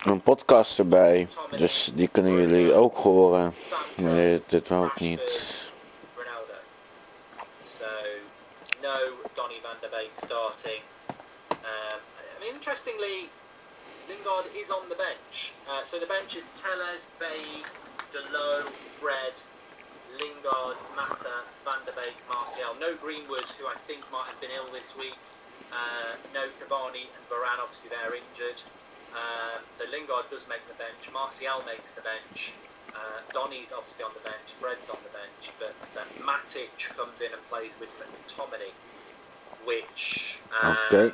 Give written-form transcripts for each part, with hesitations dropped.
een podcast erbij. Dus die kunnen jullie ook horen. Nee, dit wou ik niet. No Donny van der Beek starting. Interestingly, Lingard is on the bench. So the bench is Tellez, Babe, Delot, Fred, Lingard, Mata, Van der Beek, Martial. No Greenwood, who I think might have been ill this week. No Cavani and Varane, obviously they're injured. So Lingard does make the bench. Martial makes the bench. Donny's obviously on the bench. Fred's on the bench. But Matic comes in and plays with McTominay, which Okay.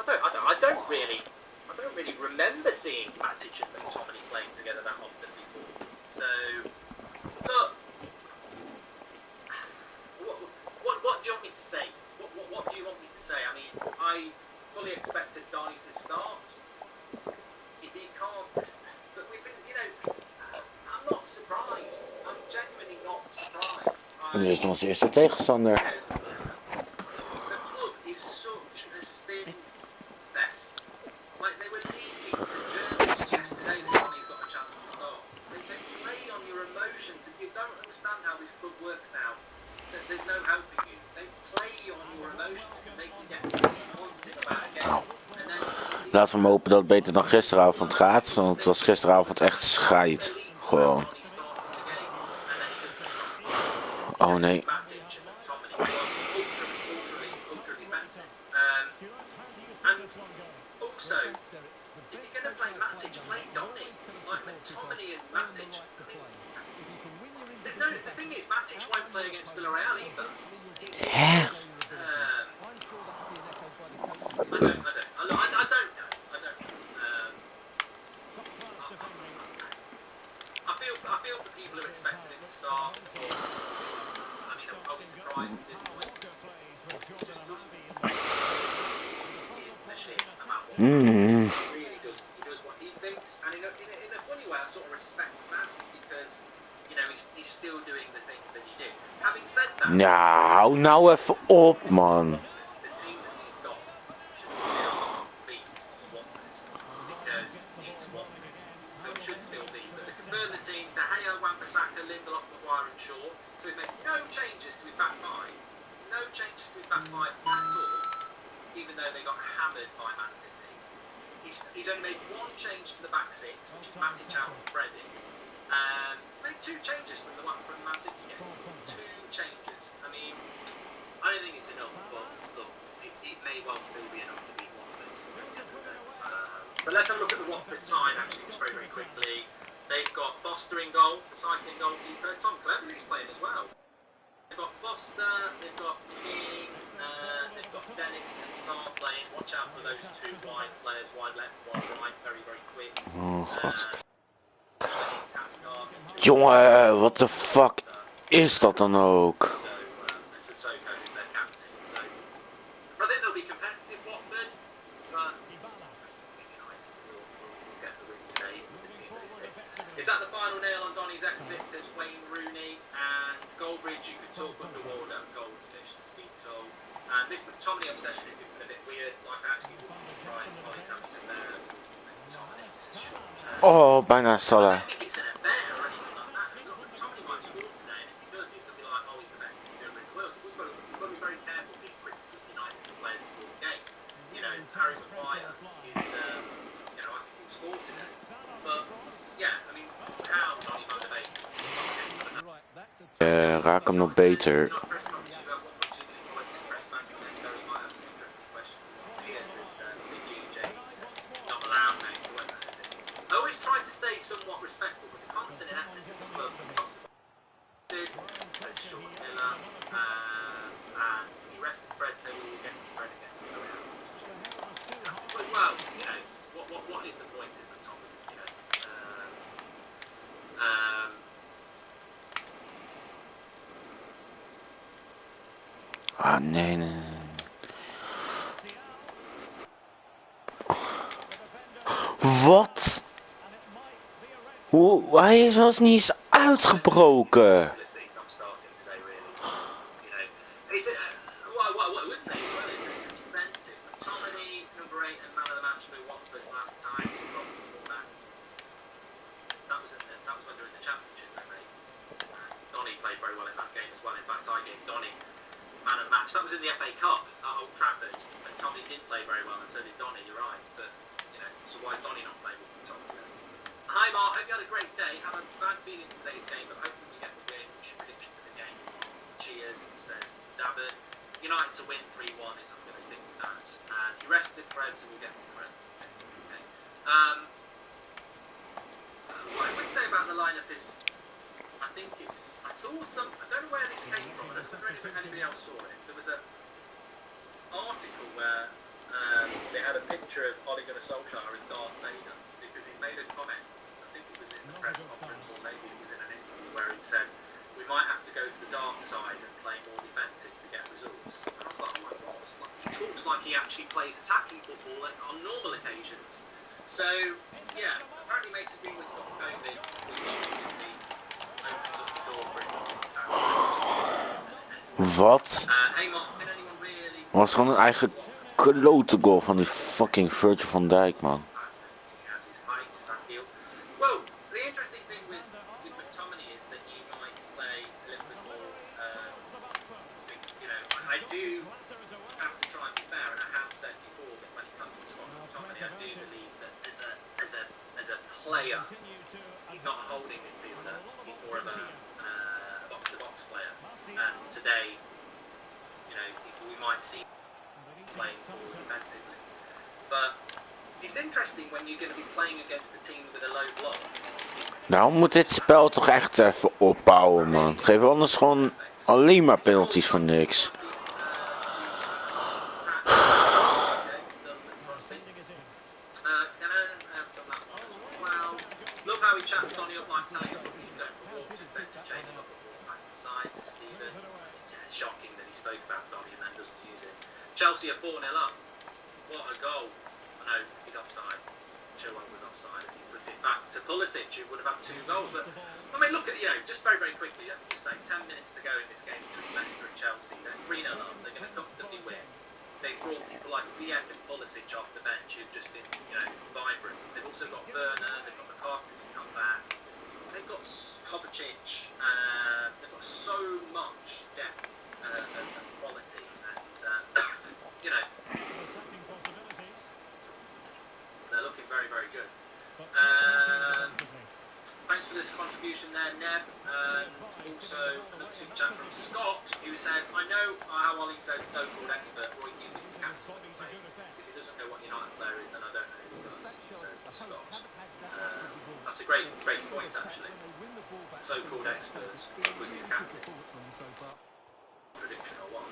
I don't really remember seeing Matic and McTominay playing together that often before. So, look, what do you want me to say? What do you want me to say? I mean, I fully expected Donny to start. If he can't, but we've been, I'm not surprised. I'm genuinely not surprised. Dit is onze eerste tegenstander. The club is such a spin fest. Like they were leaking the journalists yesterday that Donny's got a chance to start. They play on your emotions. If you don't understand how this club works now, there's no helping you. They play on your emotions to make you get positive about a game. And then Laten we hopen dat het beter dan gisteravond gaat. Want het was gisteravond echt scheid. Gewoon. Oh nee. And also, if you're going to play Matic, play Donny. Like McTominay and Matic. The thing is, Matic won't play against Villarreal either. Yeah. I don't know. I feel for people who expected him to start. I mean, I'll be surprised at this point. Just really good. He does what he thinks, and in a funny way, I sort of respect that because he's still doing the things that he did. Having said that, Nou even op, man. the team that he's got should still beat Watford because it's Watford, so it should still be. But to confirm the team, De Gea, Wan-Bissaka, Lindelof, Maguire, and Shaw. So he's made no changes to his back five. No changes to his back five at all, even though they got hammered by Man City. He's only made one change to the back six, which is Matic out and Fred in. Made two changes from the Man City game. Two changes. I mean, I don't think it's enough, but look, it may well still be enough to beat Watford. But let's have a look at the Watford side actually, just very, very quickly. They've got Foster in goal, the cycling goalkeeper. Tom Cleverley's playing as well. They've got Foster, they've got King, they've got Dennis and Sarr playing. Watch out for those two wide players, wide left, wide right, very, very quick. Oh, god. Jongen, what the fuck is dat dan ook? Sissoko is their captain, so I think they'll be competitive, Watford, but we'll get the win today. Is that the final nail on Donny's exit, says Wayne Rooney, and Goldbridge, you could talk underwater, Goldfish, has been told. And this McTominay obsession is becoming a bit weird, like I actually wouldn't be surprised if Donny's having there. McTominay's short term. Oh, bijna Salah. I don't think it's an affair or anything like that. Look, McTominay might score today, and if he does, he's going to be like, oh, he's the best midfielder in the world. We've got to be very careful being critical of United players before the game. Harry Maguire is, I think he'll score today. But, yeah, I mean, how Donny van der Beek? Raak hem nog beter. Somewhat respectful, but the constant emphasis of the club says Sean Miller, and he rested Fred, so we will get Fred against the But well, what is the point in the topic? Nee. Wat? Hij was niet eens uitgebroken. why is Donny not playing with Tottenham? Hi Mark, hope you had a great day. Have a bad feeling today's game, but hopefully we get the win. What's your prediction for the game? Cheers, says Davin. United to win 3-1 is I'm going to stick with that. And he rested Fred, so we'll get Fred. Okay. What I would say about the lineup is, I think it's, I saw some, I don't know where this came from, I don't know if anybody else saw it. There was an article where they had a picture of Ole Gunnar Solskjaer as Darth Vader, because he made a comment, I think it was in the press conference or maybe it was in an interview, where he said, we might have to go to the dark side and play more defensive to get results. And I was like, oh my god, he talks like he actually plays attacking football on normal occasions. So, yeah, apparently makes agreement with COVID was obviously opened up the door for it to be Wat? hey Mark, can anyone really... Was gewoon een eigen klote goal van die fucking Virgil van Dijk, man. Well, the interesting thing with McTominay is that he might play a little bit more, you know, I do have to try and be fair, and I have said before that when it comes to Scott McTominay, I do believe that as a player, he's not a holding midfielder, he's more of a box-to-box player, and today, you know, we might see playing more defensively, but it's interesting when you're going to be playing against a team with a low block. Nou moet dit spel toch echt even opbouwen, man. Geef anders gewoon alleen maar penalties voor niks. Look how he chats Donny up like telling him he's going for walks instead to change him up the ball back inside to Stephen. Yeah, it's shocking that he spoke about Donny and then doesn't use it. Chelsea are 4-0 up. What a goal. I know he's offside. Chilwell was offside. If he puts it back to Pulisic, he would have had 2 goals. But, I mean, look at, you know, just very, very quickly, let me just say, 10 minutes to go in this game between Leicester and Chelsea. They're 3-0 up. They're going to comfortably win. They brought people like Leaque and Pulisic off the bench who've just been, you know, vibrant. They've also got Werner, they've got McCarthy to come back. They've got Kovacic. They've got so much depth and quality. And, you know, they're looking very, very good. Thanks for this contribution there, Neb. Also, another super chat from Scott, who says, I know how Ollie says so-called expert, Roy Keane is his captain. If he doesn't know what United player is, then I don't know who does, says Scott. That's a great point, actually. So-called expert was his captain. Prediction or what?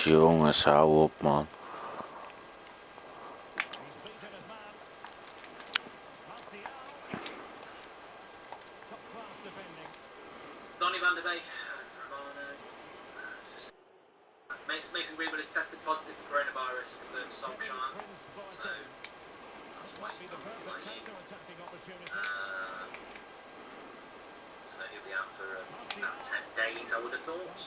Jongens, hou op, man. Donny van der Beek, Mason Greenwood is tested positive for coronavirus, confirmed Solskjaer, so that's why he's not playing. So he'll be out for about 10 days, I would have thought.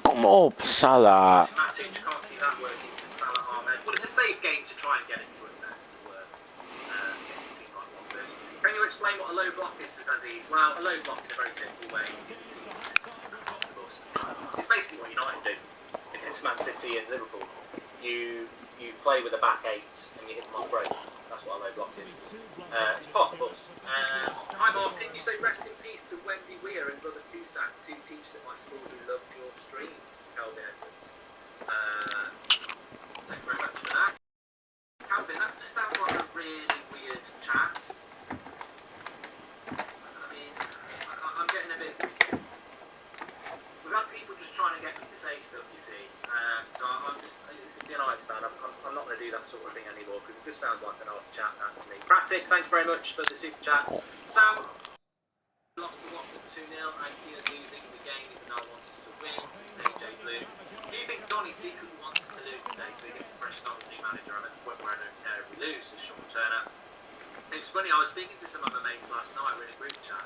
Kom op, Salah. Matic, can't see that working for Salah Ahmed. Well, it's a safe game to try and get into it there to work. Get the team like one bit. Can you explain what a low block is, says Aziz? Well, a low block in a very simple way it's basically what United do against Man City and Liverpool. You play with a back 8 and you hit them on the break. That's what a low block is. It's part of the bus. Hi Mark, can you say rest in peace to Wendy Weir and Brother Cusack, 2 teachers at my school who loved your streams, Calvin Edwards. Thank you very much for that. Calvin, that just sounds like a really weird chat. I mean, I'm getting a bit... We've had people just trying to get me to say stuff, you see. So I'm just... It's a United fan. I'm not going to do that sort of thing anymore because it just sounds like an odd chat, that to me. Pratic, thank you very much for the super chat. Sam lost to Watford 2-0. I see us losing the game even though I wanted to win. This is AJ Blues. Do you think Donny secretly wants us to lose today so he gets a fresh start with the new manager? I'm at the point where I don't care if we lose, says Sean Turner. It's funny, I was speaking to some of my mates last night, we're in a group chat,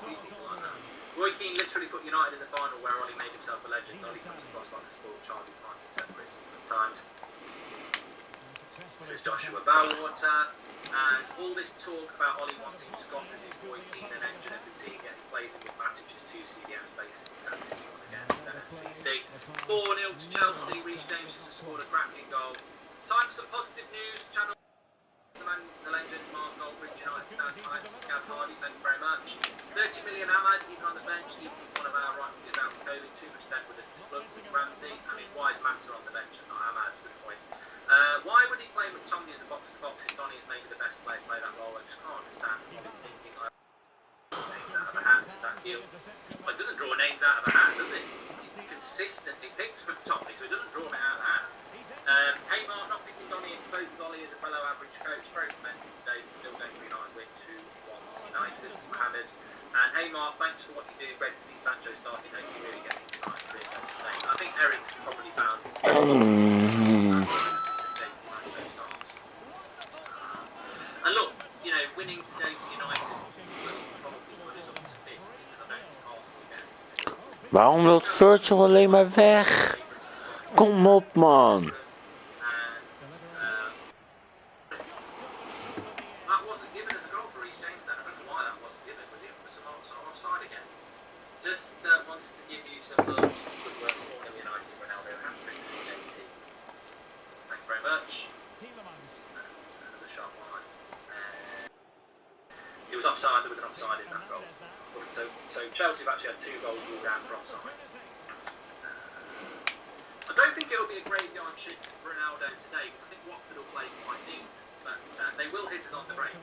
These people aren't known. Roy Keane literally put United in the final where Ollie made himself a legend. Ollie comes across like a spoiled child who finds himself criticism at times. This is Joshua Bowwater. And all this talk about Ollie wanting Scott as his Roy Keane and engine of the team, yet he plays him with Matic's 2 CDM facing tactics on against FCC. 4-0 to Chelsea. Reece James has scored a cracking goal. Time for some positive news. Channel the legend Mark Goldbridge United stand behind Gaz Hardy, thank you very much. 30 million Ahmad, even on the bench, even one of our right wingers out of COVID, too much dead with his clubs with Ramsey. I mean, why is Matter on the bench and not Ahmad? Good point. Why would he play McTominay as a box-to-box if Donny is maybe the best player to play that role? I just can't understand what he's thinking. Names out of a hat, does that feel? Well, it doesn't draw names out of a hat, does it? He consistently picks McTominay, so he doesn't draw it out of a hat. Hey Mark, not picking Donny exposes Ollie as a fellow average coach. Very defensive today, but still going to be United win 2-1 United. Mohammed. And hey Mark, thanks for what you do. Great to see Sancho starting. Hope he really gets into United really today. I think Eric's probably found Sancho starts. And look, you know, winning today for United will probably put us up to 5th because I don't think Arsenal again. Waarom wilt Virgil alleen maar weg? Kom op, man. That wasn't given as a goal for Reece James then. I don't know why that wasn't given. Was it for some offside again? Just wanted to give you some love. Good work for United. Ronaldo hat-trick to 80. Thank you very much. Another sharp line. It was offside. There was an offside in that goal. So Chelsea have actually had 2 goals ruled out for offside. I don't think it'll be a graveyard shift for Ronaldo today because I think Watford will play quite deep. But they will hit us on the break.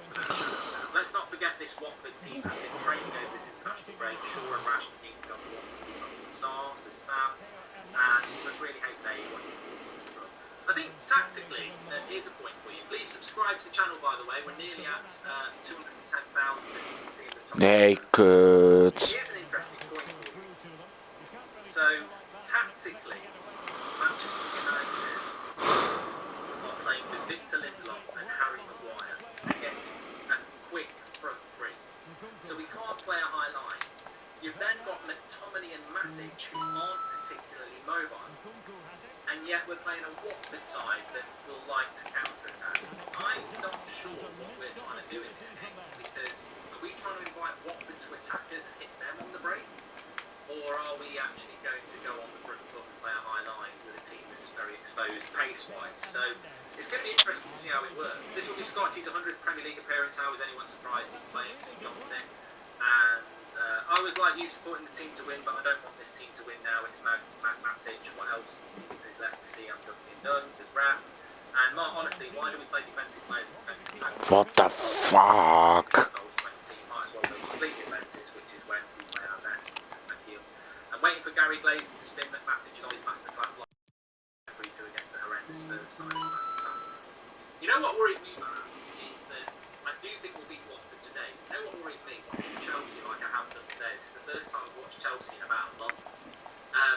Let's not forget this Watford team has been training over this international break. Shaw and Rashford need to go on to keep up with Sars, to Sam, and let's really hope they win. I think tactically, here's a point for you. Please subscribe to the channel, by the way. We're nearly at 210,000, as you can see in the top. Nee, kut. Here's an interesting point for you. So, tactically, Manchester United are playing with Victor Lindelof and Harry Maguire against a quick front 3. So we can't play a high line. You've then got McTominay and Matic who aren't particularly mobile. And yet we're playing a Watford side that will like to counter-attack. I'm not sure what we're trying to do in this game because are we trying to invite Watford to attack us and hit them on the break? Or are we actually going to go on the front foot and play a high line with a team that's very exposed pace-wise? So it's going to be interesting to see how it works. This will be Scotty's 100th Premier League appearance. How was anyone surprised he's playing St. Johnson? And I was like you, supporting the team to win, but I don't want this team to win now. It's Matic. What else is left to see? I'm looking done, says Raph. And Mark, honestly, why do we play defensive players and defensive tactics? What the fuck? Might as well go complete defences, which is when we play our best. Thank you. I'm waiting for Gary Glaze to spin Matic on his masterclass like 3-2 against the horrendous Spurs side. You know what worries me, man, is that I do think we'll beat Watford today. You know what worries me? Watching Chelsea like I have done today. It's the first time I've watched Chelsea in about a month.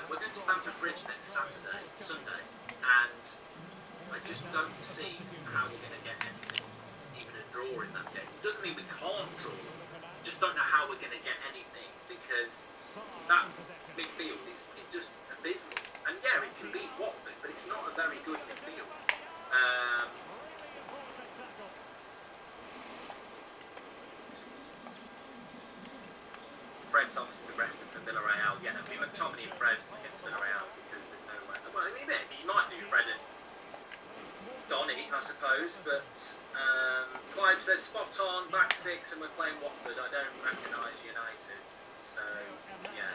We're going to Stamford Bridge next Sunday, and I just don't see how we're going to get anything, even a draw in that game. It doesn't mean we can't draw, just don't know how we're going to get anything because that midfield is just abysmal. And yeah, it can beat Watford, but it's not a very good midfield. Fred's obviously the rest of the Villarreal. Yeah, I mean, McTominay and Fred against Villarreal because there's no way. Well, I mean, he might do Fred and Donny, I suppose, but Clive says spot on, back 6, and we're playing Watford. I don't recognise United, so yeah.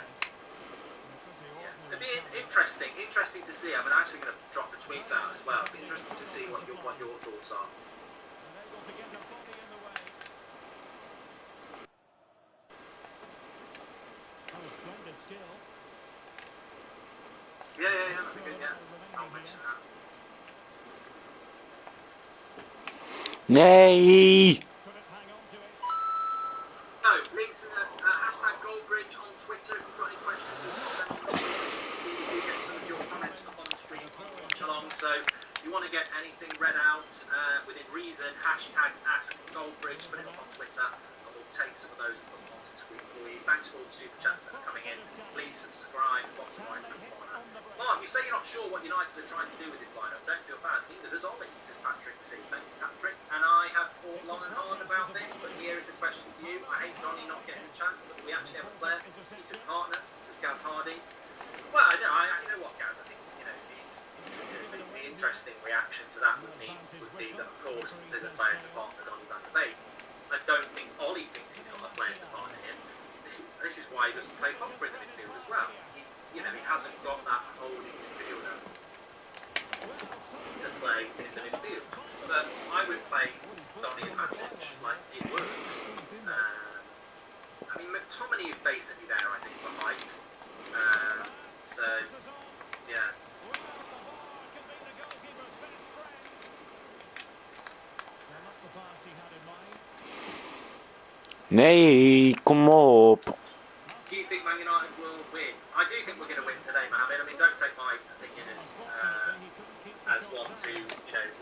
It'd be interesting to see. I'm actually going to drop the tweets out as well. It'd be interesting to see what your thoughts are. Yeah, that'd be good, yeah. I'll mention that. Nee! So, links in the hashtag Goldbridge on Twitter. If you've got any questions, you get some of your comments up on the stream. Watch along. So, if you want to get anything read out within reason, hashtag Ask Goldbridge, put it up on Twitter, and we'll take some of those and put them onto week for you. Thanks for all the super chats that are coming in. Please subscribe, bottom right hand corner. Mark, you say you're not sure what United are trying to do with this lineup. Don't feel bad. Neither does Ollie, says Patrick C. Thank you, Patrick. And I have thought long and hard about this, but here is a question for you. I hate Donny not getting a chance, but we actually have a player. He could partner, says Gaz Hardy. Well, you know what, Gaz, I think, the interesting reaction to that would be that, of course, there's a player to partner Donny van de Beek. I don't think Ollie thinks he's got a player to partner him. This is why he doesn't play Pogba in the midfield as well. He hasn't got that holding midfielder to play in the midfield. But I would play Donny advantage, like it works. I mean, McTominay is basically there, I think, for height. So, yeah. Nee, kom op. Do you think Man United will win? I do think we're going to win today, Mohammed. I mean, don't take my opinion as one to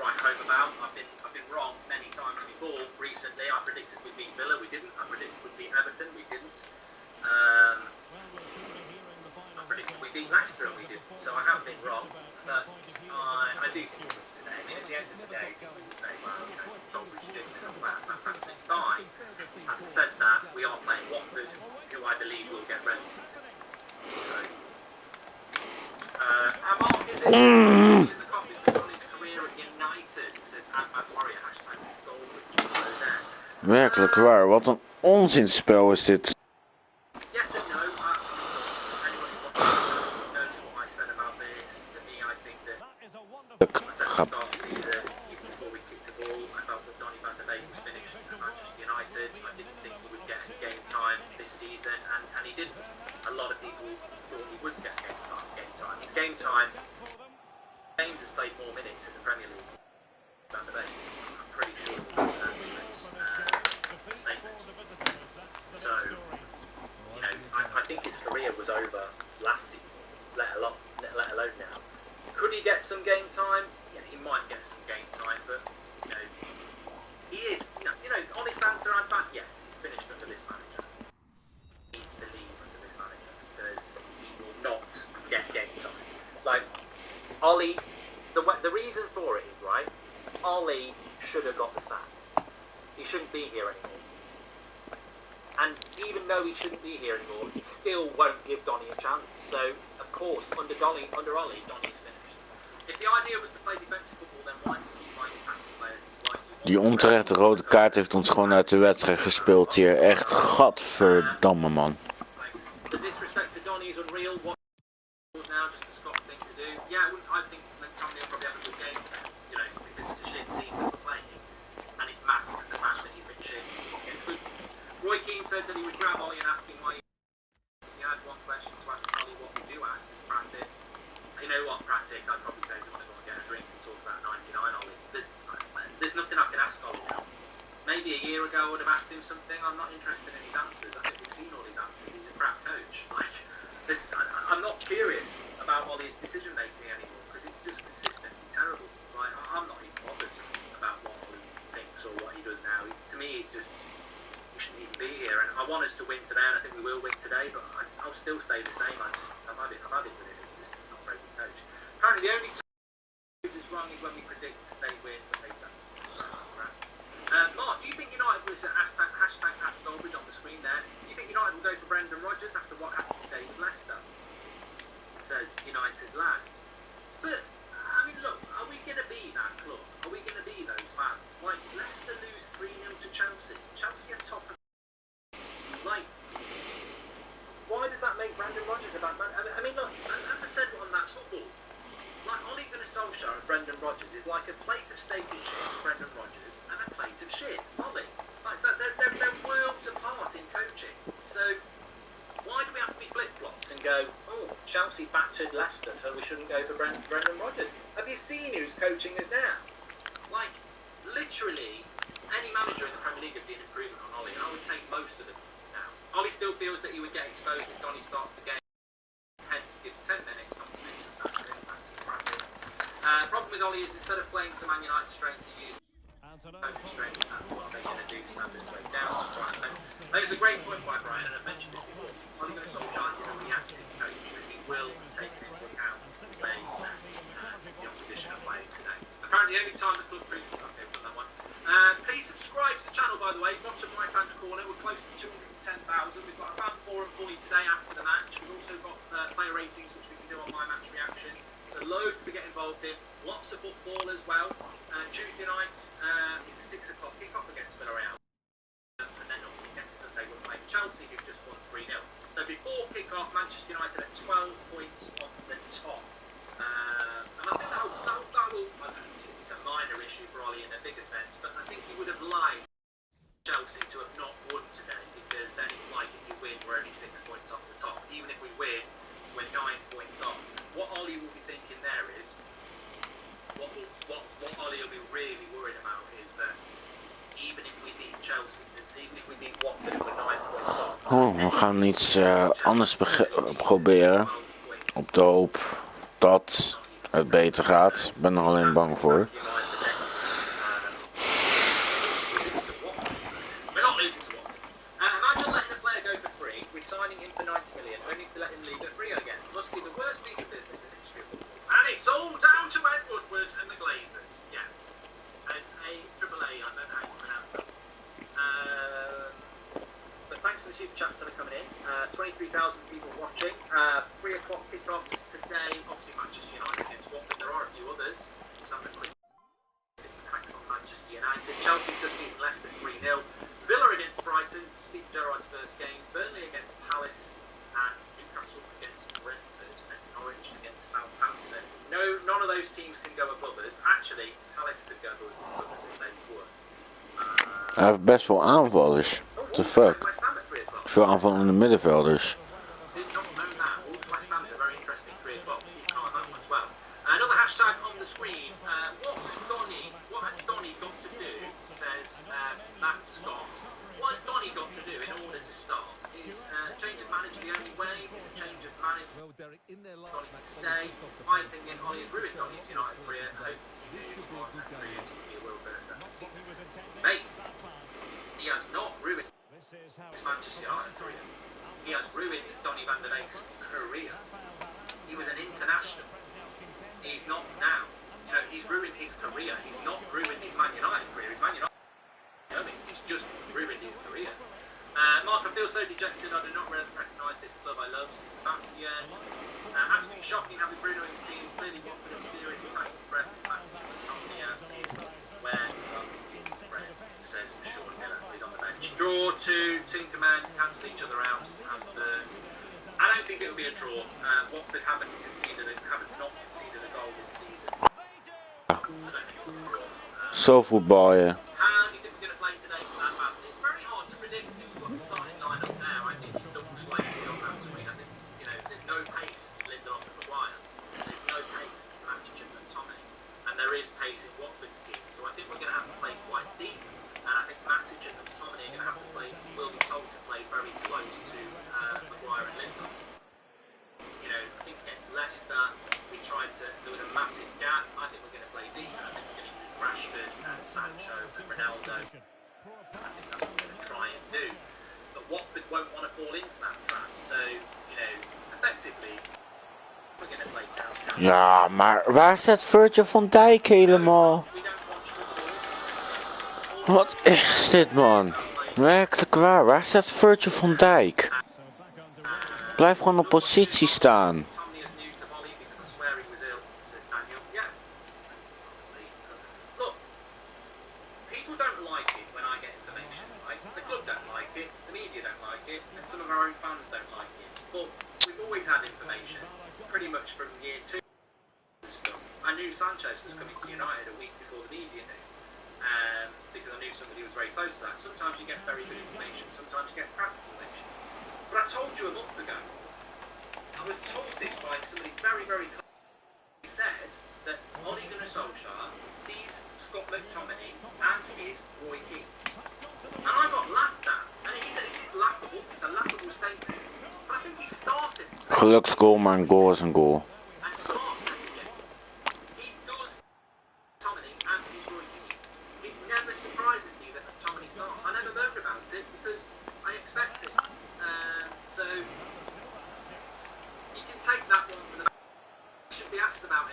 write home about. I've been wrong many times before. Recently, I predicted we'd beat Villa. We didn't. I predicted we'd beat Everton. We didn't. I predicted we beat Leicester, and we didn't. So I have been wrong, but I do think we'll win today. I mean, at the end of the day, people will say, well, Goldbridge doing stuff like that's absolutely fine. Having said that, we are playing Watford, who I believe will get relegated. So, Mark, is it in the coffee on his career at United? Says Adman Warrior, hashtag Goldbridge. Werkelijk waar, wat een onzinspel is dit. Yes and no. Anyone who knows what I said about this, to me, I think that I said at the start of the season, even before we kicked the ball, I felt that Donny van de Beek was finished at Manchester United. I didn't think he would get any game time this season, and he didn't. A lot of people thought he would get game time. His game time, James has played more minutes in the Premier League than Van de Beek. I'm pretty sure that's an statement. So, I think his career was over last season, let alone now. Could he get some game time? Yeah, he might get some game time, but he is. Honest answer, I'm back. Yes, he's finished under this manager. He needs to leave under this manager because he will not get game time. Like Ollie, the reason for it is right. Ollie should have got the sack. He shouldn't be here anymore. And even though he shouldn't be here anymore, he still won't give Donny a chance. So, of course, under Ollie, Donny's finished. If the idea was to play defensive football, then why did he find attacking players? Die onterechte rode kaart heeft ons gewoon uit de wedstrijd gespeeld hier. Echt, gadverdamme man. The disrespect to Donny is unreal. What now just a Scott thing to do? Yeah, I think McTominay will probably have a good game today, because it's a shit team that we're playing, and it masks the fact that he's been shit against good teams. Roy Keane said that he would grab Ollie and ask him why he had one question to ask Ollie. What we do ask is Pratic. You know what, Pratic, I'd probably say we're going to go and get a drink and talk about 99 Ollie. There's nothing I can ask Ollie now. Maybe a year ago I would have asked him something. I'm not interested in his answers. I think we've seen all his answers. He's a crap coach. I'm not curious about Ollie's decision making anymore because it's just consistently terrible. I'm not even bothered about what Ollie thinks or what he does now. To me, he's just he shouldn't even be here. And I want us to win today, and I think we will win today. But I'll still stay the same. I've had it with it. It's just not a very good coach. Apparently, the only time is wrong is when we predict they win, but they don't. Mark, do you think United will hashtag Ask Goldbridge on the screen there? Do you think United will go for Brendan Rodgers after what happened today with Leicester? Says United lad. But I mean, look, are we going to be that club? Are we going to be those fans? Like Leicester lose 3-0 to Chelsea. Chelsea are top of. Like, why does that make Brendan Rodgers a bad man? I mean, look, as I said on that football. Like Ole Gunnar Solskjaer and Brendan Rodgers is like a plate of steak and chips, Brendan Rodgers, and a plate of shit, Ollie. Like they're worlds apart in coaching. So why do we have to be flip-flops and go, oh, Chelsea battered Leicester, so we shouldn't go for Brendan Rodgers? Have you seen who's coaching us now? Like literally any manager in the Premier League would be an improvement on Ollie, and I would take most of them now. Ollie still feels that he would get exposed if Donny starts the game. Hence, gives 10 minutes, not 2 minutes. Problem with Ollie is instead of playing to Man United strengths, he uses strength, and what they're going to do to stand this way down. There's a great point by Brian, and I've mentioned this before. Ole Gunnar Solskjaer is a reactive coach, and he will take into account the way the opposition are playing today. Apparently, every time the club proves okay, we've done that one. Please subscribe to the channel, by the way. Bottom right-hand corner, we're close to 210,000. We've got a fan forum for you today after the match. We've also got player ratings, which we can do on My Match Reaction. So loads to get involved in. Lots of football as well. Tuesday night is a 6 o'clock kick-off against Villarreal. And then obviously next Sunday we're playing Chelsea, who've just won 3-0. So before kick-off, Manchester United at 12 points off the top. And I think that will, I don't know, it's a minor issue for Ollie in a bigger sense, but I think he would have liked Chelsea to have not won today, because then it's like if you win, we're only 6 points off the top. Even if we win, we're 9 points off. What Ollie will be thinking there is, what Ollie will be really worried about is that even if we beat Chelsea, even if we beat Watford, we're 9 points off. Oh, we gaan iets anders proberen. Op de hoop dat het beter gaat. Ik ben er alleen bang voor. Imagine letting a player go for free, re-signing him for 90 million, only to let him leave at free again. Must be the worst piece of business in history. And it's all down to Ed Woodward and the Glazers. Yeah. And Triple A, I don't know how you pronounce that. But thanks for the super chats that are coming in. 23,000 people watching. 3 o'clock kickoffs today. Obviously Manchester United against Watford. There are a few others. Let's have a quick hacks on Manchester United. Chelsea just beat Leicester 3-0. Villa against Brighton, Steve Gerrard's first game. Burnley against Palace, and Newcastle against Brentford, and Norwich against Southampton. No, none of those teams can go above us. Actually, Palace could go above us if they would. Hij heeft best wel aanvallers. What the fuck? Veel aanvallende middenvelders. Did not know that. West Ham's a very interesting 3 o'clock. You can't have much well. Another hashtag on the screen. What has Donny got to do? Says Matt Scott. What has Donny got to do in order to start? Is change of manager the only way? Is a change of manager Donny to stay? My opinion, Ollie has ruined Donny's United career. I hope you do want that career to be a little better. Mate, he has not ruined his Manchester United career. He has ruined Donny van der Beek's career. He was an international. He's not now. You know, he's ruined his career. He's not ruined his Man United career. His Man United, he's just ruined his career. Mark, I feel so dejected. I do not recognise this club I love. Sebastian. Absolutely shocking having Bruno in the team. Clearly Watford of serious attacking threats. Where his friend says Sean Miller is on the bench. Draw to Tinkerman, cancel each other out. And I don't think it'll be a draw. Watford haven't not conceded a goal this season. I don't think it'll be a draw. Zo voetballen. How do you think we're going to play today for that battle? It's very hard to predict who's got the starting lineup now. I think it looks slightly on that screen. I think, you know, there's no pace in Lindelof and Maguire. There's no pace in Matic and Tommy. And there is pace in Watford's team. So I think we're going to have to play quite deep. And I think Matic and Tommy are going to have to play, will be told to play very close to Maguire and Lindelof. You know, I think against Leicester, there was a massive gap. I think we're going to play deep. I think we're going to use Rashford and Sancho and Ronaldo. I think that's what we're going to try and do. But Watford won't want to fall into that trap. So, you know, effectively, we're going to play down. Ja, maar waar staat Virgil van Dijk helemaal? Wat is dit, man? Werkelijk waar, waar staat Virgil van Dijk? Blijf gewoon op positie staan. I knew Sanchez was coming to United a week before the media knew, because I knew somebody was very close to that. Sometimes you get very good information, sometimes you get crap information. But I told you a month ago, I was told this by somebody very, very close. He said that Ole Gunnar Solskjaer sees Scott McTominay as his Roy Keane. And I got laughed at, and it is laughable, it's a laughable statement. But I think he started. Geluksgoal, maar een goal is een goal. He does Tommy as his Roy Keane. It never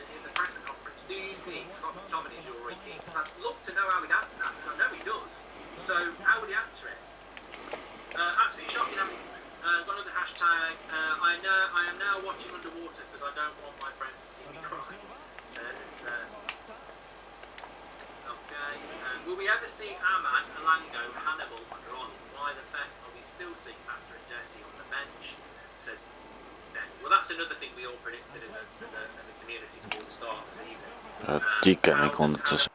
in the press conference, do you see Scott McTominay as your Roy Keane? Because I'd love to know how he'd answer that, because I know he does. So, how would he answer it? Absolutely shocking. Got another hashtag. I am now watching underwater because I don't want my friends to see me cry. Says, okay. Will we ever see Aman, Alango, Hannibal, and Ron? Why the heck are we still seeing Matter and Jesse on the bench? Says Ben. Well, that's another thing we all predicted as a community before the start of the season. Die ken ik ondertussen.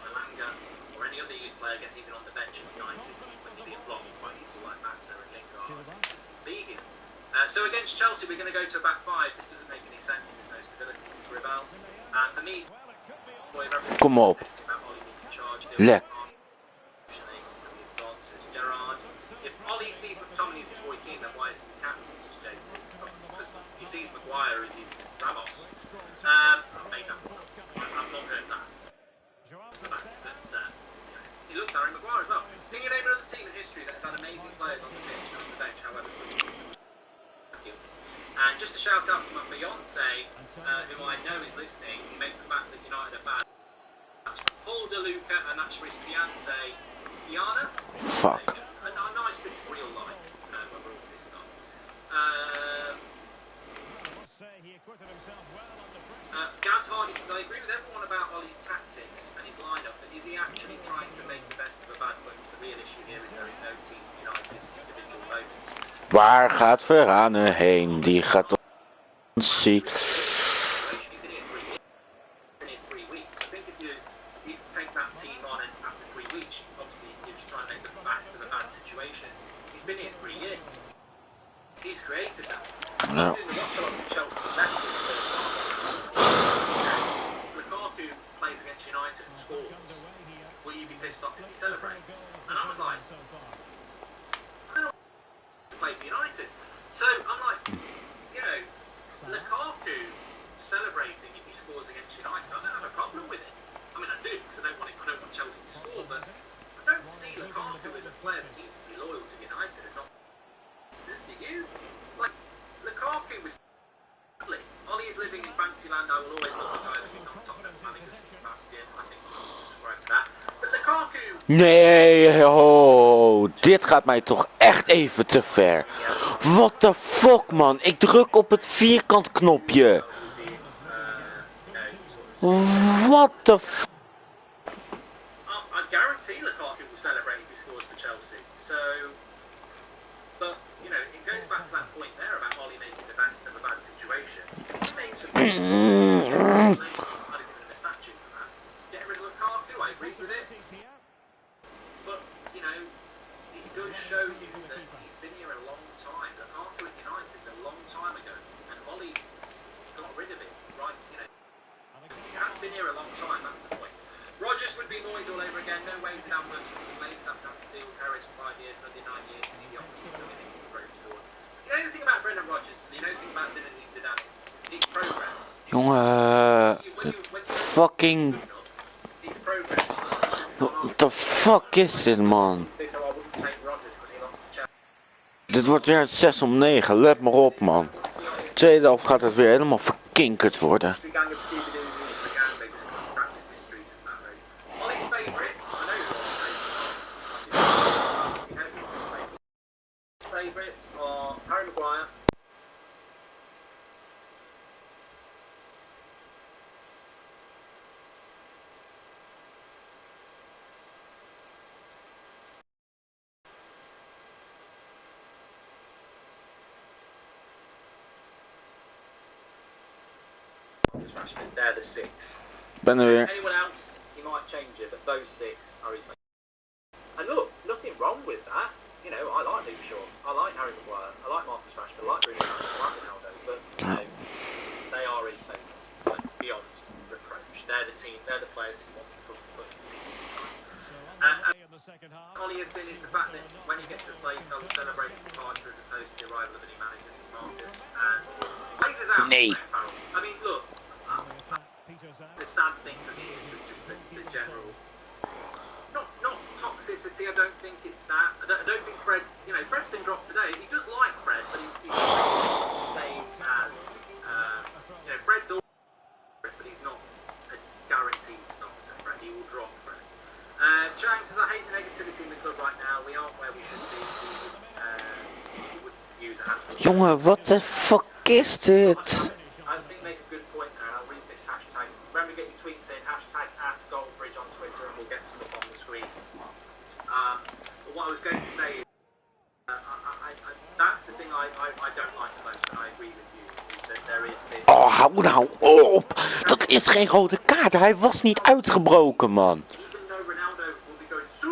Alanga or any other youth player gets even on the bench at United when you're being blocked by people like Matter and Lingard. League. So against Chelsea, we're going to go to a back five. This doesn't make any sense. There's no stability to Grivel. And for me, Kom op. Lek. Gerard. If Ollie sees McTominay as Roy Keane, then why is he captain as JT? Because he sees Maguire as his Ramos. Made that. I've not heard that. But he looks Harry Maguire as well. Can you name another team in history that has had amazing players on the pitch and on the bench, however? And just a shout out to my fiance, who I know is listening. He made the fact that United are bad. That's from Paul De Luca, and that's for his fiance, Diana. Fuck. A nice bit of real life when we're all pissed off. Gaz Hardy says, I agree with everyone about Ollie's tactics and his lineup, but is he actually trying to make the best of a bad bunch? The real issue here is there is no team United's individual moments. Waar gaat Verane heen? Die gaat ons zien. He's been here 3 weeks. I think if you take that team on and after 3 weeks, obviously you're just trying to make the best of a bad situation. He's been here 3 years. He's created that. No. Chelsea left Lukaku plays against United and scores. Will you be pissed off if he celebrates? And I was like, I don't know to play for United. So I'm like, you know, Lukaku celebrating if he scores against United, I don't have a problem with it. I mean, I do because I don't want Chelsea to score, but I don't see Lukaku as a player that needs to be loyal to United and not. Do you? Like, Lukaku was lovely. Ollie is living in Fantasyland. I will always love the guy that he's not top of managers as Sebastian. I think we're up to that. But Lukaku. Nee, oh, dit gaat mij toch echt even te ver. What the fuck, man? Ik druk op het vierkant knopje. What the f... I guarantee Lukaku will celebrate if he scores for Chelsea. So, but you know, it goes back to that point there about Ollie making the best of a bad situation. He made some I'd have given him a statue for that. Getting rid of Lukaku, I agree with it. But you know, it does show you that he's been here a long time. Lukaku at United a long time ago, and Ollie got rid of it. Right, you know, he has been here a long time. That's the point. Rodgers would be Moyes all over again. No ways in how much he made Southampton deal with Paris for 5 years, another 9 years, and the opposite coming into the road door. You know the thing about Brendan Rodgers, and you know the thing about Zinedine Zidane, it's progress. Jongen, fucking... It's progress. What the fuck is dit, man? Dit wordt weer een 6 om 9, let maar op, man. Tweede helft gaat het weer helemaal verkinkerd worden. Favourites are Harry Maguire. They're the 6. Ben er weer. Anyone else, he might change it, but those 6 are his. And look, nothing wrong with that. You know, I like Luke Shaw, I like Harry Maguire, I like Marcus Rashford, I like Bruno Fernandes, I like Ronaldo, but you know, they are his favourites, like, beyond reproach. They're the team, they're the players that he wants to put in the team. And Ollie has been is the fact that when he gets replaced, they'll celebrate his departure as opposed to the arrival of any managers and Marcus. And places out. Nee. I mean, look, the sad thing for me is just the general. Not toxicity, I don't think it's that. I don't think Fred, you know, Fred's been dropped today. He does like Fred, but he's not the same as, you know, Fred's all Jongen, wat de fuck is dit? I think make a good point there, and I'll read this hashtag. Remember, get your tweets in, hashtag AskGoldbridge on Twitter, and we'll get some up on the screen. But what I was going to say is, that's the thing I don't like the most, and I agree with you, is that there is this... Oh, hou nou op! Dat is geen rode kaart, hij was niet uitgebroken, man. Even though Ronaldo will be going, Zoo!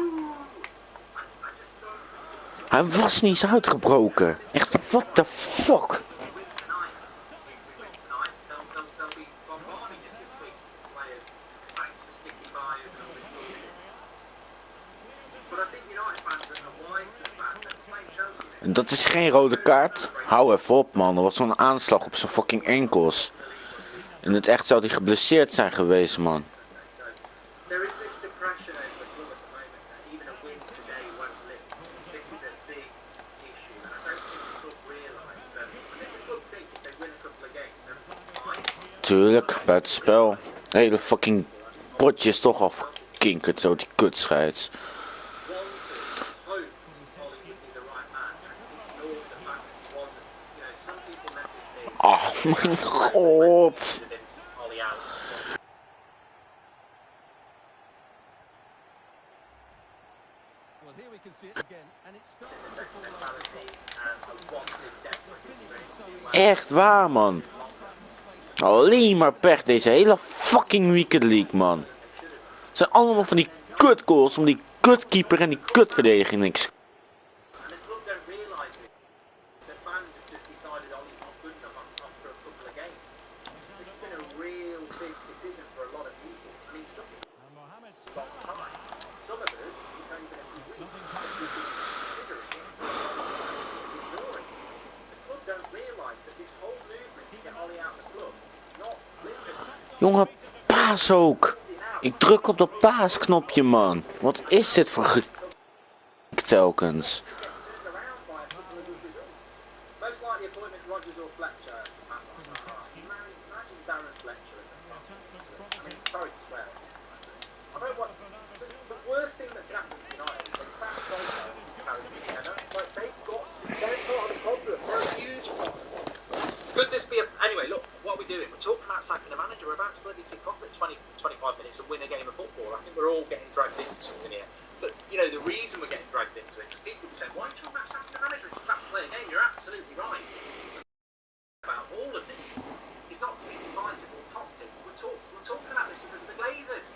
I just don't... Hij was niet uitgebroken. Echt, what the fuck? Dat is geen rode kaart. Hou even op, man. Er was zo'n aanslag op zijn fucking enkels. In het echt zou hij geblesseerd zijn geweest, man. Tuurlijk, buitenspel. De hele fucking potje is toch al verkinkerd, zo die kutscheids. Oh mijn god. Echt waar, man. Alleen maar pech, deze hele fucking Weekend League, man. Het zijn allemaal van die kutgoals om die kutkeeper en die kutverdediging niks. Jongen, paas ook. Ik druk op dat paasknopje, man. Wat is dit voor telkens? Could this be a... Anyway, look, what are we doing? We're talking about sacking a manager. We're about to bloody kick off at 25 minutes and win a game of football. I think we're all getting dragged into something here. But, you know, the reason we're getting dragged into it is people say, why are you talking about sacking a manager? It's about to play a game. You're absolutely right. About all of this is not to be divisive or toxic. We're talking about this because of the Glazers.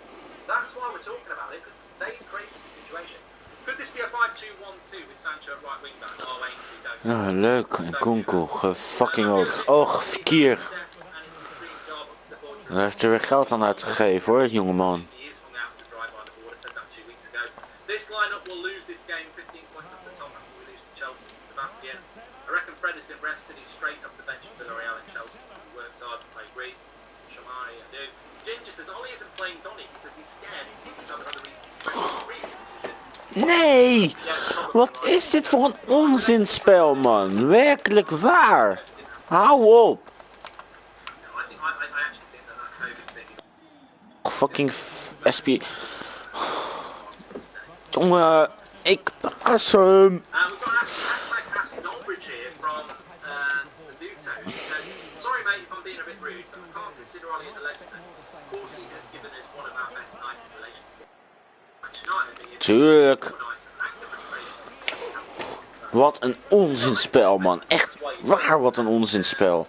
That's why we're talking about it, because they've created the situation. Could this be a 5-2-1-2 with Sancho at right wing back? Oh, Ainsley, don't. Leuk, en Kunkel, fucking nodig. Oh, verkeer. Daar heeft hij weer geld aan uitgegeven, hoor, jongeman. This lineup will lose this game 15 points off the top after we lose to Chelsea. Sebastian, I reckon Fred has been rested. He's straight off the bench for Villarreal and Chelsea. He works hard, plays great. Shamari, I do. Ginger says Ollie isn't playing Donny because he's scared. He thinks other reasons. Nee! Wat is dit voor een onzinspel, man? Werkelijk waar! Hou op! Fucking SP... Jongen, ik paas hem! Sorry mate if I'm being a bit rude, but I can't consider Ollie as a legend. Of course he has given us one of our best nights in relation to tuurlijk! Wat een onzinspel, man. Echt waar, wat een onzinspel.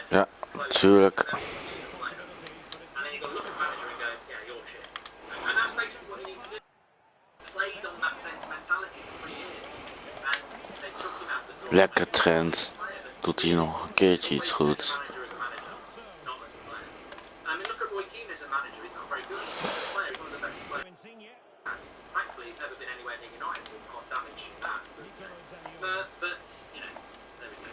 Ja, natuurlijk. Lekker Trent. Doet hij nog een keertje iets goeds. I mean, look at Roy Keane as a manager. He's not very good. He's a player. He's one of the best players. Thankfully, he's never been anywhere near United, so he can't damage that. But you know, there we go.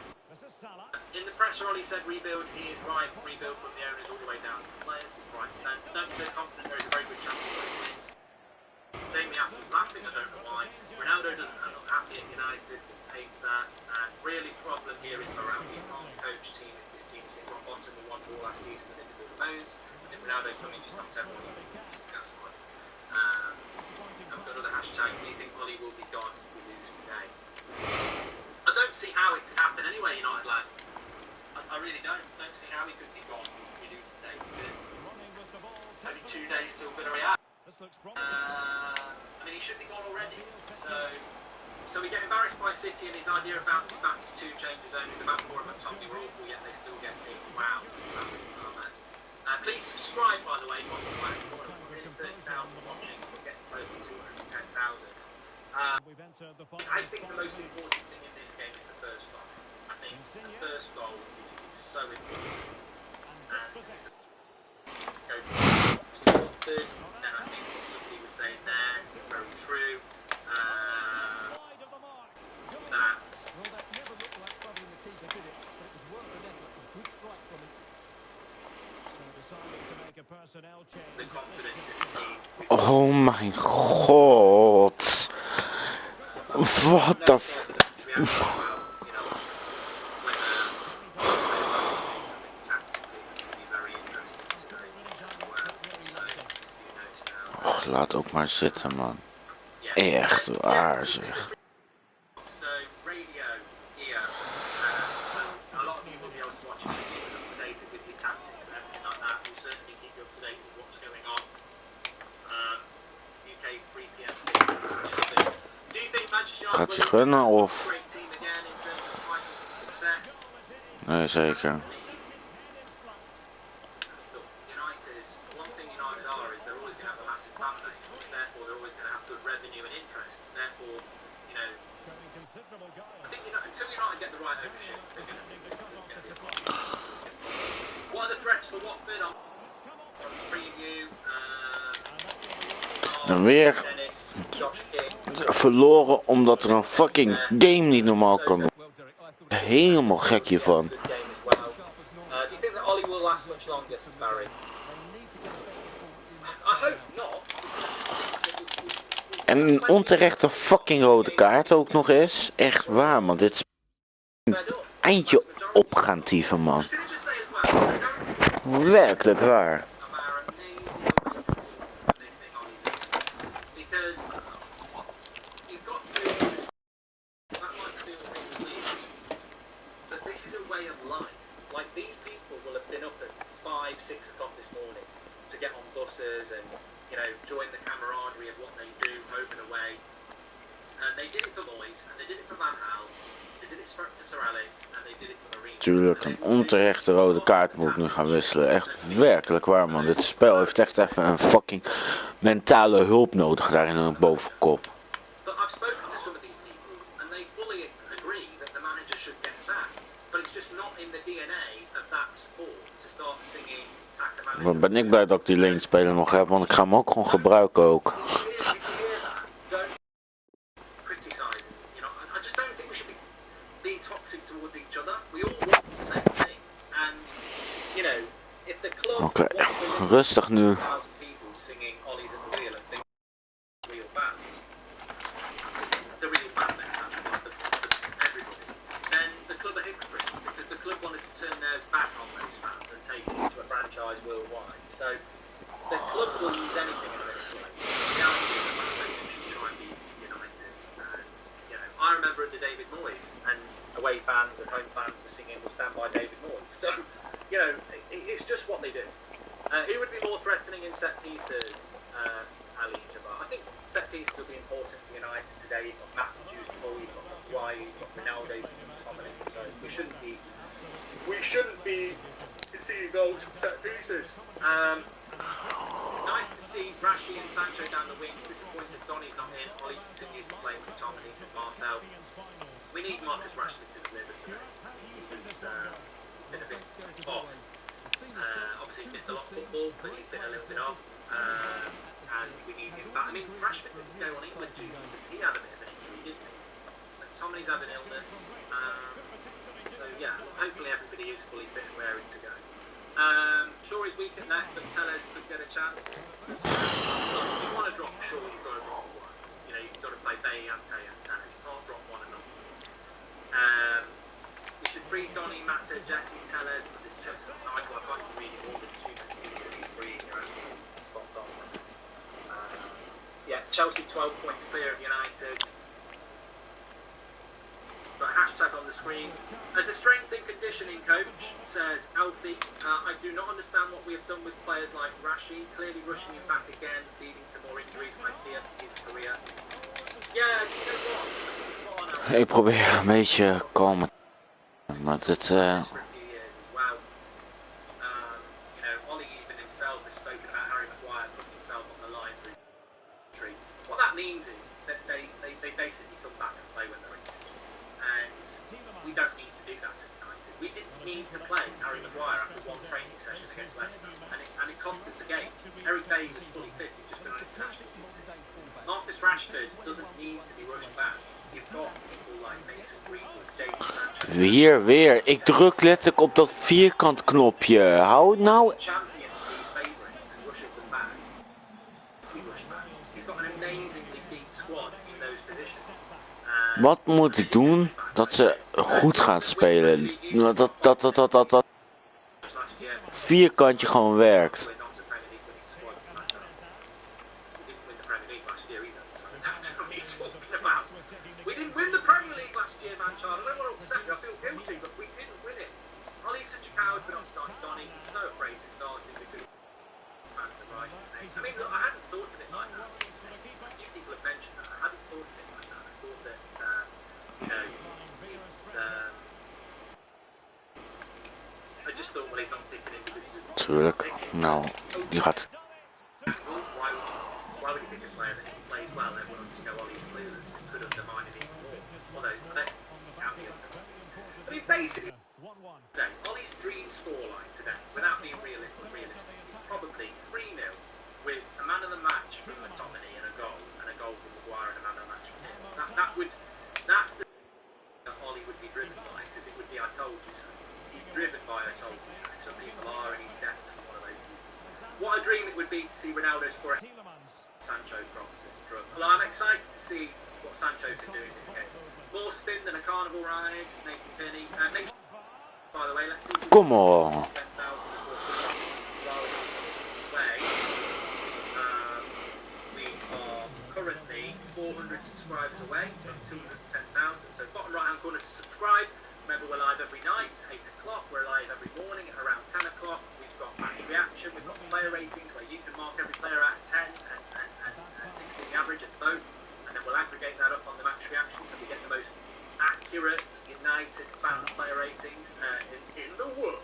In the presser, Ollie said rebuild. He is right. Rebuild from the owners all the way down to the players. Right. Don't be so confident. There is a very good chance of winning. Jamie Ass is laughing. I don't know why. Ronaldo doesn't look happy at United. Says Pacer. And really, problem here is morale. You can't coach team if this team is in rock bottom. We won all last season with individual modes. If Ronaldo coming, just knocks everyone in. That's fine. I've got another hashtag. Do you think Ollie will be gone if we lose today? I don't see how it could happen anyway, United lad. I really don't see how he could be gone if we lose today because it's only 2 days till Villarreal. I mean, he should be gone already. So we get embarrassed by City and his idea of bouncing back to 2 changes only. The back four of McTominay were awful, yet they still get beat. Wow. Please subscribe, by the way. What's the plan? We're in 30,000 watching. We're getting close to 210,000. I think the most important thing in this game is the first goal. I think the first goal is so important. And third, and I think what somebody was saying there is very true. The confidence in the team. Oh mijn god. What the f... Oh, laat ook maar zitten, man. Echt waar, zeg. Gaat hij gunnen of? Nee, zeker. En weer verloren omdat er een fucking game niet normaal kan doen. Helemaal gek hiervan. En een onterechte fucking rode kaart ook nog eens. Echt waar, man. Dit is een eindje op gaan tieven, man. Werkelijk waar. Tuurlijk, een onterechte rode kaart moet ik nu gaan wisselen. Echt werkelijk waar, man. Dit spel heeft echt even een fucking mentale hulp nodig daar in hun bovenkop. Maar ben ik blij dat ik die leenspeler nog heb, want ik ga hem ook gewoon gebruiken ook. Oké, rustig nu. We need Marcus Rashford to deliver today. He's been a bit off. Obviously he's missed a lot of football, but he's been a little bit off. And we need him back. I mean, Rashford didn't go on England duty because he had a bit of an injury, didn't he? But Tomley's had an illness. So yeah, hopefully everybody is fully fit and raring to go. Shaw is weak at neck, but Tellez could get a chance. If you want to drop Shaw, you've got to drop one. You know, you've got to play Bailly and Tellez. You can't drop one and not. We should free Donny, Mata, Jesse, Tellez, but this check Michael, I can't even read it all. There's too many people to be free. Spots on. Yeah, Chelsea 12 points clear of United. Got a hashtag on the screen. As a strength and conditioning coach, says Alfie, I do not understand what we have done with players like Rashi, clearly rushing him back again, leading to more injuries, I fear, for his career. Yeah, you know what? Ik probeer een beetje kalm, maar het Wow. You know, Ollie even himself has spoken about Harry Maguire putting himself on the line through tree. What that means is that they basically come back and play when they're injured. And we don't need to do that at United. We didn't need to play Harry Maguire after one training session against Leicester, and it cost us the game. Eric Bailly was fully fit, he'd just been on international duty. Marcus Rashford doesn't need to be rushed back. You've got people like Mason Greenwood, Jadon Sancho. weer. Ik druk letterlijk op dat vierkant knopje. Hou nou. Champions these favourites and rushes them back. He's got an amazingly deep squad in those positions. Wat moet ik doen dat ze goed gaan spelen? Dat vierkantje gewoon werkt. We didn't win the Premier League last year, man, child. I don't want to upset you, I feel guilty, but we didn't win it. Ollie's such a coward for not starting Donny. He's so afraid to start him because the right name. I mean, look, I hadn't thought of it like that. A few people have mentioned that. I hadn't thought of it like that. I thought that, you know, it's... I just thought, well, he's not picking him because he doesn't... Tuurlijk. Nou, die gaat... Why would he pick a player that he plays well? Everyone would just go, Ollie's clueless. Could undermine him even more. Although, I don't be I mean, basically, today, Ollie's dream scoreline today, without being realistic, is probably 3-0 with a man of the match from McTominay and a goal from Maguire and a man of the match from him. That's the that Ollie would be driven by, because it would be I told you so. He's driven by I told you so. Some people are, and he's definitely one of those people. What a dream it would be to see Ronaldo score a Sancho cross. Well, I'm excited to see what Sancho can do in this game. More spin than a carnival ride, Nathan Finney. By the way, let's see. Come on. 10,000 we are currently 400 subscribers away from 210,000. So bottom right hand corner to subscribe. Remember, we're live every night, 8 o'clock. We're live every morning at around 10 o'clock. We've got match reaction. We've got player ratings where you can mark every player out of 10 and 60 the average at the vote. And then we'll aggregate that up on the match reaction so we get the most accurate United fan player ratings in the world.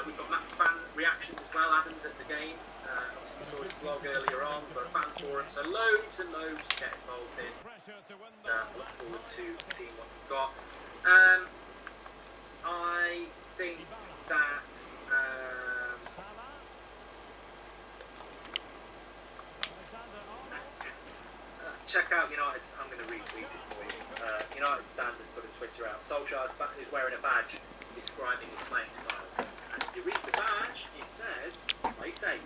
We've got match fan reactions as well. Adam's at the game. Obviously, you saw his vlog earlier on. We've got a fan forum, so loads and loads to get involved in. Look forward to seeing what you've got. I think that check out United. I'm going to retweet it for you. United Standards put a Twitter out. Solskjaer is wearing a badge describing his playing style. And if you read the badge, it says "play safe,"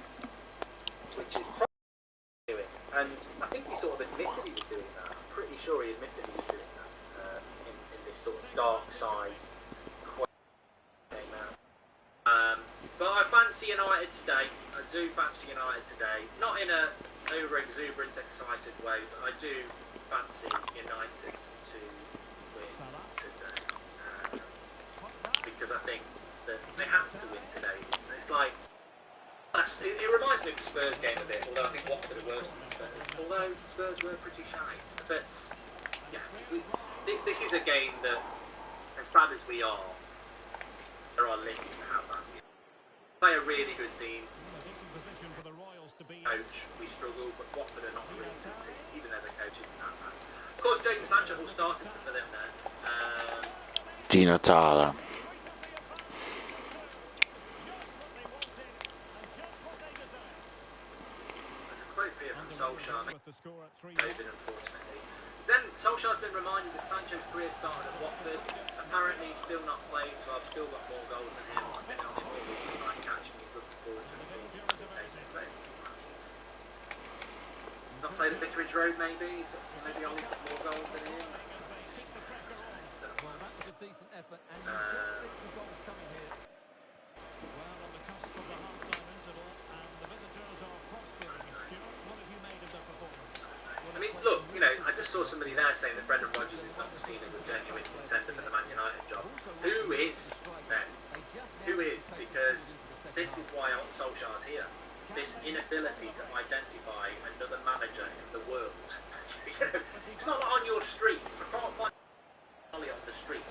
which is probably doing. And I think he sort of admitted he was doing that. I'm pretty sure he admitted he was doing that in this sort of dark side. But I fancy United today. I do fancy United today. Not in a over-exuberant, excited way, but I do fancy United to win today. Because I think that they have to win today. It's like... It reminds me of the Spurs game a bit, although I think Watford are worse than Spurs. Although Spurs were pretty shite. But, yeah, this is a game that, as bad as we are, there are limits to how bad we are. Play a really good team. Coach, we struggle, but Watford are not a really good team, even though the coach isn't that bad. Of course, Jadon Sancho will start for the Die Natale. Then Solskjaer's been reminded that Sancho's career started at Watford. Apparently he's still not played, so I've still got more goals than him. I've been on him all week, so I'm catching him, looking forward to it. Not played at Vicarage Road, maybe. Maybe Ollie's got more goals than him. I mean, look, you know, I just saw somebody there saying that Brendan Rodgers is not seen as a genuine contender for the Man United job. Who is, then? Who is? Because this is why Solskjaer's here. This inability to identify another manager in the world. It's not like on your street. I can't find Ollie on the street.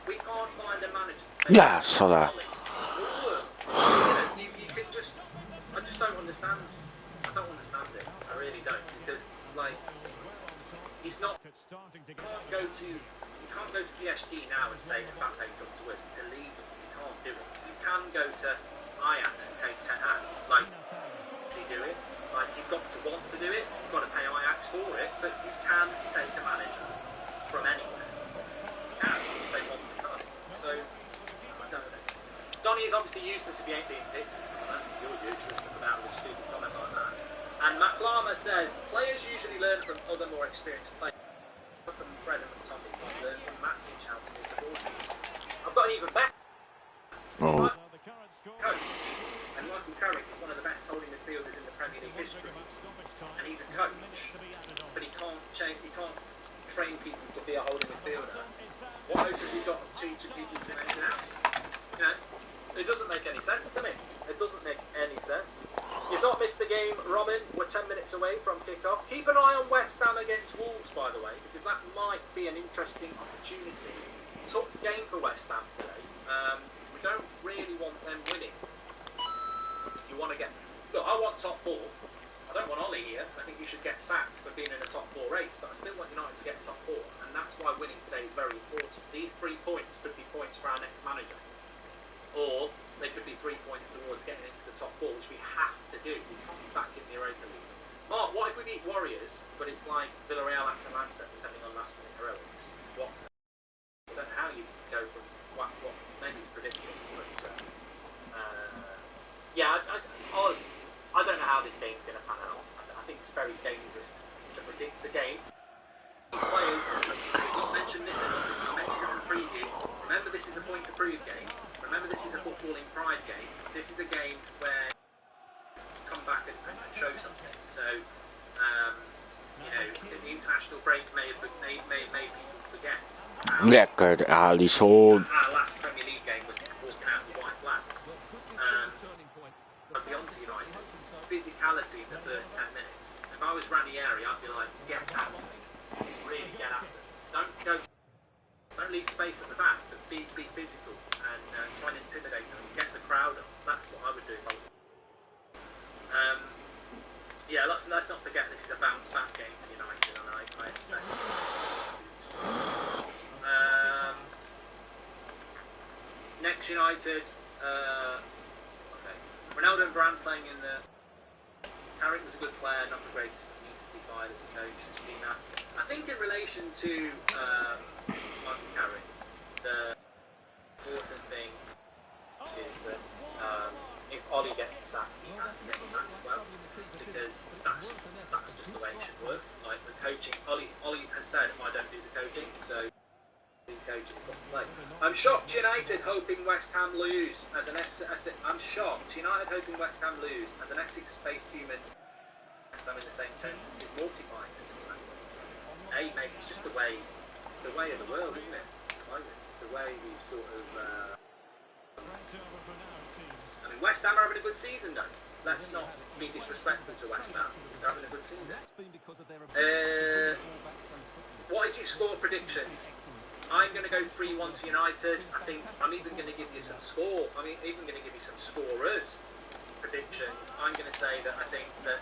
We can't find a manager. Ja, Salah. You can just. I just don't understand. I don't understand it. I really don't, because like he's not. You can't go to PSG now and say Mbappe come to us. It's illegal. You can't do it. You can go to Ajax and take Ten Hag. Like he do it. Like he's got to want to do it. You've got to pay Ajax for it. But you can take a manager from anywhere. You can if they want to come. So I don't know. Donny is obviously useless if he ain't being picked. You're useless about a stupid comment like that. And McLarma says players usually learn from other more experienced players. From Fred and Tommy, learn from Matic how to move the ball. I've got an even better. Oh. Coach. And Michael Carrick is one of the best holding midfielders in the Premier League history. And he's a coach, but he can't train people to be a holding midfielder. What hope have you got of teaching people to do anything else? You know, it doesn't make any sense to me. It doesn't make any sense. You've not missed the game, Robin. We're 10 minutes away from kick-off. Keep an eye on West Ham against Wolves, by the way, because that might be an interesting opportunity. Tough game for West Ham today. We don't really want them winning. You want to get... Look, I want top four. I don't want Ollie here. I think he should get sacked for being in a top four race, but I still want United to get top four, and that's why winning today is very important. These 3 points could be points for our next manager. Or they could be 3 points towards getting into the top 4, which we have to do. We can't be back in the Europa League. Mark, what if we beat Warriors, but it's like Villarreal at Atalanta, depending on last minute heroics? What? I don't know how you go from what maybe it's prediction, but yeah, honestly, I don't know how this game's going to pan out. I think it's very dangerous to predict a game. These players, we've not mentioned this enough. We mentioned it on the preview. Remember, this is a point to prove game. Remember, this is a footballing pride game. This is a game where you come back and show something. So, you know, the international break may people forget. Lekker, Ali zo. Our last Premier League game was walking out the white flags. I'd be on to United. Physicality in the first 10 minutes. If I was Ranieri, I'd be like, get out. Really get at them. Don't leave space at the back, but be physical and try and intimidate them and get the crowd up. That's what I would do if I was. Yeah, let's not forget this is a bounce back game for United, and I expect next United, okay. Ronaldo and Varane playing in the... Carrick was a good player, not the greatest, but needs to be fired as a coach. I think in relation to Michael Carrick, the important thing is that if Ollie gets the sack, he has to get the sack as well, because that's just the way it should work. Like the coaching, Ollie has said, I don't do the coaching, so the coaching has got to play. I'm shocked United hoping West Ham lose. I'm shocked United hoping West Ham lose as an Essex-based human. West Ham in the same sentence is mortifying to me. Hey, mate, it's just the way of the world, isn't it? It's the way we sort of. I mean, West Ham are having a good season, though. Let's not be disrespectful to West Ham. They're having a good season. What is your score predictions? I'm going to go 3-1 to United. I think I'm even going to give you some score. I'm even going to give you some scorers predictions. I'm going to say that I think that.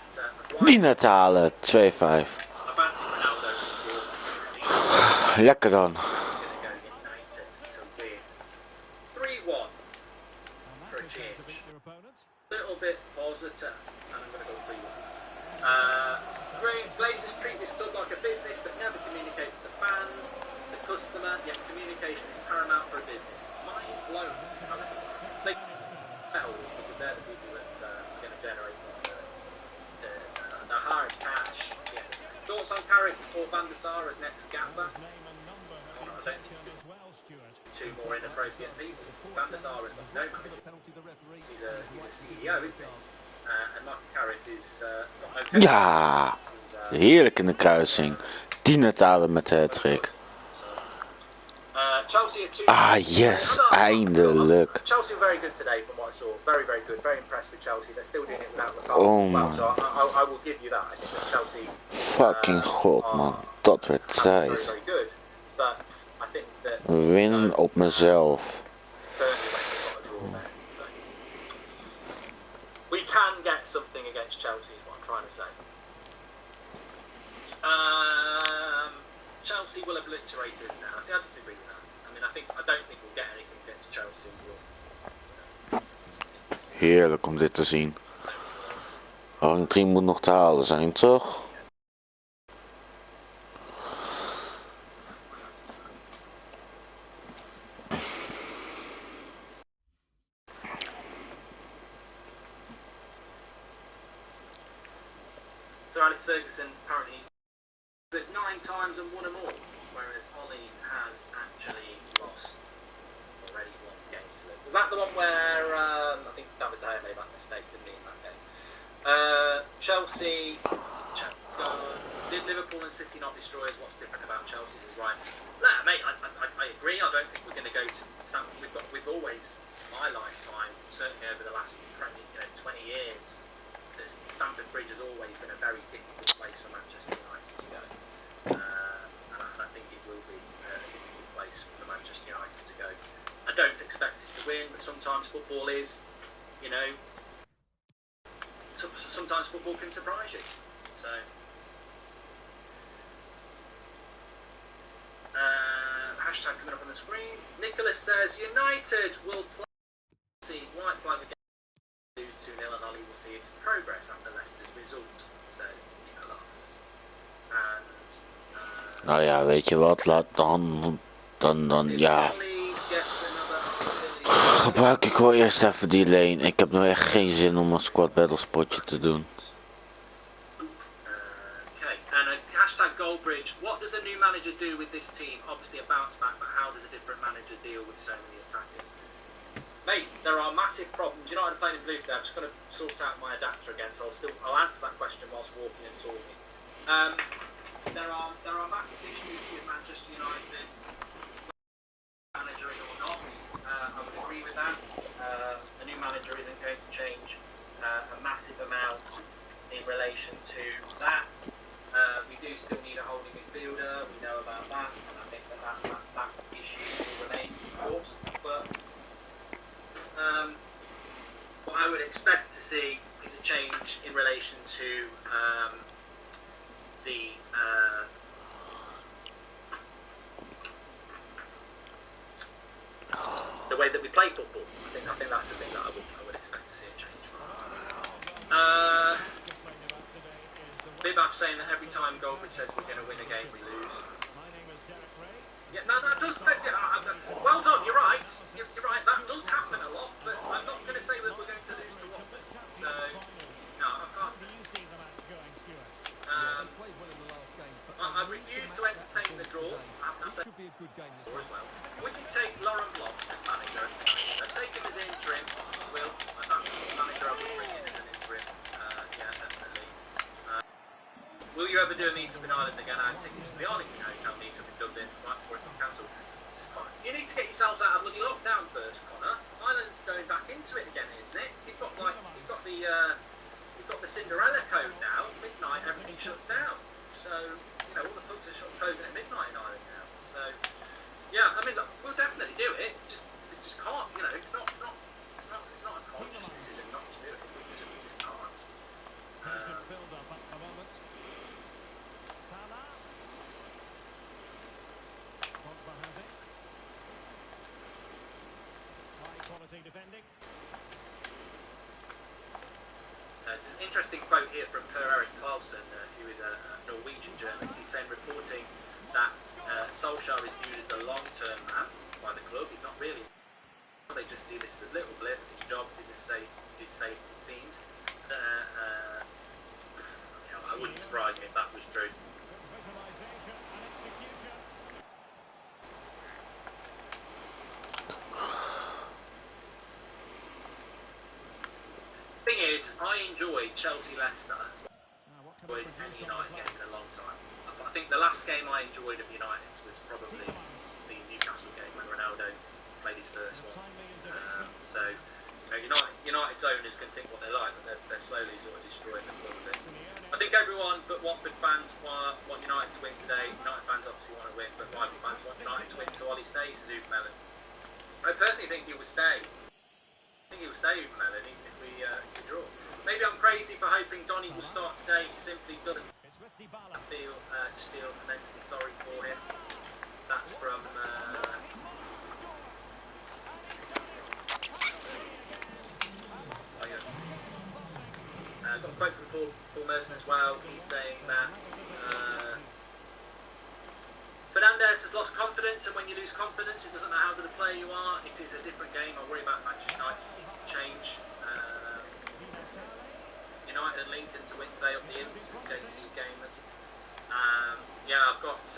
Die Natale, 2-5. I fancy Ronaldo to score. Lekker dan. I'm going to go United to win or Van der Sar as next gaffer? I don't think two more inappropriate people. Van der Sar has got no manager. He's a CEO, isn't he? En Mark Carrick is got no. Ja, heerlijk in de kruising. 10 talen met de hat-trick. Chelsea are two. Ah, yes, eindelijk. Chelsea were very good today from what I saw. Very, very good. Very impressed with Chelsea. They're still doing it without Lukaku. Oh Well, so man. I will give you that. I think that Chelsea. Fucking god man, dat werd Very, tijd. very good. But I think that. Winnen op mezelf. We can get something against Chelsea, is what I'm trying to say. Chelsea will obliterate us now. See, I disagree with that. I mean, I don't think we'll get anything against Chelsea. Heerlijk om dit te zien. Oh, 3 moet nog te halen zijn, toch? Sir Alex Ferguson apparently did 9 times and won them all, whereas Ollie has actually lost already 1 game to them. Was that the one where I think David De Gea made that mistake, didn't he, in that game? Chelsea, did Liverpool and City not destroy us? What's different about Chelsea's is right. Nah, mate, I agree. I don't think we're going to go to Stamford. We've always, my lifetime, certainly over the last 20 years, Stamford Bridge has always been a very difficult place for Manchester United to go. And I think it will be a difficult place for Manchester United to go. I don't expect us to win, but sometimes football is, sometimes football can surprise you. So, hashtag coming up on the screen. Nicholas says, United will play white flag again. Lose 2-0 and Ollie will see his progress after Leicester's result, says Nicholas. And, nou ja, weet je wat, laat dan ja. Gebruik ik wel eerst even die lane. Ik heb nou echt geen zin om een squad battle spotje te doen. Okay, and a hashtag Goldbridge. What does a new manager do with this team? Obviously a bounce back, but how does a different manager deal with so many attackers? Mate, there are massive problems. You know, I'm playing in blue today. I'm just going to sort out my adapter again, so I'll answer that question whilst walking and talking. There are massive issues with Manchester United, manager in or not. I would agree with that. A new manager isn't going to change a massive amount in relation to that. We do still need a holding midfielder. We know about that, and I think that issue will remain, of course. But what I would expect to see is a change in relation to the way that we play football. I think that's the thing that I would expect to see a change. Bibaf saying that every time Goldbridge says we're going to win a game, we lose. Yeah, no, that does. Well done. You're right. You're right. That does happen a lot, but I'm not going to say that we're going to lose to Watford. So, no, I can't. I refuse to entertain the draw. I've said as well. Would you take Laurent Blanc as manager? I'd take him as interim. Will. I don't think the manager I would bring in as an interim. Yeah, definitely. Will you ever do a meet-up in Ireland again? I had tickets to the Arlington Hotel meet-up in Dublin right before it got cancelled. You need to get yourselves out of bloody lockdown first, Connor. Ireland's going back into it again, isn't it? You've got the Cinderella code now. Midnight, everything shuts down. So all the pubs are closing at midnight in Ireland now. So yeah, I mean, look, we'll definitely do it. It just can't. It's not a conscious decision not to do it. We just can't. Defending. There's an interesting quote here from Per Erik Carlson, who is a Norwegian journalist. He's saying, reporting that Solskjaer is viewed as the long-term man by the club. He's not really. They just see this as a little blip. His job is safe, it seems. I wouldn't surprise me if that was true. is I enjoyed Chelsea-Leicester. Enjoyed any United game in a long time. I think the last game I enjoyed of United was probably the Newcastle game when Ronaldo played his first one. So, you know, United's owners can think what they like, but they're slowly sort of destroying them a little bit. I think everyone but Watford fans want United to win today. United fans obviously want to win, but Rival fans want United to win, so Ollie stays as Uvermelon. I personally think he will stay. I think he will stay Uvermelon even if we draw. Maybe I'm crazy for hoping Donny will start today. He simply doesn't. I just feel immensely sorry for him. That's from. Got a quote from Paul Merson as well. He's saying that Fernandes has lost confidence, and when you lose confidence, it doesn't matter how good a player you are. It is a different game. I worry about Manchester United change. United and Lincoln to win today up the Imps as JC gamers. Yeah, I've got the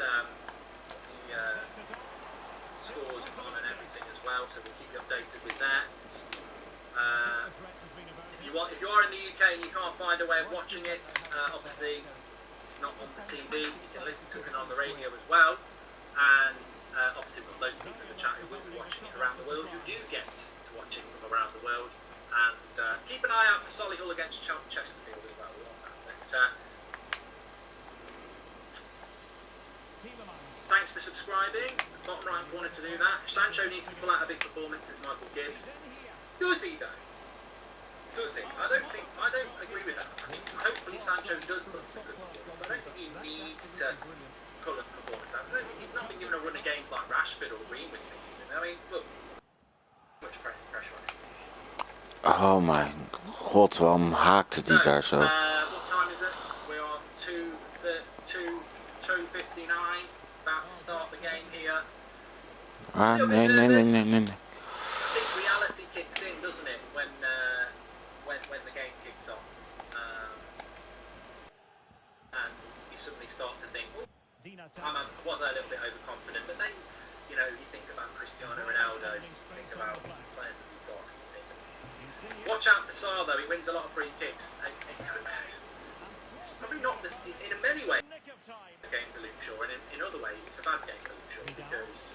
scores on and everything as well, so we'll keep you updated with that. If you are in the UK and you can't find a way of watching it, obviously it's not on the TV. You can listen to it on the radio as well, and obviously we've got loads of people in the chat who will be watching it around the world, who do get to watch it from around the world. And keep an eye out for Solihull against Chesterfield as well. We want that. But, thanks for subscribing. Bottom right wanted to do that. Sancho needs to pull out a big performance as Michael Gibbs. Does he though? Does he? I don't agree with that. I think hopefully Sancho does pull up a good performance. But I don't think he needs to pull a performance out. I don't think he's not been given a run of games like Rashford or Greenwood. I mean, look, much pressure on him. Oh my god, waarom haakte die daar zo? What time is it? We're on 2:59. About to start the game here. Ah, nee. I think reality kicks in, doesn't it, when the game kicks off, and you suddenly start to think, I was a little bit overconfident, but then you think about Cristiano Ronaldo, think about players that we've got. Watch out for Sarr though, he wins a lot of free kicks. It's probably not, in many ways, a game for Luke Shaw, and in other ways it's a bad game for Luke Shaw because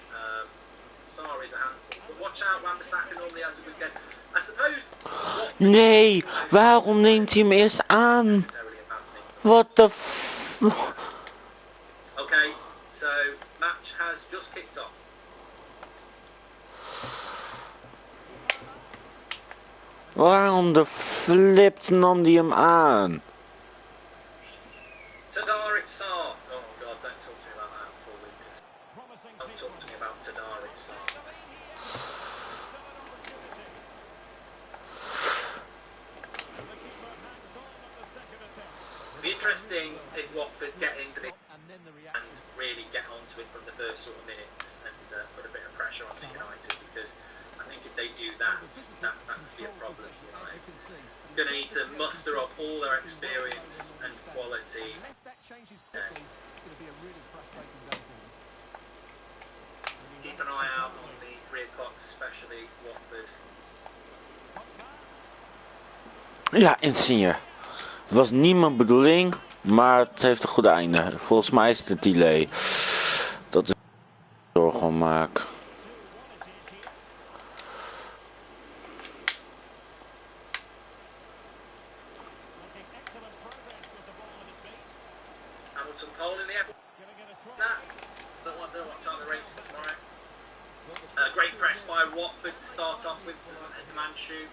Sarr is a handful. But watch out, Wan-Bissaka normally has a good game. I suppose... Nee, waarom neemt hij hem eerst aan? What the f... Okay, so match has just kicked off. Waarom de flipt nam die hem aan? Tadaric Sarr. Oh god, don't talk to me about that for Lucas. Don't talk to me about Tadaric Sarr. It'll be interesting if Watford get into it and really get onto it from the first sort of minutes and put a bit of pressure onto United, because I think if they do that could be a problem. I'm going to need to muster up all their experience and quality. Keep an eye out on the 3 o'clocks, especially Watford. Ja, Insigne. Het was niet mijn bedoeling, maar het heeft een goed einde. Volgens mij is het het delay. Dat is zorgen om maak. Hamilton pole in the air. Don't know what time the race is tomorrow. Great press by Watford to start off with Himanshu.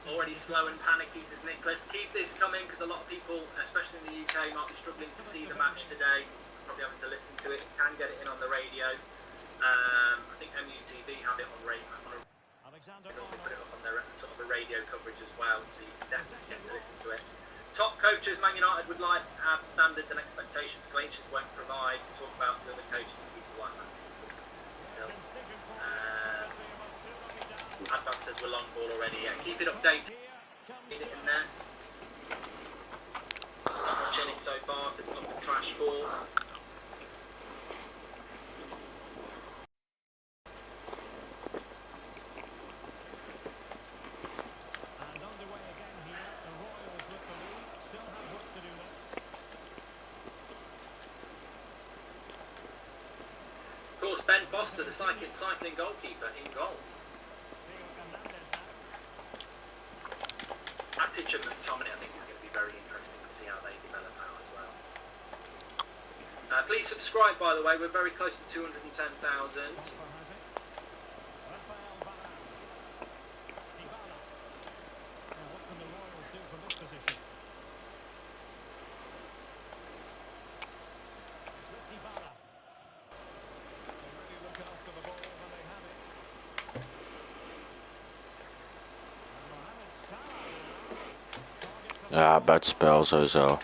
Already slow and panicky, says Nicholas. Keep this coming because a lot of people, especially in the UK, might be struggling to see the match today. Probably having to listen to it. You can get it in on the radio. I think MUTV have it on radio. They'll put it up on their sort of a radio coverage as well, so you can definitely get to listen to it. Top coaches Man United would like to have standards and expectations Glaciers won't provide. We talk about the other coaches and people like that. Advance says we're long ball already. Yeah, keep it updated. Get it in there. Not much in it so far, so it's not the trash ball. Ben Foster, the cycling goalkeeper, in goal. Matic and McTominay, I think, is going to be very interesting to see how they develop out as well. Please subscribe, by the way. We're very close to 210,000. Ja, buitenspel sowieso.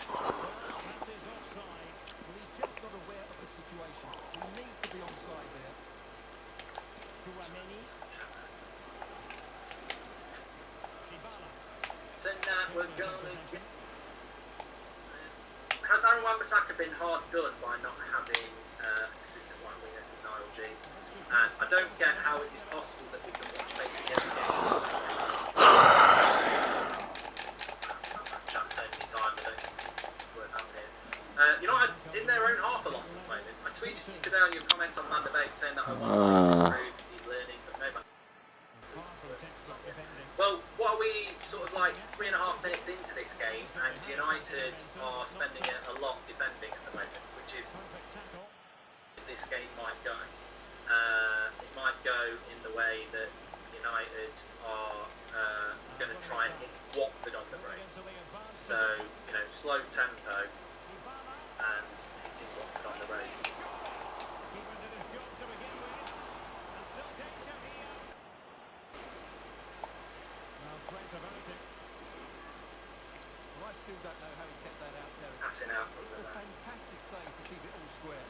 Has Aaron Wan-Bissaka been hard done by not having consistent right wingers as Niall G? And I don't get how it is possible that we can watch basically every game. Chat so many times, I don't think it's worth having it. United in their own half a lot at the moment. I tweeted you today on your comments on Man Debate saying that I want to improve, he's learning, but no man. Well, what are we sort of like 3.5 minutes into this game, and United are spending a lot defending at the moment, which is this game might go. It might go in the way that United are going to try and hit Watford on the break. So, you know, slow tempo and hitting Watford on the break. I still don't know how he kept that out there. Passing out from It's a fantastic save to keep it all square.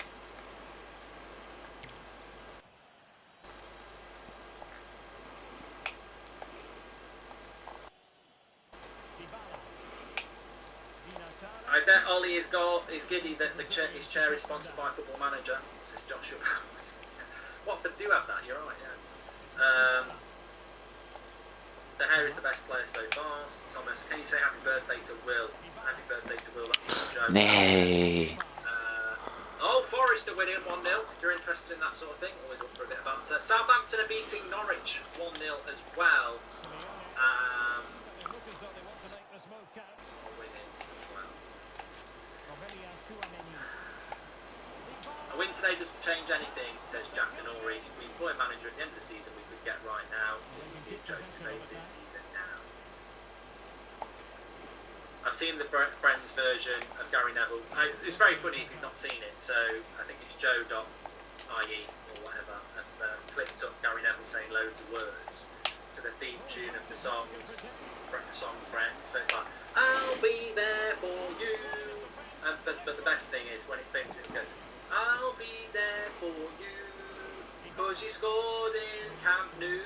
I bet Ollie is giddy that his chair is sponsored by Football Manager, says Joshua. Watford do have that, you're right, yeah. De Gea is the best player so far. Thomas, can you say happy birthday to Will? Happy birthday to Will, that's from Joe. Nee. Oh, Forest are winning 1-0. If you're interested in that sort of thing, always up for a bit of banter. Southampton are beating Norwich 1-0 as well. A win today doesn't change anything, says Jack Canori. If we employ a manager at the end of the season, we could get right now. It would be a joke to save this season now. I've seen the Friends version of Gary Neville. It's very funny if you've not seen it. So I think it's joe.ie or whatever, and clipped up Gary Neville saying loads of words to the theme tune of the song Friends. So it's like, I'll be there for you. But the best thing is when it finishes, it goes, I'll be there for you, because you scored in Camp Nou.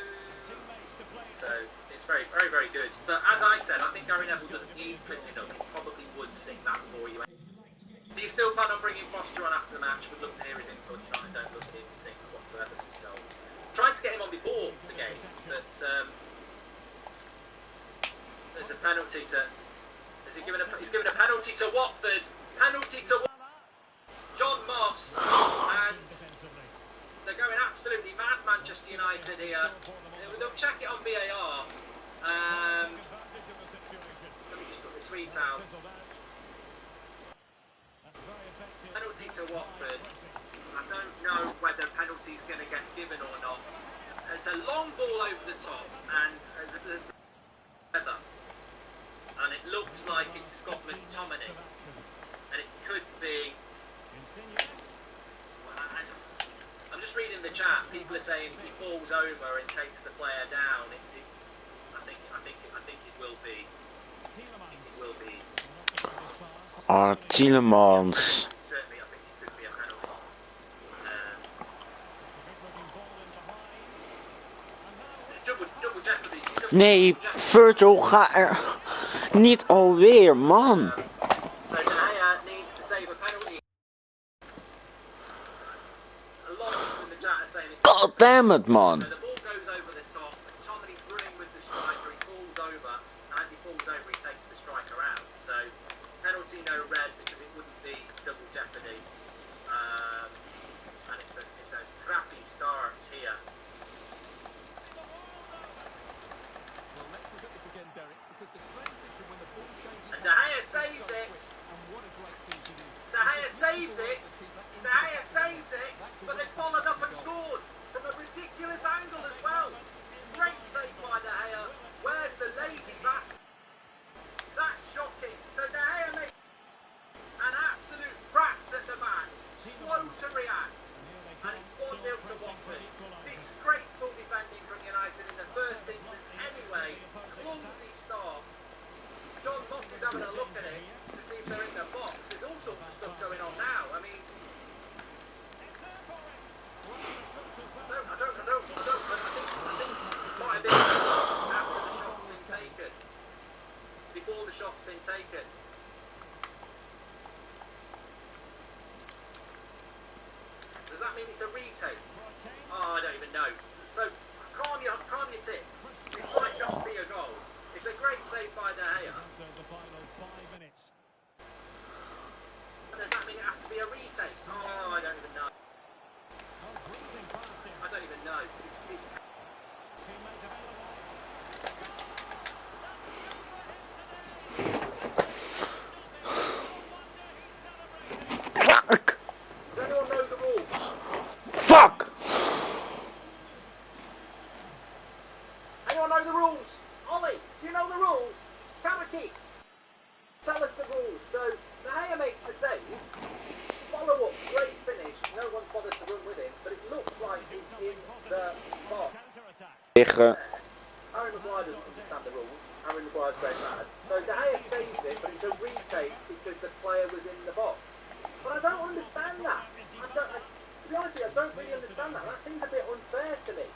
So it's very, very, very good. But as I said, I think Gary Neville doesn't need clipping up. He probably would sing that for you. Do you still plan on bringing Foster on after the match? Would love to hear his input. I don't look at him sing whatsoever since goal. Tried to get him on before the game, but there's a penalty to. He's given a penalty to Watford. Penalty to John Moss, and they're going absolutely mad, Manchester United here. They'll check it on VAR. Let me just put this tweet out. Penalty to Watford. I don't know whether penalty's going to get given or not. It's a long ball over the top, and it looks like it's Scotland McTominay, and it could be. I'm just reading the chat. People are saying he falls over and takes the player down. I think it will be. It will be. Tielemans. Certainly, I think it could be a penalty. Double jeopardy. Nee, Virgil, ga er niet alweer, man. So De Gea needs to save a penalty. A lot of people in the chat are saying it's. God damn it, man. So the ball goes over the top. McTominay through with the striker. He falls over, and as he falls over, he takes the striker out. So penalty, no red, because it wouldn't be double jeopardy. And it's a crappy mean it's a retake? Oh, I don't even know. So, calm your tits. It might not be a goal. It's a great save by De Gea. And does that mean it has to be a retake? Oh, I don't even know. I don't even know. It's Fuck! Does anyone know the rules? Fuck! Anyone know the rules? Ollie, do you know the rules? Kamaki, tell us the rules. So, De Gea makes the save. Follow up, great finish. No one's bothered to run with him, but it looks like he's in the box. Tegen. Harry Maguire doesn't understand the rules. Harry Maguire's very mad. So De Gea saved it, but it's a retake because the player was in the box. But I don't understand that. To be honest with you, I don't really understand that. That seems a bit unfair to me.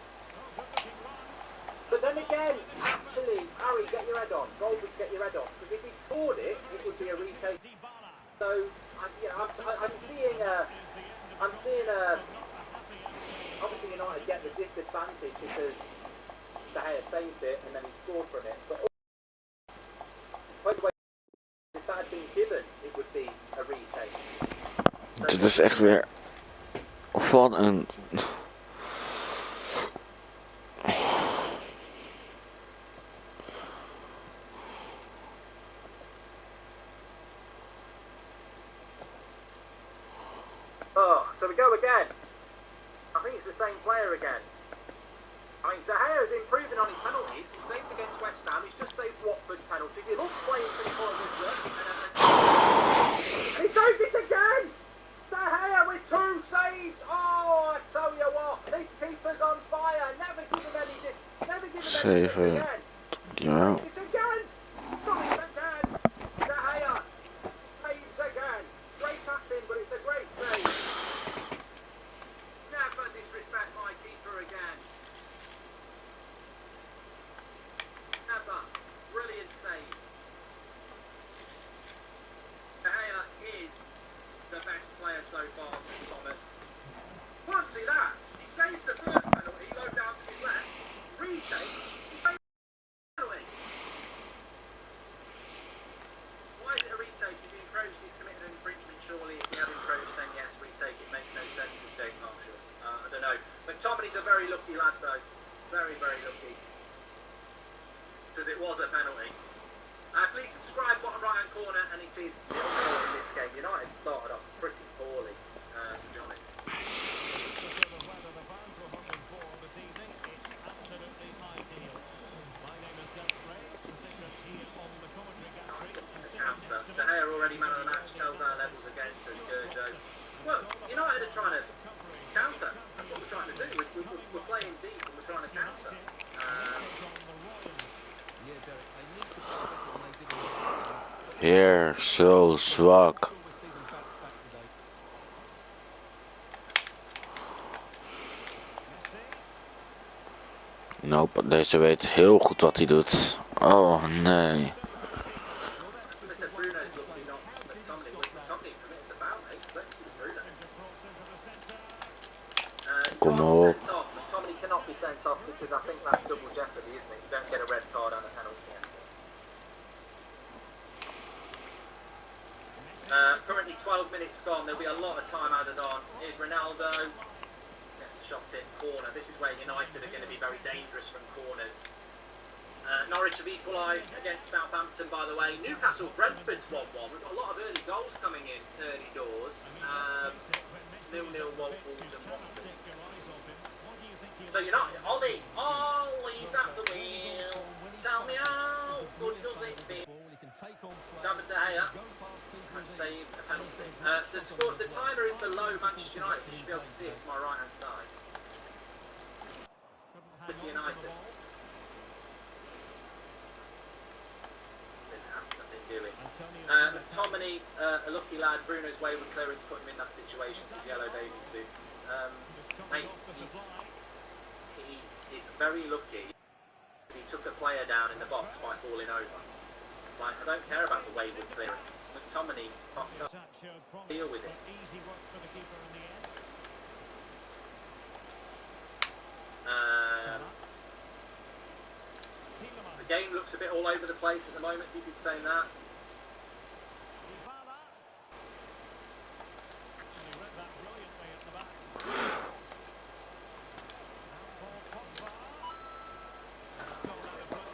But then again, actually, Harry, get your head on. Goldberg, get your head on. Because if he'd scored it, it would be a retake. So, I'm seeing obviously United get the disadvantage because De Gea saved it and then he scored from it. But if that had been given, it would be a retake. So Dit is echt weer van een. Oh, so we go again. I think it's the same player again. I mean, De Gea is improving on his penalties. He saved against West Ham. He's just saved Watford's penalties. He loves playing pretty forward with them. And he saved it again! De Gea with 2 saves! Oh, I tell you what, this keeper's on fire. Never give him any Zeven. again. Ja. It's again! It's again! De Gea saves again. Great acting, but it's a great save. Never disrespect my keeper again. Never. Brilliant save. De Gea is the best player so far, Thomas. Fancy that! He saves the first penalty, low down to his left. Retake. He saves the penalty. Why is it a retake? If he encroached, he's committed an infringement, surely. If he had encroached, then yes, retake. It makes no sense to Jake Marshall. I don't know. McTominay's a very lucky lad, though. Very, very lucky. Because it was a penalty. Please subscribe, bottom right hand corner, and it is the overall in this game. United started off pretty poorly, to be honest. Counter. De Gea already man of the match, tells our levels again, says Gerjo. Well, United are trying to counter. That's what we're trying to do. We're playing deep and we're trying to counter. Heer, zo zwak. Nope, deze weet heel goed wat hij doet. Oh nee. Kom op. McTominay cannot be sent off because I think that's double jeopardy, isn't it? You don't get a red card and a penalty. Currently 12 minutes gone, there'll be a lot of time added on. Here's Ronaldo, gets the shot in, corner. This is where United are going to be very dangerous from corners. Norwich have equalised against Southampton, by the way. Newcastle, Brentford's 1-1. We've got a lot of early goals coming in, early doors. 0-0 Wolves and Watford. So United, Ollie's at the wheel. Tell me how good does it feel? David De Gea has saved a penalty. The timer is below Manchester United. You should be able to see it to my right hand side. City United. Didn't have nothing doing. McTominay, a lucky lad. Bruno's wayward clearance put him in that situation. His yellow bathing suit. Mate, he is very lucky. He took a player down in the box by falling over. Like, I don't care about the wayward clearance. McTominay popped up. Deal with it. Game looks a bit all over the place at the moment. You keep saying that.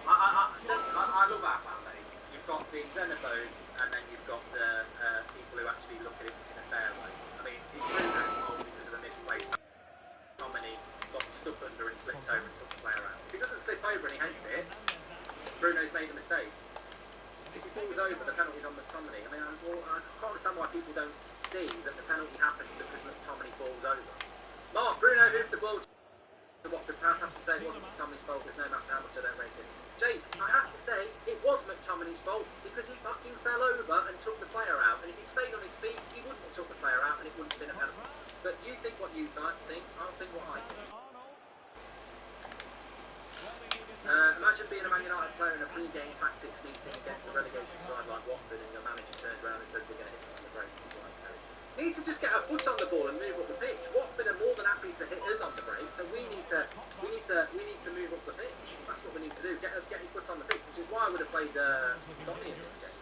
I love our fan base. You've got the xenophobes, and then you've got the people who actually look at it in a fair way. I mean, it's Bruno's fault because of the misplaced. Dominic got stuck under and slipped over and took the player out. If he doesn't slip over and he hates it, Bruno's made a mistake. If he falls over, the penalty's on McTominay. I mean, I can't understand why people don't see that the penalty happens because McTominay falls over. Mark, Bruno moved the ball to Watford pass. I have to say it wasn't McTominay's fault, there's no matter how much I don't rate it. Jake, I have to say it was McTominay's fault because he fucking fell over and took the player out. And if he'd stayed on his feet, he wouldn't have took the player out and it wouldn't have been a penalty. But you think what you think, I'll think what I think. Imagine being a Man United player in a pre-game tactics meeting against a relegation side like Watford and your manager turns around and says we're going to hit them on the break. You need to just get our foot on the ball and move up the pitch. Watford are more than happy to hit us on the break, so we need to move up the pitch. That's what we need to do. Get your foot on the pitch, which is why I would have played Donny in this game.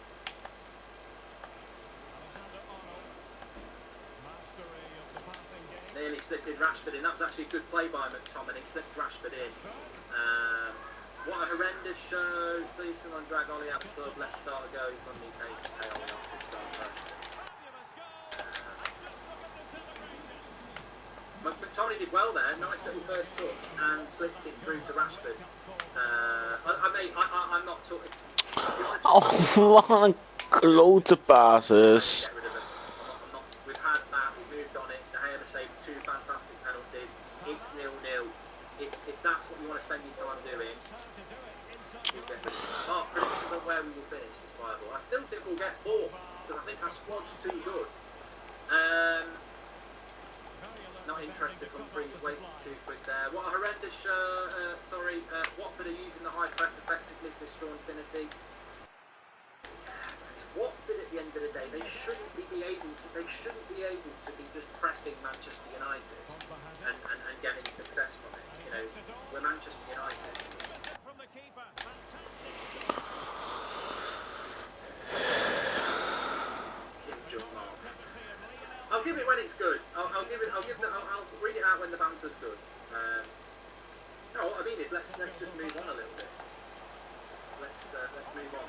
Nearly slipped in Rashford in. That was actually a good play by McTominay. Slipped Rashford in. What a horrendous show. Please someone drag Ollie out the club. Let's start a go. Monday page to pay Ollie off. McTominay did well there. Nice little first touch and slipped it through to Rashford. I'm not talking. Oh, wat een klote basis. We've had that, we've moved on it. De Gea has saved 2 fantastic penalties. It's 0-0. If that's what you want to spend your time doing, you'll get rid of it. Mark, predictions on where we will finish is viable. I still think we'll get 4 because I think our squad's too good. Not interested from free, wasted 2 quid there. What a horrendous Watford are using the high press effectively, says Straw Infinity. It's Watford at the end of the day. They shouldn't be able to be just pressing Manchester United and getting success from it. You know, we're Manchester United. I'll give it when it's good. I'll read it out when the banter's good. No, what I mean is let's just move on a little bit. Let's move on.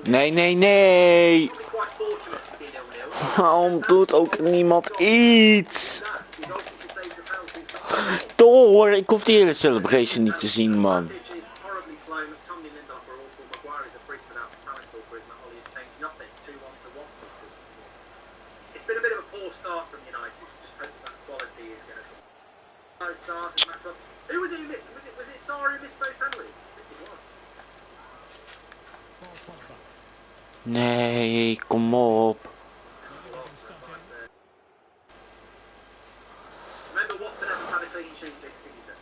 Nee. Probably quite fortunate to be 0-0. Waarom doet ook niemand iets? Door, ik hoef die hele celebration niet te zien, man. It's been a bit of a poor start from United. Just hope that quality is going to. Who was it? Was it Sarr who missed both penalties? I think it was. Nee, kom op. Remember Watford haven't had a clean sheet this season.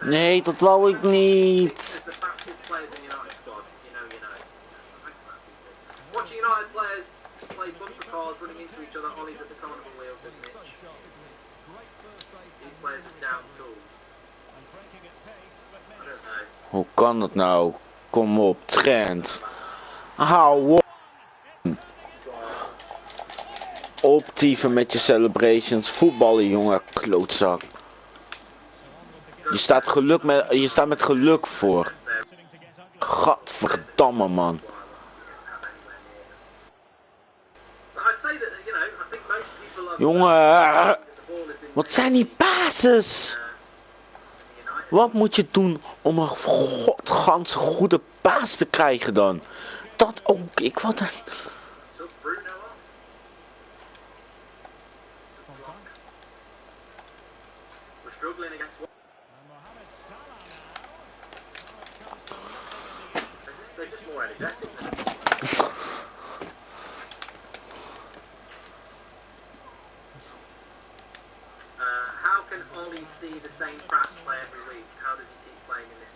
Nee, dat wou ik niet. The fastest players in the United squad. You know. Watching United players play bumper cars running into each other, Ollie's at the carnival wheels, isn't it? These players are down tools. I don't know. Hoe kan dat nou? Kom op, Trent. Hou op. Optieven met je celebrations. Voetballen, jongen, klootzak. Je staat met geluk voor. Gadverdamme, man. Jongen, wat zijn die bases? Wat moet je doen om een godganse goede baas te krijgen dan? Dat ook, ik wat een... See the same craps play every week. How does he keep playing in this?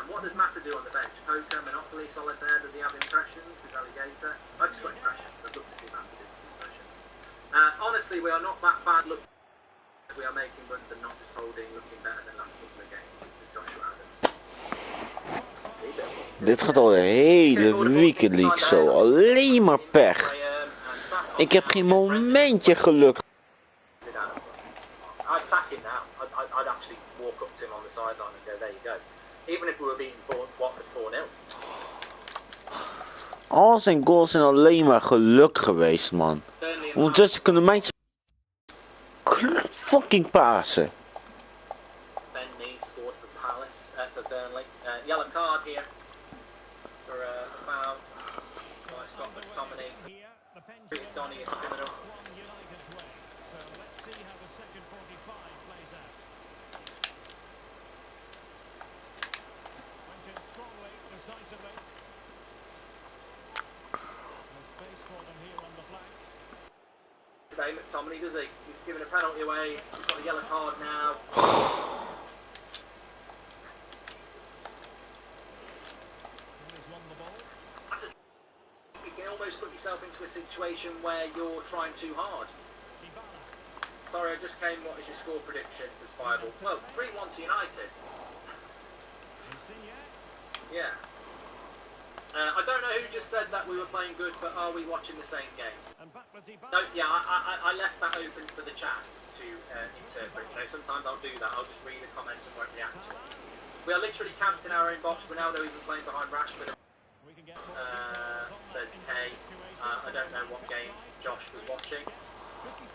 What does Mata do on the bench? Poker, Monopoly, Solitaire. Does he have impressions? Is Alligator? I've just got impressions. I'd love to see Mata do some impressions. Honestly, we are not that bad looking. We are making runs and not just holding, looking better than last couple of games, is Joshua Adams. See, bit of positivity Dit gaat there. al de hele Okay, Weekend League zo. Alleen maar pech. Ik heb geen momentje geluk. I'd sack him now. I'd actually walk up to him on the sideline and go, there you go. Even if we were beating Watford 4-0. Al zijn goals zijn alleen maar geluk geweest, man. Ondertussen kunnen mijn fucking pasen. Ben Nee scored for Palace, for Burnley. Yellow card here for a foul by Scott McTominay. Treated Donny as a criminal. Today McTominay, does he? He's given a penalty away, he's got a yellow card now. You can almost put yourself into a situation where you're trying too hard. Sorry, I just came, what is your score prediction to Spiral? Well, 3-1 to United. Yeah. I don't know who just said that we were playing good, but are we watching the same game? No, yeah, I left that open for the chat to interpret. You know, sometimes I'll do that. I'll just read the comments and won't react to it. We are literally camped in our own box. Ronaldo even playing behind Rashford. Says Kay. I don't know what game Josh was watching.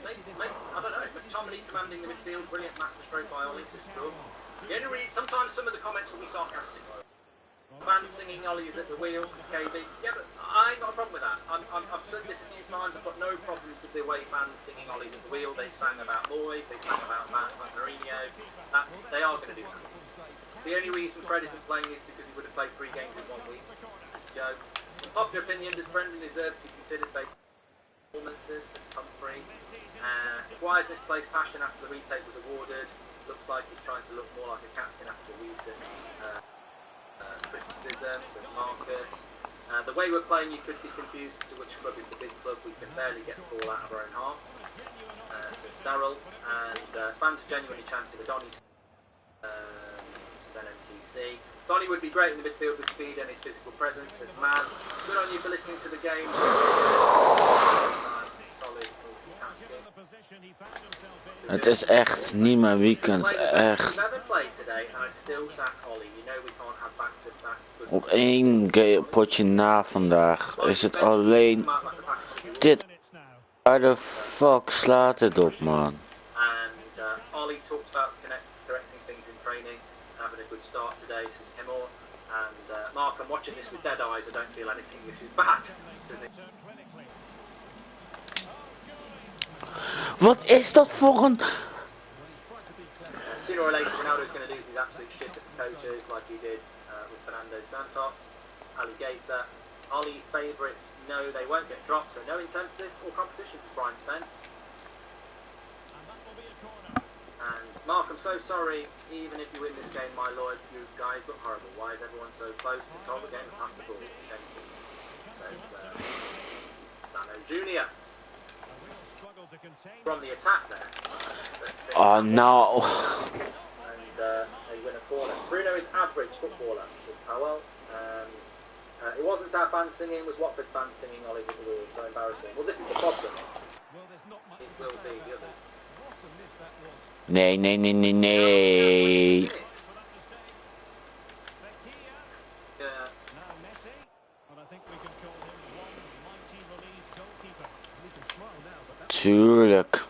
Maybe, I don't know. McTominay commanding the midfield. Brilliant master stroke by Ollie. The only reason, sometimes some of the comments will be sarcastic. Fans singing Ollie's at the wheels, says KB. Yeah, but I ain't got a problem with that. I've said this a few times. I've got no problems with the way fans singing Ollie's at the wheel. They sang about Moyes, they sang about Matt Mourinho. They are going to do that. The only reason Fred isn't playing is because he would have played 3 games in 1 week. This is Joe. In popular opinion, does Brendan deserve to be considered based on performances? Says Humphrey. Why is misplaced passion after the retake was awarded? Looks like he's trying to look more like a captain after recent criticism, says Marcus. The way we're playing, you could be confused as to which club is the big club. We can barely get the ball out of our own half. Says Darryl. And fans are genuinely chanting for Donny. This is NMCC. Donny would be great in the midfield with speed and his physical presence, says Man. Good on you for listening to the game. Solid multitasking. Het is echt niet mijn weekend, echt. Op 1 potje na vandaag is het alleen dit. Waar de fuck slaat het op, man? And Ollie talked about correcting things in training, having a good start today, says Hemor. And Mark, I'm watching this with dead eyes. I don't feel anything. This is bad. Wat is dat voor een... Sooner or later, Ronaldo's going to lose his absolute shit at the coaches, like he did with Fernando Santos. Alligator. Ollie favourites, no, they won't get dropped, so no incentive or competition, says Brian Spence. And Mark, I'm so sorry, even if you win this game, my lord, you guys look horrible. Why is everyone so close? Control the game and pass the ball. Shameful. Says Dano Jr. From the attack there. Oh no. And they win a corner. Bruno is average footballer, says Powell. It wasn't our fans singing, it was Watford fans singing Ollie's at the wheel. So embarrassing. Well, this is the problem. It will be the others. Nee, nee, nee, nee, nee. Tuurlijk.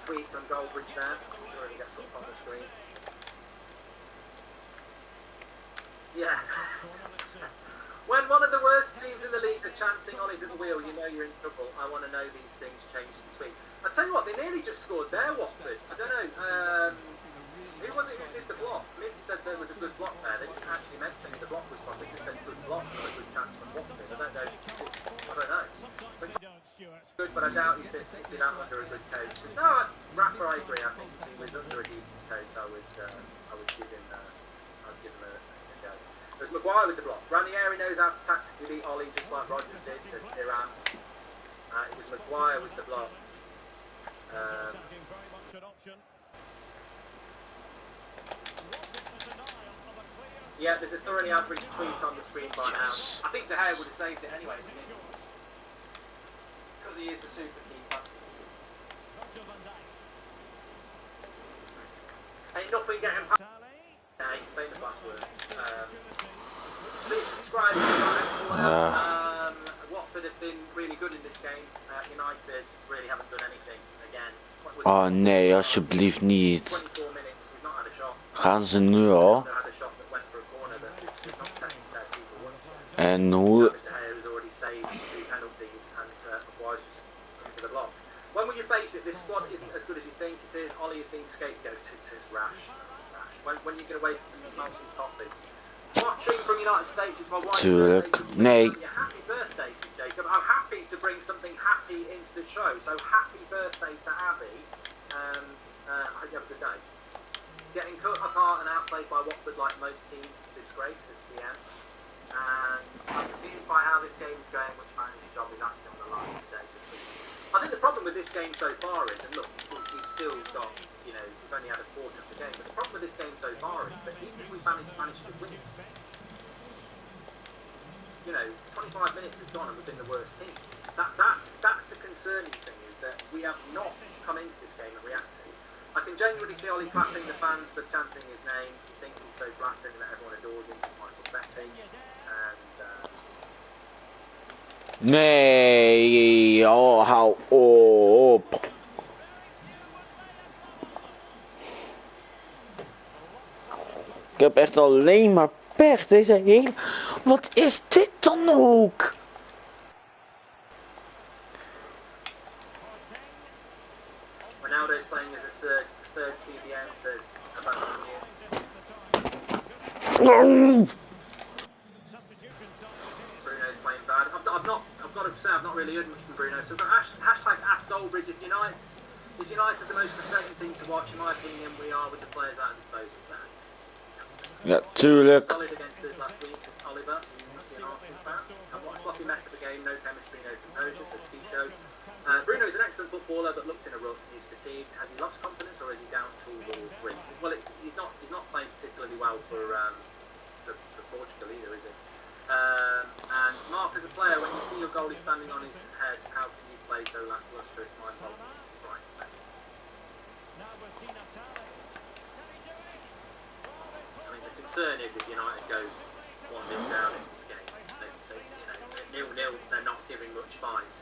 Tweet from Goldbridge there. I'm sure it gets up on the screen. Yeah. When one of the worst teams in the league are chanting Ollie's at the wheel, you know you're in trouble. I want to know these things change in tweet. I tell you what, they nearly just scored there, Watford. I don't know. Who was it who did the block? Mick said there was a good block there. They didn't actually mention the block was from. They just said good block, not a good chance from Watford. I don't know. But good, but I doubt he did that under a good coach. No, Rafa, I agree. I think if he was under a decent coach, I would give him a go. There's was Maguire with the block. Ranieri knows how to tactically beat Ollie just like Rogers did, says Iran. It was Maguire with the block. Attacking very much an option. Yeah, there's a thoroughly average tweet on the screen by now. I think De Gea would have saved it anyway, because he is a super keeper. Ain't nothing getting past. Famous last words. Please subscribe to the channel. Watford have been really good in this game. United really haven't done anything again. Oh nee, alsjeblieft niet. 24 minutes, we've not had a shot. Gaan ze nu al? We've had a shot that went for a corner that we've not taken that people want. En hoe... De Gea has already saved 2 penalties and Maguire's just coming to the block. When will you face it? This squad isn't as good as you think it is. Ollie is being scapegoated, says Rash. When are you going to wait for you to smell some coffee? Watching from United States is my wife's Tuurlijk. birthday. Nee. Happy birthday, says Jacob. I'm happy to bring something happy into the show. So happy birthday to Abby. I hope you have a good day. Getting cut apart and outplayed by Watford like most teams, disgrace, says CM. And I'm confused by how this game is going, which manager's job is actually on the line today. I think the problem with this game so far is, and look, we've still got, you know, we've only had a quarter of the game, but the problem with this game so far is that even if we manage to win, you know, 25 minutes has gone and we've been the worst team. That's the concerning thing, is that we have not come into this game and reacted. I can genuinely see Ollie clapping the fans for chanting his name. He thinks he's so flattering that everyone adores him, Michael Betty. And, Nee, oh, hou op. Ik heb echt alleen maar pech. Deze hele... Wat is dit dan ook? Ronaldo's playing as a third CDM, says about Oh. Bruno's playing bad. I've got to say, I've not really heard much from Bruno. So we've got hashtag #AskGoldbridge. If is United the most frustrating team to watch? In my opinion, we are with the players at disposal. Ja, tuurlijk. Solid against us last week, Oliver. He must be an Arsenal fan. And what a sloppy mess of a game. No chemistry, no composure, says Pisho. Bruno is an excellent footballer, but looks in a rut. He's fatigued. Has he lost confidence, or is he down tools all three? Well, he's not playing particularly well for Portugal either, is he? And Mark, as a player, when you see your goalie standing on his head, how can you play so lacklustre? It's my fault. It's Brian Spence. I mean, the concern is if United go 1-0 down in this game, you know, 0-0, they're not giving much fight.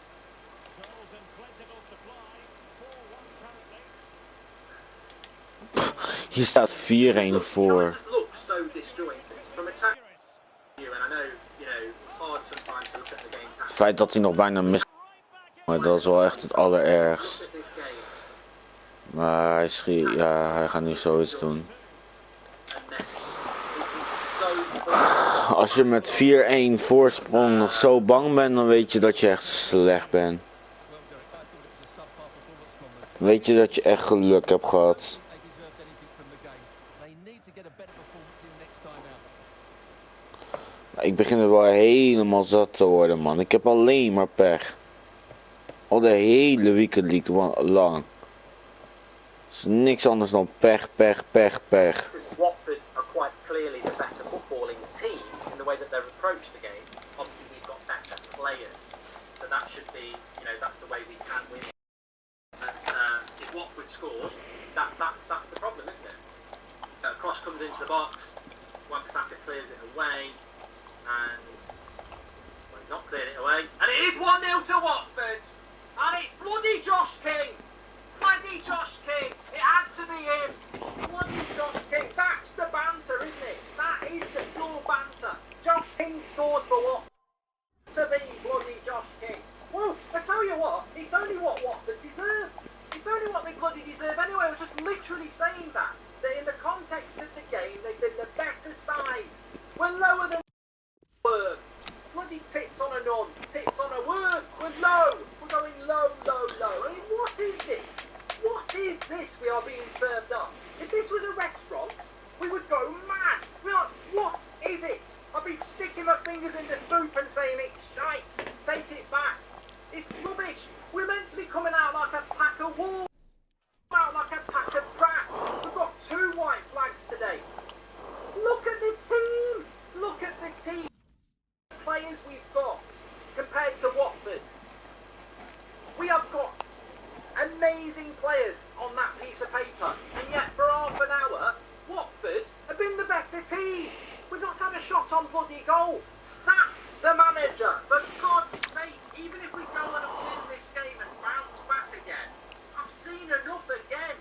Hier staat 4-1 voor. It just looks so disjointed from attack. And I know, you know, it's hard sometimes to look at the game. Het feit dat hij nog bijna mist. Maar dat is wel echt het allerergst. Maar hij schiet, ja, hij gaat nu zoiets doen. Als je met 4-1 voorsprong nog zo bang bent, dan weet je dat je echt slecht bent. Weet je dat je echt geluk hebt gehad. Ik begin er wel helemaal zat te worden, man. Ik heb alleen maar pech. Al de hele weekend liep lang. Het is niks anders dan pech, pech, pech, pech. Watford are quite clearly the better footballing team in the way that they've approached the game. Obviously, we've got better players, so that should be, you know, that's the way we can win. If Watford scores, that's the problem, isn't it? Cross comes into the box, Wan-Bissaka clears it away, and well, he's not cleared it away, and it is 1-0 to Watford, and it's bloody Josh King. Bloody Josh King! It had to be him! Bloody Josh King! That's the banter, isn't it? That is the pure banter! Josh King scores for what? To be bloody Josh King! Well, I tell you what, it's only what Watford deserve! It's only what they bloody deserve anyway. I was just literally saying that in the context of the game, they've been the better side. We're lower than Worth. Bloody tits on a nod, tits on a word. We're low. We're going low, low, low. I mean, what is this? What is this we are being served up? If this was a restaurant, we would go mad. We're like, what is it? I've fingers in the soup and saying it's shite. Take it back. It's rubbish. We're meant to be coming out like a pack of wolves. Out like a pack of brats. We've got 2 white flags today. Look at the team. Look at the team. Players we've got compared to Watford. We have got amazing players on that piece of paper, and yet for half an hour, Watford have been the better team. We've not had a shot on bloody goal. Sack the manager, for God's sake. Even if we go on and win this game and bounce back again, I've seen enough again.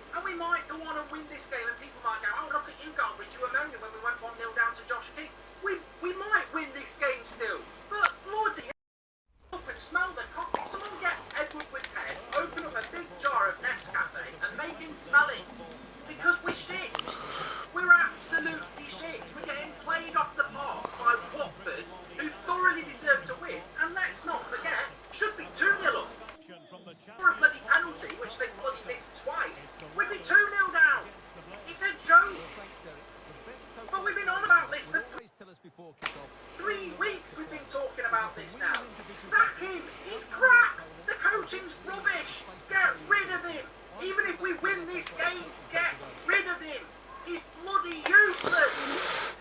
And we might go on and win this game, and people might go, oh, look at you, Goldbridge, you were moaning when we went 1-0 down to Josh King. We might win this game still, but bloody hell, and smell the coffee. Someone get Edward Woodhead, open up a big jar of Nescafe and make him smell it. Because we're shit. We're absolutely shit. We're getting played off the park by Watford, who thoroughly deserve to win. And let's not forget, should be 2-0 up. For a bloody penalty, which they bloody missed twice, we'd be 2-0 down. It's a joke. But we've been on about this for 3 weeks. We've been talking about this now. Sack him. He's crap. The coaching's rubbish. Get rid of him. Even if we win this game, get rid of him. He's bloody useless.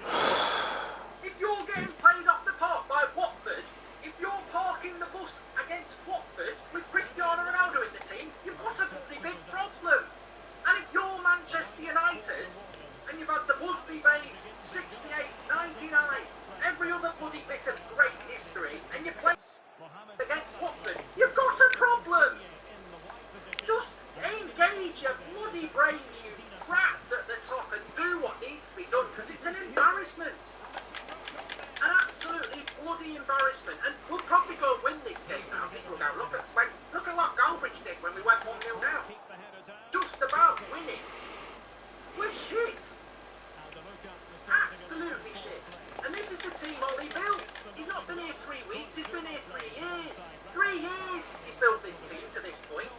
If you're getting played off the park by Watford, if you're parking the bus against Watford with Cristiano Ronaldo in the team, you've got a bloody big problem. And if you're Manchester United, and you've had the Busby Babes, 68, 99, every other bloody bit of great history, and you play against Watford, you've got a problem. Just engage your bloody brains, you brats at the top, and do what needs to be done, because it's an embarrassment. An absolutely bloody embarrassment. And we'll probably go and win this game now. People will go, look at what Goldbridge did when we went 1-0 down. Just about winning. We're shit. Absolutely shit. And this is the team Ollie built. He's not been here 3 weeks, he's been here 3 years. 3 years he's built this team to this point.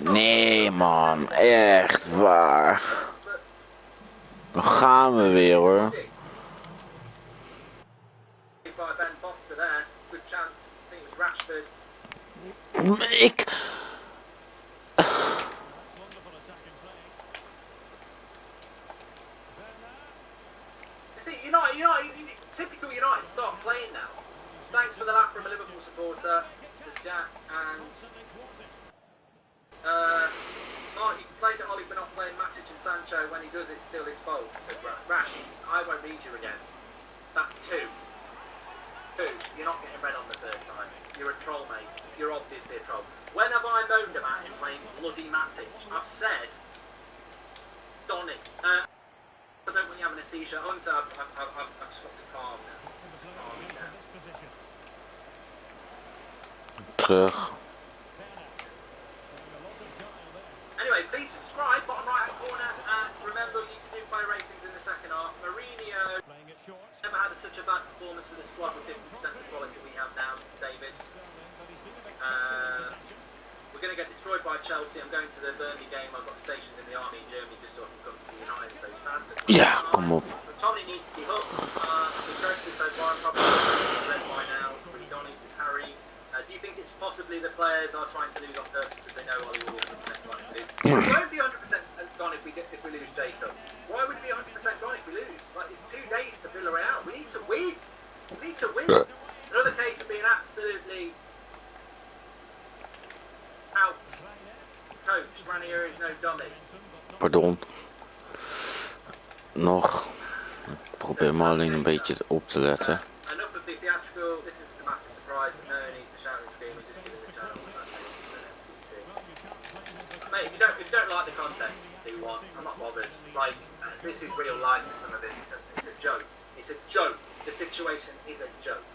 Nee man, echt waar. Dan gaan we weer hoor. Ik... See, typical United start playing now. Thanks for the laugh from a Liverpool supporter, says Jack, and Mark, you played at Ollie for not playing Matic and Sancho. When he does it, still his fault, said Rash. I won't read you again. That's 2. You're not getting red on the 3rd time. You're a troll, mate. You're obviously a troll. When have I moaned about him playing bloody Matic? I've said, Donny. I don't want you having a seizure. Hunter, I've just got to calm now. Terug. Anyway, please subscribe, bottom right hand corner, and remember you can do play ratings in the second half. Mourinho never had such a bad performance for the squad with 50% of the quality we have now, David. We're going to get destroyed by Chelsea. I'm going to the Burnley game. I've got stationed in the army in Germany just so I can come to see United. So sad. Ja, kom op. Tommy needs to be hooked. We've going to so far. Probably red by now. Really, Donny says Harry. Do you think it's possibly the players are trying to lose on purpose because they know Ollie will be 100% gone if we lose? It won't be 100% gone if we lose Jacob. Why would it be 100% gone if we lose? Like, it's 2 days to fill her out. We need to win. We need to win. Another case of being absolutely out. Coach, Ranier is no dummy. Pardon. Nog. Ik probeer me alleen een beetje op te letten. Enough of the theatrical. This is a massive surprise, but no need to shout and scream. We're just giving the channel that MCC. Mate, if you don't like the content, do what? I'm not bothered. Like, this is real life for some of it. It's a joke. It's a joke. The situation is a joke.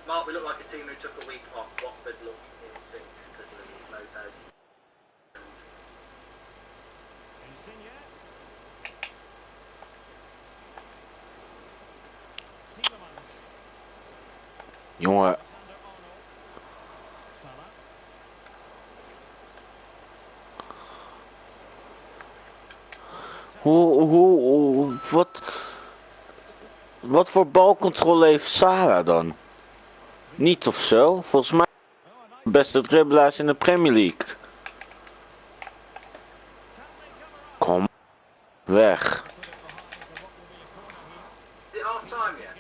Mark, we look like a team who took a week off. Watford look in sync, considering Lopez. Jongen, Wat voor balcontrole heeft Salah dan? Niet of zo? Volgens mij de beste dribbelaars in de Premier League. Kom weg. Is it half time yet?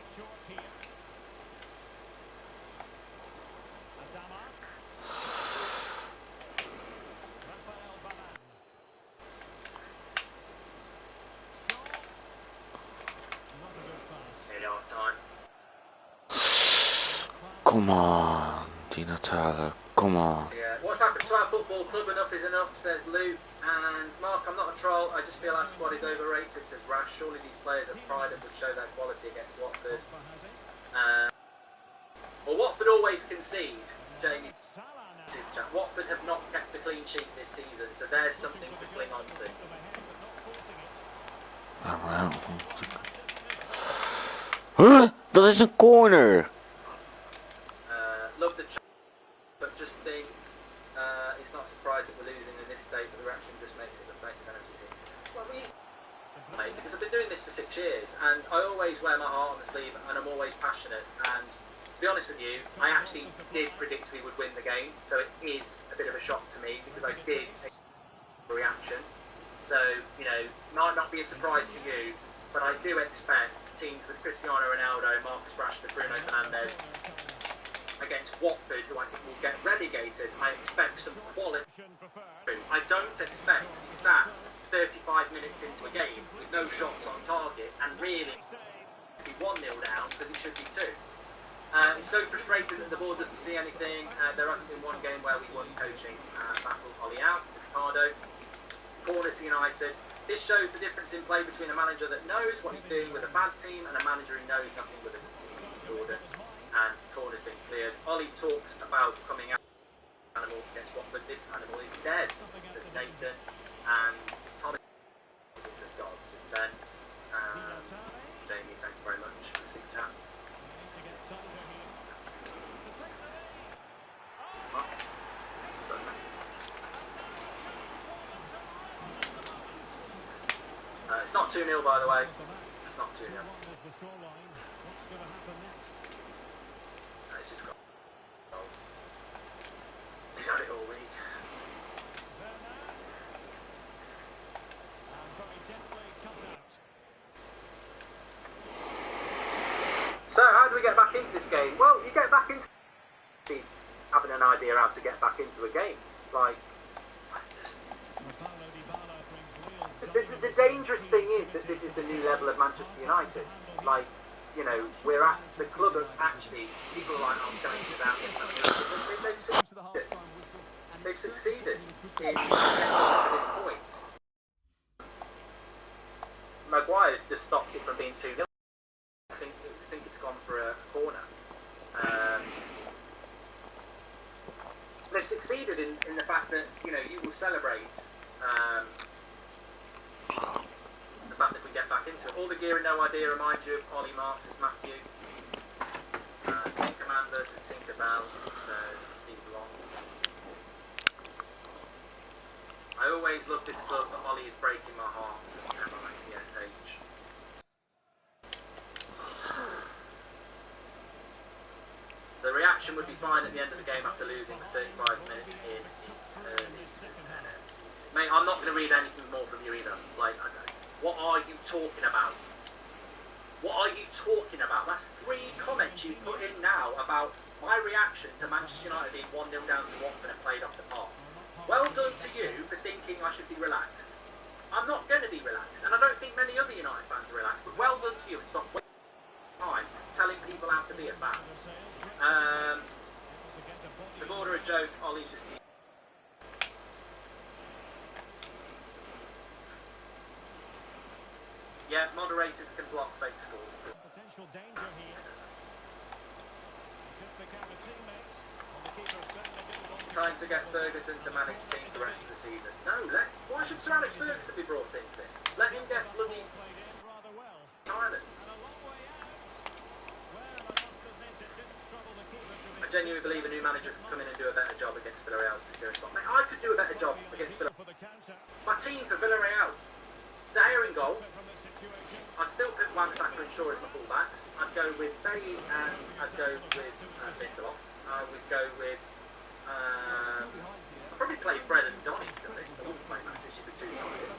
Nearly half time. Come on, Dina Tara. Come on. Yeah. What's happened to our football club? Enough is enough, says Lou. And Mark, I'm not a troll. I just feel our squad is overrated, says Rash. Surely these players have pride and would show their quality against Watford. Well, Watford always concede, Jamie. Watford have not kept a clean sheet this season, so there's something to cling on to. Huh? Dat is een corner. Love the but just think it's not surprised that we're losing in this state, but the reaction just makes it look better than anything. Well, because I've been doing this for 6 years, and I always wear my heart on the sleeve, and I'm always passionate. And to be honest with you, I actually did predict we would win the game, so it is a bit of a shock to me because I did expect a reaction. So, you know, might not be a surprise to you, but I do expect teams with Cristiano Ronaldo, Marcus Rashford, Bruno Fernandes against Watford, who I think will get relegated. I expect some quality. I don't expect to be sat 35 minutes into a game with no shots on target and really to be 1-0 down because it should be 2. It's so frustrating that the board doesn't see anything. There hasn't been one game where we won coaching battle. Ollie out, says Cardo. Corner to United. This shows the difference in play between a manager that knows what he's doing with a bad team and a manager who knows nothing with a consistent order. And corner's been cleared. Ollie talks about coming out animal against Watford. This animal is dead, says Nathan. And Tommy says God, says Ben. Jamie, thanks very much for the super chat. It's not 2-0 by the way. It's not 2-0. It's just got he's had it all week. So how do we get back into this game? Well, you get back into having an idea how to get back into a game. Like, the dangerous thing is that this is the new level of Manchester United. Like, you know, we're at the club of actually people are like, I'm going to that. They've succeeded in getting to this point. Maguire's just stopped it from being 2-0. I think it's gone for a corner. They've succeeded in the fact that, you know, you will celebrate the fact that we get back into it. All the gear and no idea reminds you of Ollie Marks as Matthew. Tinkerman versus Tinkerbell says Steve Long. I always love this club, but Ollie is breaking my heart, says MIPSH. The reaction would be fine at the end of the game after losing 35 minutes in early. Mate, I'm not going to read anything more from you either. Like, what are you talking about? What are you talking about? That's 3 comments you put in now about my reaction to Manchester United being 1-0 down to Watford and played off the park. Well done to you for thinking I should be relaxed. I'm not going to be relaxed, and I don't think many other United fans are relaxed, but well done to you and stop wasting time telling people how to be a fan. To order a joke, Ollie's just... Yeah, moderators can block fake scores. Potential danger here. Could become a teammate. And the keeper certainly didn't want Trying to get Ferguson to manage the team the rest of the season. No, why should Sir Alex Ferguson be brought into this? Let him get bloody played in rather well. Ireland. And a long way out. Well, I must admit it didn't trouble the keeper to I genuinely believe a new manager could come in and do a better job against Villarreal to secure a spot. Mate, I could do a better job against Villarreal. for the counter. My team for Villarreal. De Gea in goal. From the I'd still pick Wan-Bissaka and Shaw as my fullbacks. I'd go with Bailly and I'd go with Lindelof. I would go with... I'd probably play Fred and Donny to be honest. I wouldn't play Manchester with two tired.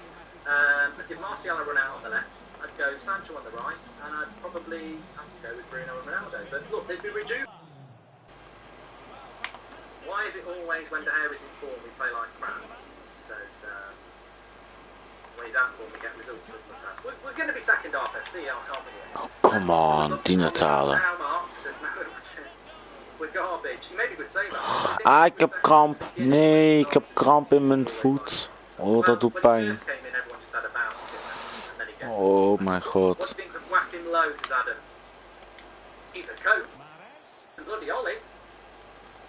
I'd give Martial a run out on the left. I'd go Sancho on the right. And I'd probably have to go with Bruno and Ronaldo. But look, they'd be reduced. Why is it always when De Gea is in form we play like crap? Says when he's out form we get results as much as. We're going to be second half FC, aren't we? Oh, come on, die Natale. Now Mark says no. We're garbage. You maybe could say that. Ah, ik heb kramp. Nee, ik heb kramp in mijn voet. Oh, dat doet pijn. Oh mijn god. What do you think of whacking loads, Adam? He's a coach. Bloody Ollie.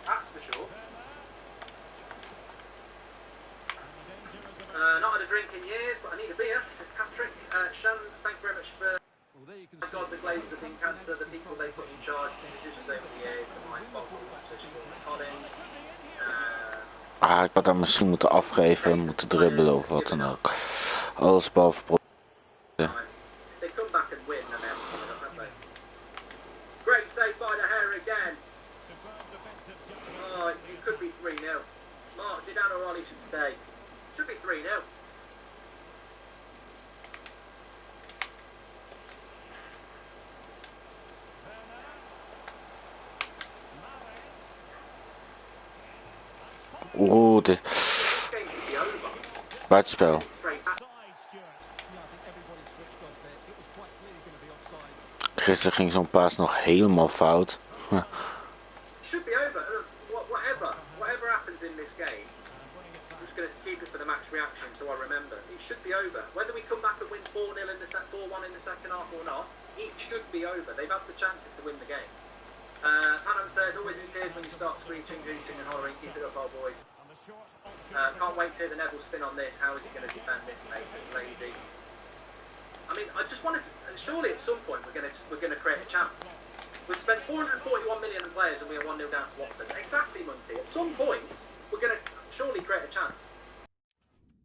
That's for sure. Not had a drink in years, but I need a beer, says Patrick. Shan, thank you very much for... Well, there you can My God, the Glazers have been cancer, the people they put in charge, the decisions over the years, the mind boggle, says Sean Collins. Ah, ik had haar misschien moeten afgeven, moeten dribbelen of wat dan ook. Alles behalve They come back and win, and then haven't they? Great save by De Gea again. Oh, it could be 3-0. Mark, Zidane or Ollie should stay. Should be 3-0. Oeh, dit... Game could be over. Buitenspel. Straight back. yeah, I think everybody switched off there. It was quite clearly going to be offside. Gisteren ging zo'n paas nog helemaal fout. It should be over. Whatever happens in this game, I'm just going to keep it for the match reaction so I remember. It should be over. Whether we come back and win 4-0 in the 4-1 in the second half or not, it should be over. They've had the chances to win the game. Adam says, always in tears when you start screeching, hooting and hollering. Keep it up, old boys. Can't wait to hear the Neville spin on this. How is he going to defend this, mate? It's lazy. I mean, I just wanted to... Surely at some point we're going to create a chance. We've spent 441 million on players and we are 1-0 down to Watford. Exactly, Munty. At some point, we're going to surely create a chance.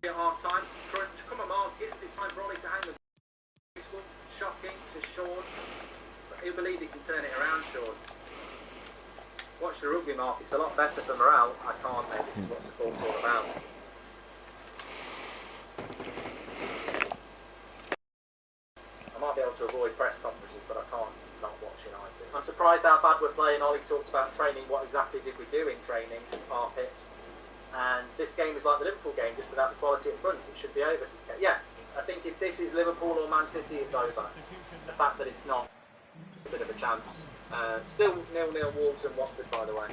At half time, come on, Mark. Isn't it time for Ollie to hang the... Shocking, says Sean. But he'll believe he can turn it around, Sean. Watch the rugby, Mark. It's a lot better for morale. I can't, mate. This is what support's all about. I might be able to avoid press conferences, but I can't not watch United. I'm surprised how bad we're playing. Ollie talked about training. What exactly did we do in training? Our pits. And this game is like the Liverpool game, just without the quality in front. It should be over. Yeah, I think if this is Liverpool or Man City, it's over. The fact that it's not, it's a bit of a chance. Still 0-0 Wolves and Watford, by the way.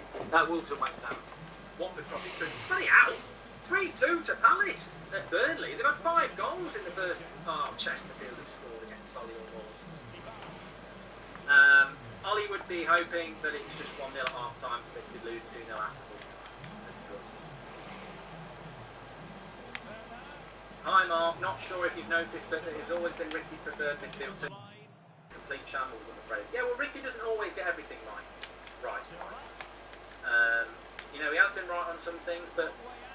Wolves and West Ham. Watford probably could. Bloody hell! 3-2 to Palace at Burnley. They've had 5 goals in the first. Oh, Chesterfield has scored against Solihull Wolves. Ollie would be hoping that it's just 1-0 at half time, so they could lose 2-0 afterwards. Hi Mark, not sure if you've noticed, but it has always been Ricky's preferred midfield. So complete shambles, I'm afraid. Yeah, well, Ricky doesn't always get everything right. You know, he has been right on some things, but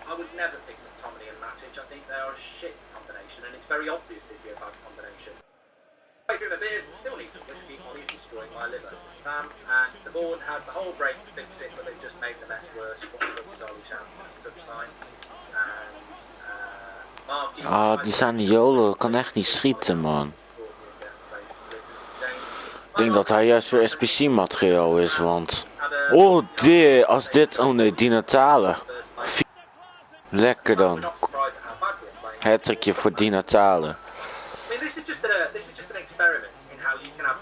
I would never pick McTominay and Matic. I think they are a shit combination, and it's very obvious they'd be a bad combination. I drink my beers, but still need some whiskey. Ollie's destroying my liver, says Sam. And the board had the whole break to fix it, but they've just made the mess worse. What the fuck is Ollie shouting at the touchline? And Marky... Ah, die Zaniolo kan echt niet schieten, man. Ik denk dat hij juist weer SPC-materiaal is, want... Oh, als dit... Oh nee, die Natale. Lekker dan. Hattrickje voor die Natale. I mean, this is just an experiment in how you can have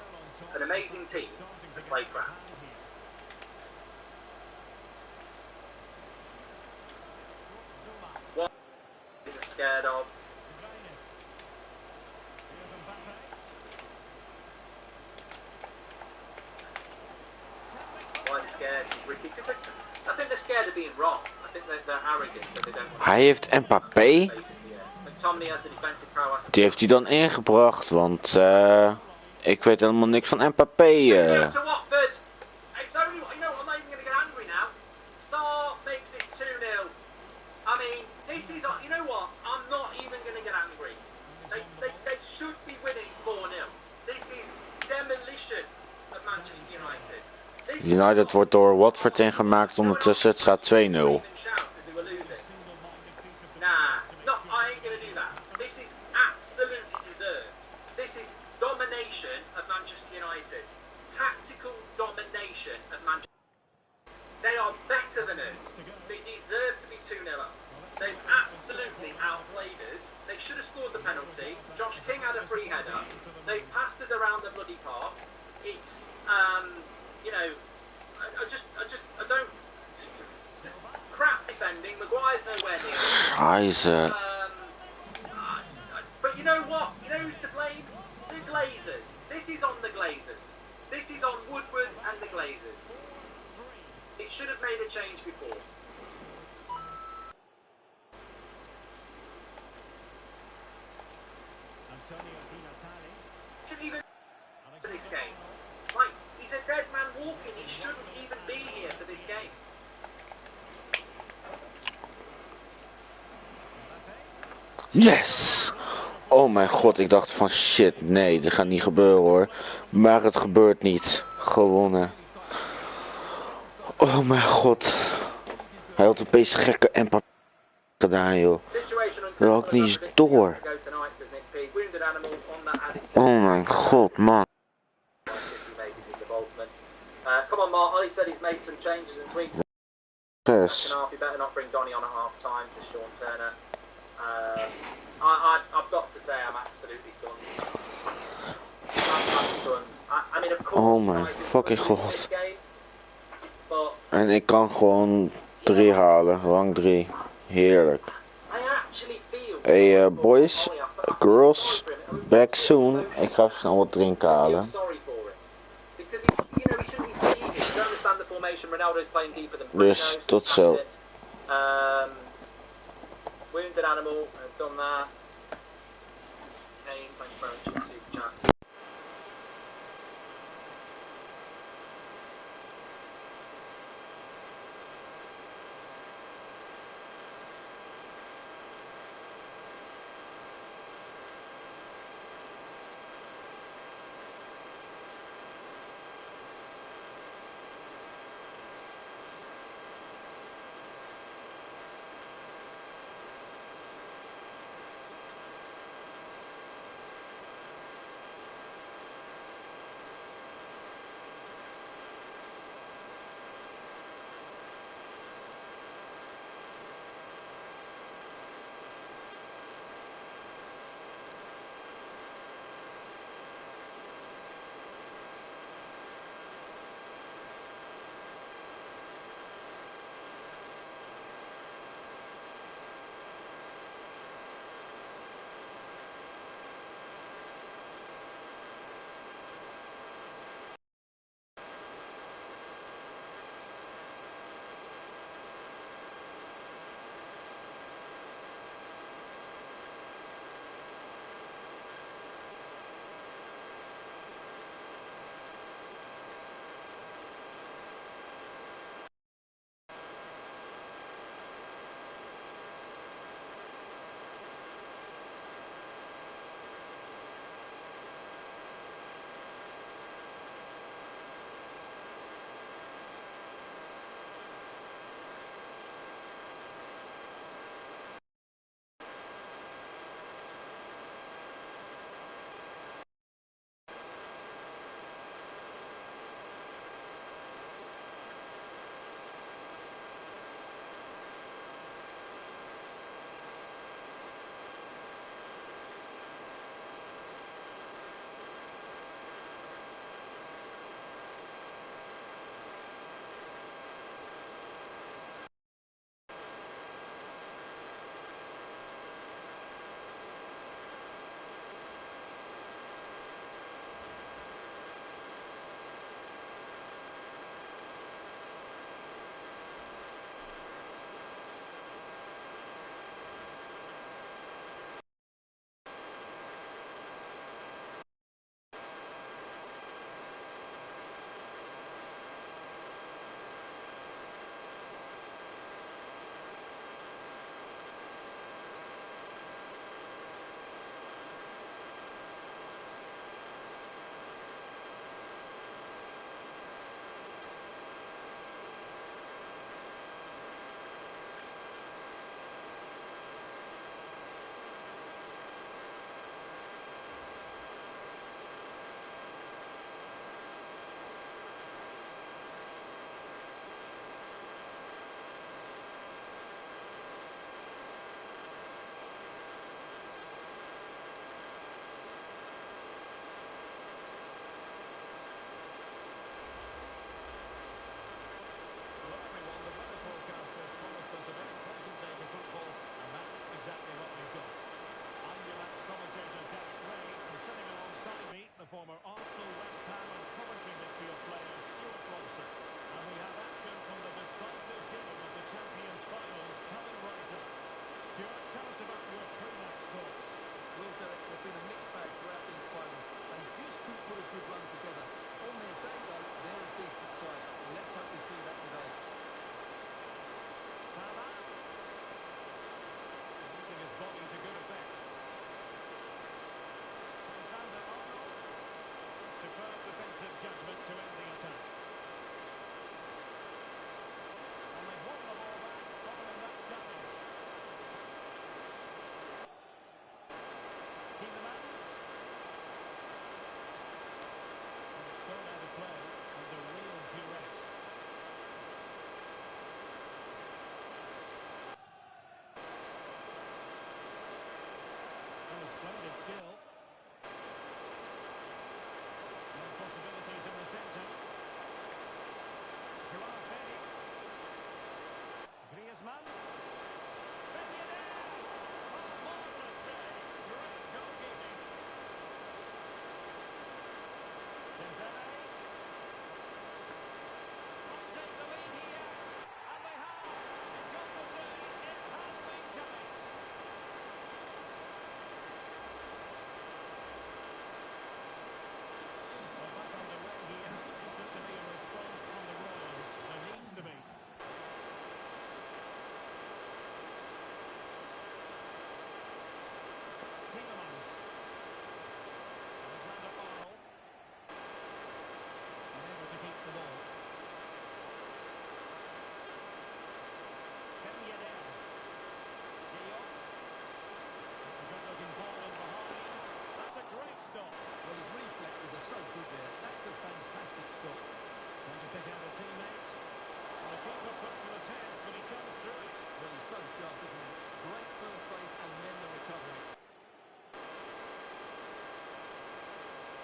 an amazing team and play crap. What is it scared of? Why are they scared? Ricky? I think they're scared of being wrong. I think they're arrogant and they don't want to... Hij heeft Mbappé. McTominay has the defensive prowess. Die heeft hij dan ingebracht, want ik weet helemaal niks van Mbappé. To Watford. It's only, you know, I'm not even going to get angry now. Saar makes it 2-0. I mean, this is, you know what? I'm not even going to get angry. They should be winning 4-0. This is demolition of Manchester United. This United is wordt door Watford ingemaakt, ondertussen het staat 2-0. Nah, no, I ain't gonna do that. This is absolutely deserved. This is domination of Manchester United. Tactical domination of Manchester. They are better than us. They deserve to be 2-0 up. They've absolutely outplayed us. They should have scored the penalty. Josh King had a free header. They passed us around the bloody park. It's, you know, I don't. Crap defending. Maguire's nowhere near. Scheiße. But you know what? You know who's to blame? The Glazers. This is on the Glazers. This is on Woodward and the Glazers. It should have made a change before. Shouldn't even for this game. Like, he's a dead man walking. He shouldn't even be here for this game. Yes! Oh mijn god, ik dacht van shit, nee, dit gaat niet gebeuren hoor. Maar het gebeurt niet. Gewonnen. Oh mijn god. Hij had opeens gekke en gedaan joh. Dat had ik niet eens door. Oh mijn god, man. Come on, Mark. Ollie said he's made some changes and tweaks. Yes. You better not bring Donny on at half time, says Sean Turner. I've got to say I'm absolutely stunned. I'm stunned. I mean, of course, Oh mijn fucking god. En ik kan gewoon 3 halen, rang 3. Heerlijk. Hey boys, girls, back soon. Ik ga even snel wat drinken halen. Dus tot zo. Wounded animal, I've done that. Kane, thanks very much for the super chat.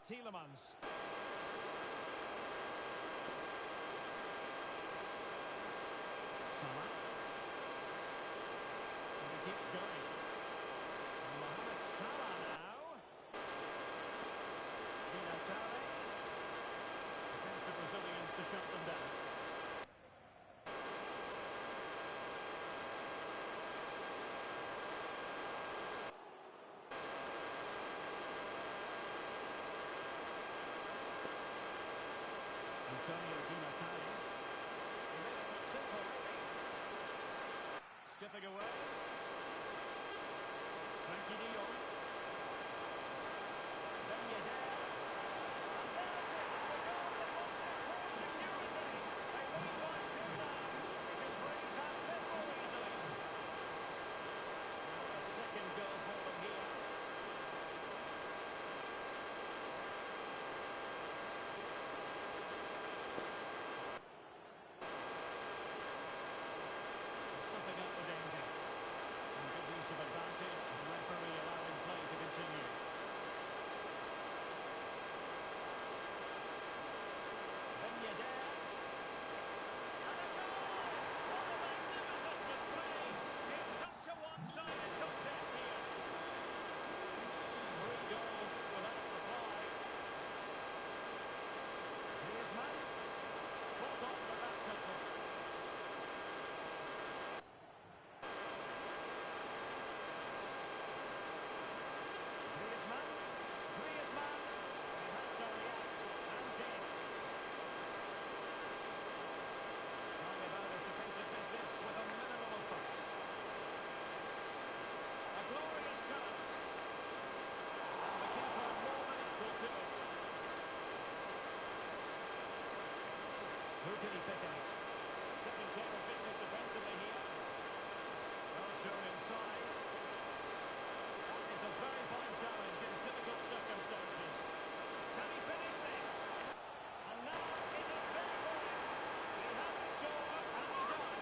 Tielemans. Salah. And he keeps going. And Mohamed Salah now. Against the Brazilians to shut them down. Antonio Di Natale. He made it look simple, really. Skipping away. Frankie de Jong. Ben Yedder. And there's it. The goal that wanted full security. They lead 1-2 now. They can breathe that bit more easily. A second goal for them here. Stuffing up the danger. And good use of advantage. The referee allowing play to continue. Ben Yedder. And a goal! What a magnificent display! It's such a one-sided contest here. 3 goals without reply. Griezmann. Spot on with that tackle. Griezmann, he had to react and did. Going about his defensive business with a minimum of fuss. A glorious chance. And the keeper more than equal to it. Who did he pick out? Taking care of business defensively here. Well shown inside. It's a very fine challenge in difficult circumstances. Can he finish this? And now it is there for him. He has to score, and he does.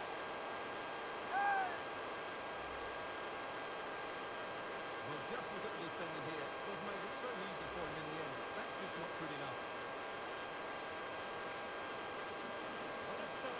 Well, just look at the defender here. They've made it so easy for him in the end. That's just not good enough. What a stop.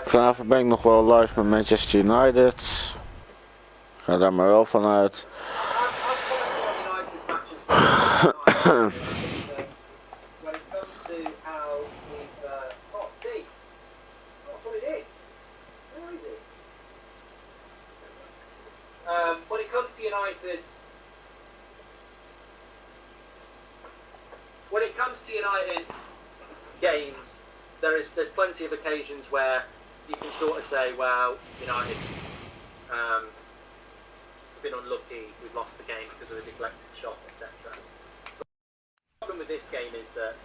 Vanavond ben ik nog wel live met Manchester United. Ga daar maar wel van uit. I've commented on United matches when it comes to how we've oh Steve, that's what it is. Where is it? When it comes to United games, there's plenty of occasions where you can sort of say, well, United have been unlucky, we've lost the game because of a deflected shot, etc. The problem with this game is that,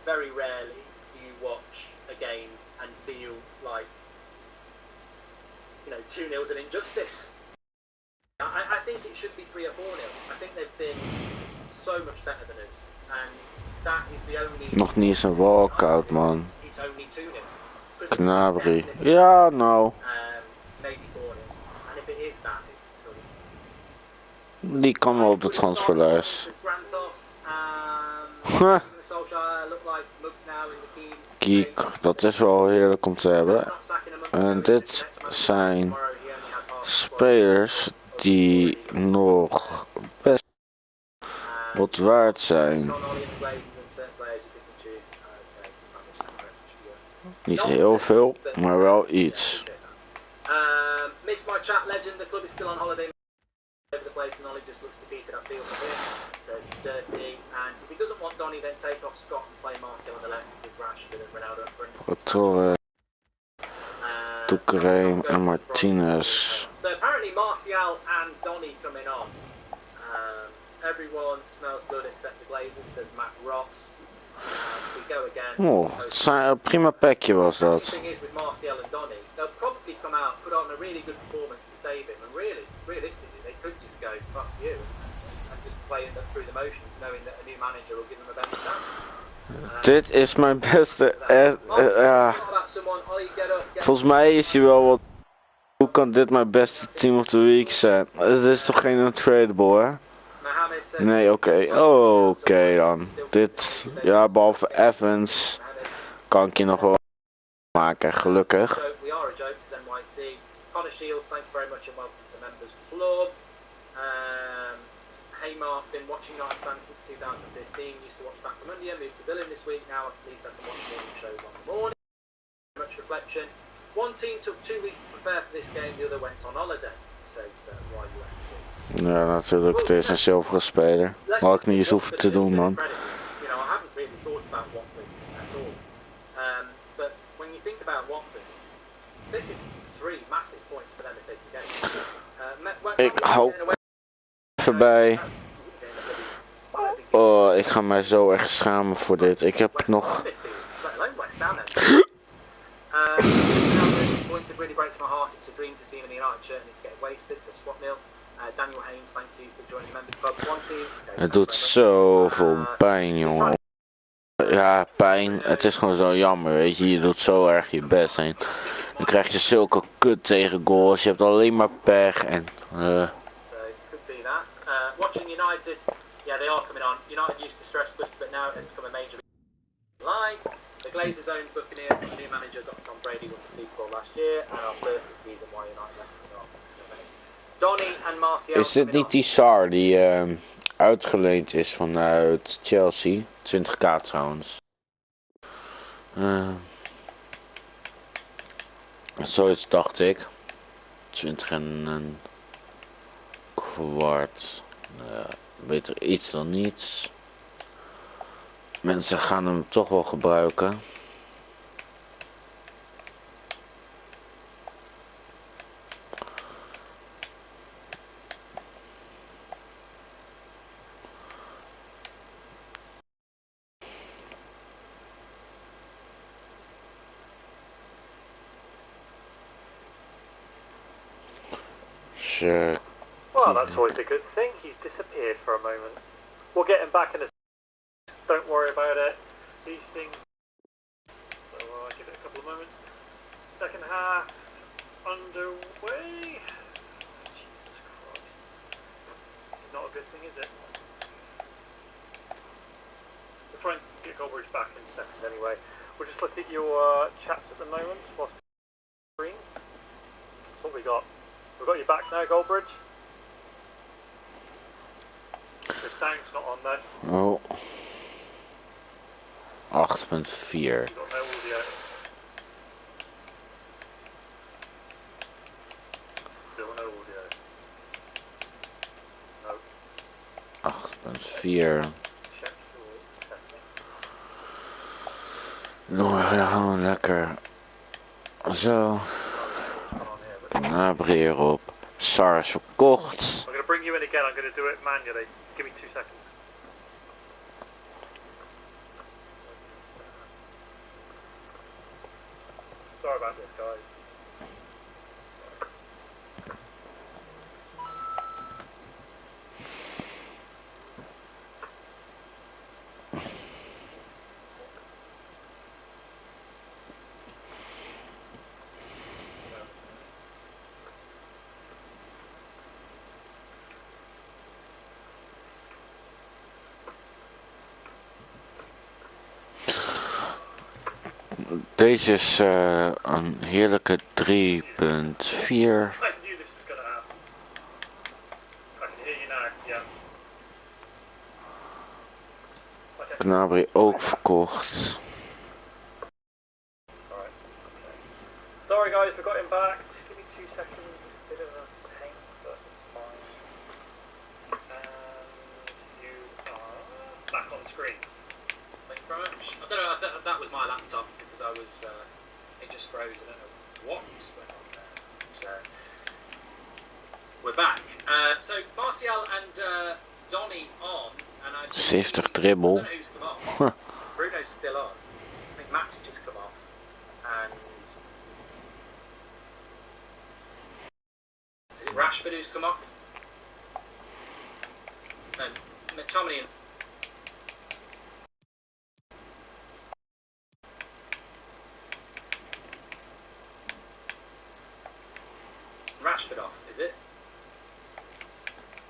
very rarely do you watch a game and feel like, 2-0's an injustice. I think it should be 3 or 4-0. I think they've been so much better than us, and that is the only... Nog niet eens een walkout, man. It's only 2-0. Knabri. Ja, nou. Maybe 4-0. And if it is that, it's sort of... Die kan wel op de transferlijst. Kijk, dat is wel heerlijk om te hebben. En dit zijn spelers die nog best wat waard zijn. Niet heel veel, maar wel iets. Miss my chat legend, the club is still on holiday over the place and Ollie just looks defeated. I feel for him. Says dirty, and if he doesn't want Donny, then take off Scott and play Martial on the left with Rashford and Ronaldo up front. Toekereem en Martinez. So apparently Martial and Donny coming on. Everyone smells good except the Glazers, says Matt Ross. We go again. Oh, het zijn prima packje was dat. The thing is with Martial and Donny, they'll probably come out, put on a really good performance to save him, and realistically, they could just go fuck you and just play through the motions, knowing that a new manager will give them a better chance. Dit is mijn beste. Volgens mij is hij wel wat. Hoe kan dit mijn beste team of the week zijn? Het is toch geen untradeable, hè? Nee, oké dan. Dit, ja, behalve Evans kan ik je nog wel maken, gelukkig. Hey Mark, been watching Night Fan since 2015, used to watch back from India, moved to Berlin this week, now at least I can watch morning shows on the morning. Much reflection. One team took 2 weeks to prepare for this game, the other went on holiday, says YUNC. Ja, natuurlijk, het is een zilveren speler. Had ik niet eens hoeven te doen, man. I haven't really thought about Watford at all. But when you think about Watford, this is 3 massive points for them if they can get it. Ik hou even bij. Oh, ik ga mij zo echt schamen voor dit. Ik heb nog... It really breaks my heart. It's a dream to see him in the United shirt and it's getting wasted. Says Swap Mill. Daniel Haynes, thank you for joining the members club. One team. Het doet zoveel pijn, jongen. Ja, pijn. Het is gewoon zo jammer, weet je. Je doet zo erg je best en dan krijg je zulke kut tegen goals. Je hebt alleen maar pech en... So it could be that. Watching United, yeah, they are coming on. United used to stress push, but now it's become a major line. The Glazers' own Buccaneers, the new manager got Tom Brady with the Super Bowl last year, and our first this season why United left the off. Donny and Martial. Is dit niet die Sar die uitgeleend is vanuit Chelsea? 20k trouwens. Zoiets dacht ik. 20 en een kwart. Beter iets dan niets. Mensen gaan hem toch wel gebruiken. Sure. Well, that's always a good thing. He's disappeared for a moment. We'll get him back in a... Don't worry about it. These things... So give it a couple of moments. Second half underway. Jesus Christ. This is not a good thing, is it? We'll try and get Goldbridge back in a second anyway. We'll just look at your chats at the moment. What we got? We've got you back now, Goldbridge. The sound's not on though. Oh. 8.4. You've got no audio. Still no audio. No. 8.4. Check your setting. Doen we gewoon lekker. Zo. Abri erop. SARS verkocht. I'm going to bring you in again. I'm going to do it manually. Give me 2 seconds. Sorry about this, guys. Deze is een heerlijke 3.4. I knew this was going to happen. I can hear you now, yeah. Okay. Knabri ook verkocht. Alright, okay. Sorry guys for getting back. Just give me 2 seconds. It's a bit of a pain, but it's fine. And you are back on screen. Thank you very much. I don't know, that was my laptop because I was, it just froze. I don't know what went on there. So, we're back. So, Martial and Donny on, and I 70 I dribbel. don't know who's come off. Bruno's still on. I think Max has just come off. And is it Rashford who's come off? And McTominay and Rashford off, is it?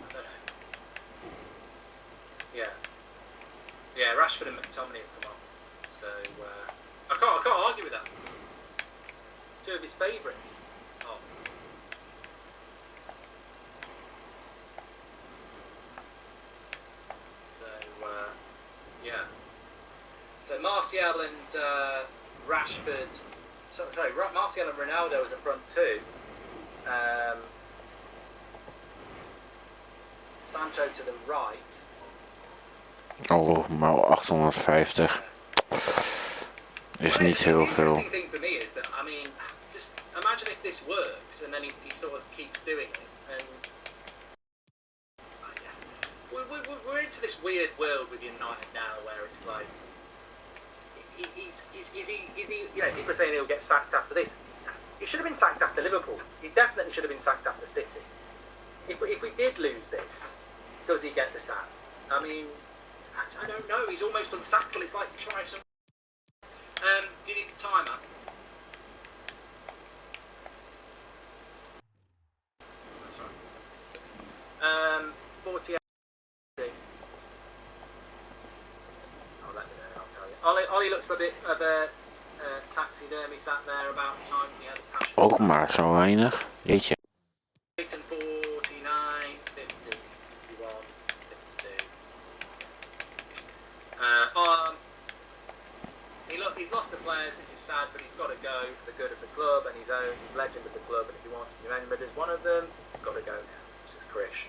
I don't know. Yeah. Yeah, Rashford and McTominay have come off. So, I can't argue with that. 2 of his favourites. Oh. So, yeah. So Martial and Rashford. Sorry, Martial and Ronaldo as a front two. Sancho to the right. Oh, maar 850 is niet heel The veel. interesting thing for me is that, I mean, just imagine if this works and then he sort of keeps doing it. And we're into this weird world with United now where it's like, is he, you know, people are saying he'll get sacked after this. He should have been sacked after Liverpool. He definitely should have been sacked after City. If we did lose this, does he get the sack? I mean, I don't know. He's almost unsackable. It's like trying some. Do you need the timer? That's right. 48. I'll let you know. I'll tell you. Ollie looks a bit of a taxidermy sat there about time he had a cash. Ook maar zo weinig. Jeetje. 8 and 49, 50, 51, 52. He's lost the players. This is sad, but he's got to go for the good of the club and his own. He's legend of the club, and if he wants to be remembered as one of them, he's got to go now. This is Krish.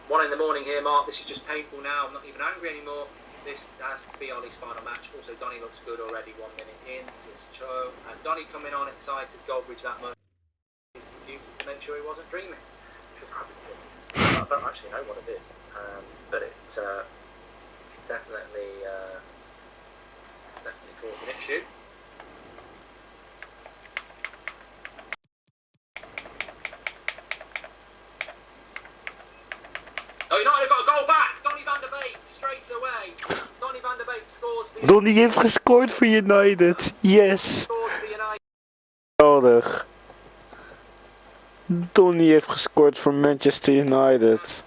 1 in the morning here, Mark. This is just painful now. I'm not even angry anymore. This has to be Ollie's final match. Also, Donny looks good already. 1 minute in. This is Cho. And Donny coming on excited. Goldbridge that much. His computer to make sure he wasn't dreaming. This is Robinson. I don't actually know what it is. But it definitely caused an issue. Oh, United got a goal back! Donny van der Beek, straight away. Donny van der Beek scores for Donny heeft gescoord voor United. Yes. Scores for United. Geweldig. Donny heeft gescoord voor Manchester United.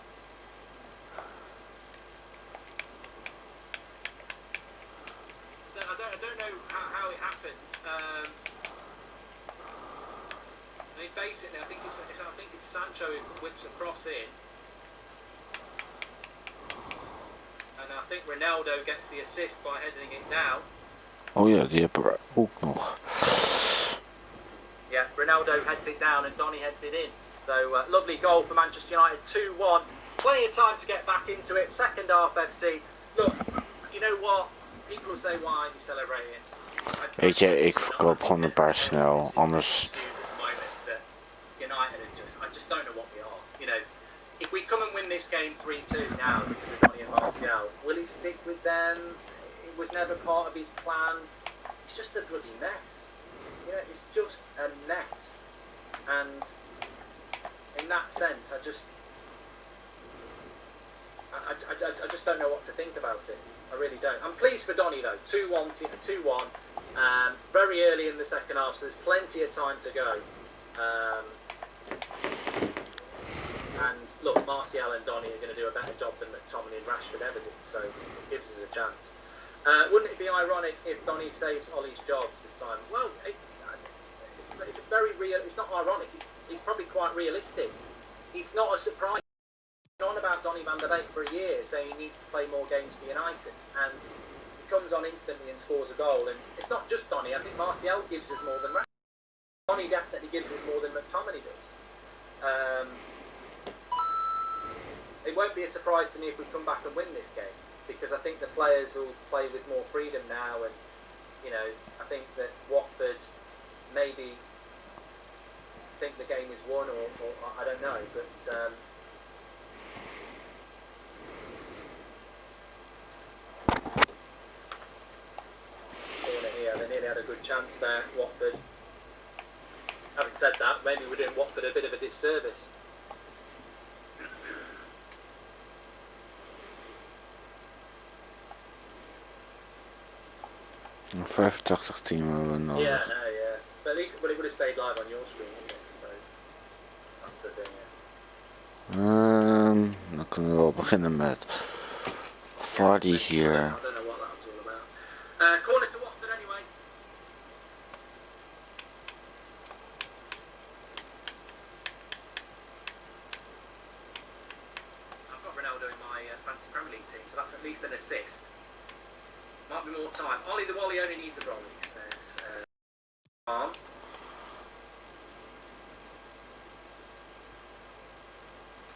I don't know how it happens. basically, I think it's Sancho who whips a cross in, and I think Ronaldo gets the assist by heading it down. Oh ja, die hebben we ook nog. Yeah, Ronaldo heads it down and Donny heads it in. So lovely goal for Manchester United, 2-1. Plenty of time to get back into it. Second half, FC. Look, you know what? People will say, why are you celebrating? Weet je, ik verkoop gewoon een paar snel, anders... United I just don't know what we are. You know, if we come and win this game 3-2 now because of Donny and Martial, will he stick with them? It was never part of his plan. It's just a bloody mess. You know, it's just a mess. And in that sense, I just don't know what to think about it. I really don't. I'm pleased for Donny though. 2-1. Very early in the second half, so there's plenty of time to go. And look, Martial and Donny are going to do a better job than McTominay and Rashford ever did, so it gives us a chance. Wouldn't it be ironic if Donny saves Ollie's jobs this time? Well, it's very real. It's not ironic. It's probably quite realistic. It's not a surprise. He's been on about Donny van der Beek for a year, saying he needs to play more games for United, and he comes on instantly and scores a goal. And it's not just Donny. I think Martial gives us more than Rashford. Donny definitely gives us more than McTominay does. It won't be a surprise to me if we come back and win this game, because I think the players will play with more freedom now, and you know, I think that Watford maybe think the game is won, or I don't know, but they nearly had a good chance there, Watford. Having said that, maybe we're doing Watford a bit of a disservice. Een 85 team hebben we nodig. Yeah, no, yeah. But at least it would have stayed live on your screen, wouldn't it, I suppose. That's the thing, yeah. Dan kunnen we wel beginnen met Vardy hier. I don't know what that was all about. Corner to Watford anyway. I've got Ronaldo in my fantasy Premier League team, so that's at least an assist. Might be more time. Ollie the Wally only needs a goal, he says. Arm.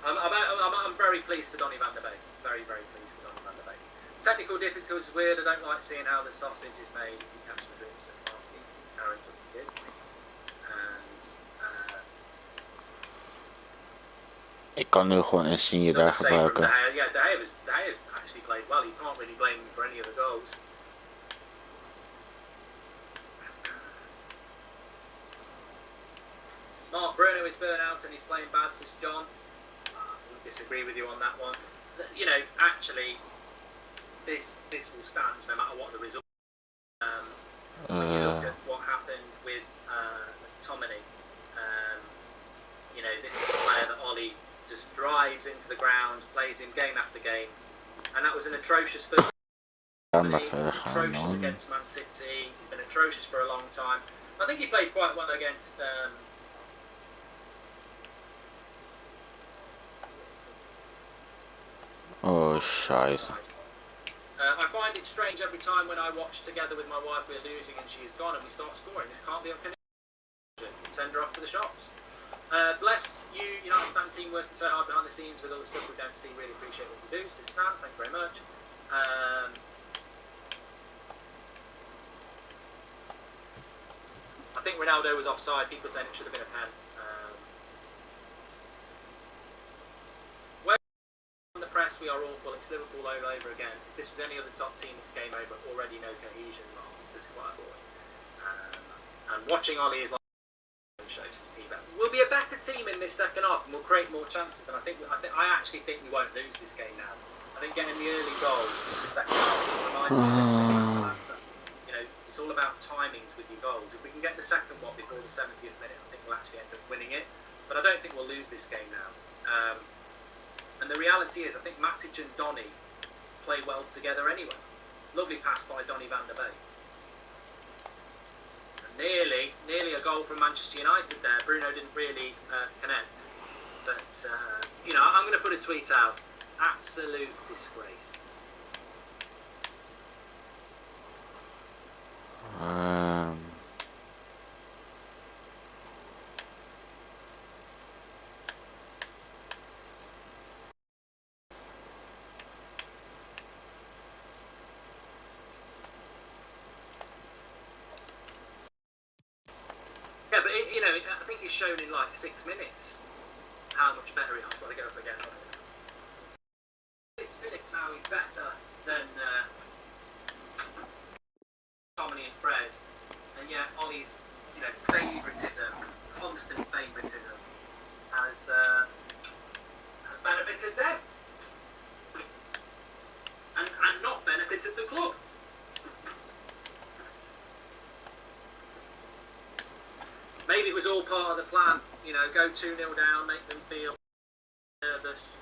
I'm very pleased for Donny van der Beek. Very, very pleased for Donny van der Beek. Technical difficulties is weird. I don't like seeing how the sausage is made. You catch the drips and can't eat carrots with the kids. And Ik kan nu gewoon Insigne daar gebruiken. De Gea's actually played well. You can't really blame him for any of the goals. Mark Bruno is burnt out and he's playing bad, says John. I would disagree with you on that one. You know, actually, this will stand no matter what the result. When you look at what happened with McTominay, you know, this is a player that Ollie just drives into the ground, plays him game after game, and that was an atrocious first. Atrocious against Man City. He's been atrocious for a long time. I think he played quite well against. Oh, scheiße. I find it strange every time when I watch together with my wife we're losing and she's gone and we start scoring. This can't be a connection. Send her off to the shops. Bless you, United stand team working so hard behind the scenes with all the stuff we don't see. Really appreciate what you do. This is Sam, thank you very much. I think Ronaldo was offside. People saying it should have been a pen. The press, we are awful. It's Liverpool all over again. If this was any other top team, it's game over. Already no cohesion. This is quite a boy. And watching Ollie is like shows to me that we'll be a better team in this second half, and we'll create more chances. And I actually think we won't lose this game now. I think getting the early goal in the second half reminds me of Atlanta. You know, it's all about timings with your goals. If we can get the second one before the 70th minute, I think we'll actually end up winning it. But I don't think we'll lose this game now. And the reality is, I think Matic and Donny play well together anyway. Lovely pass by Donny van der Beek. And nearly nearly a goal from Manchester United there. Bruno didn't really connect. But, you know, I'm going to put a tweet out. Absolute disgrace. Yeah, but it, you know, I think he's shown in like 6 minutes how much better he is. I've got to go up again. 6 minutes now, he's better than Tommy and Fred, and yet Ollie's, you know, favouritism, constant favouritism, has benefited them, and not benefited the club. Maybe it was all part of the plan, you know, go 2-0 down, make them feel nervous.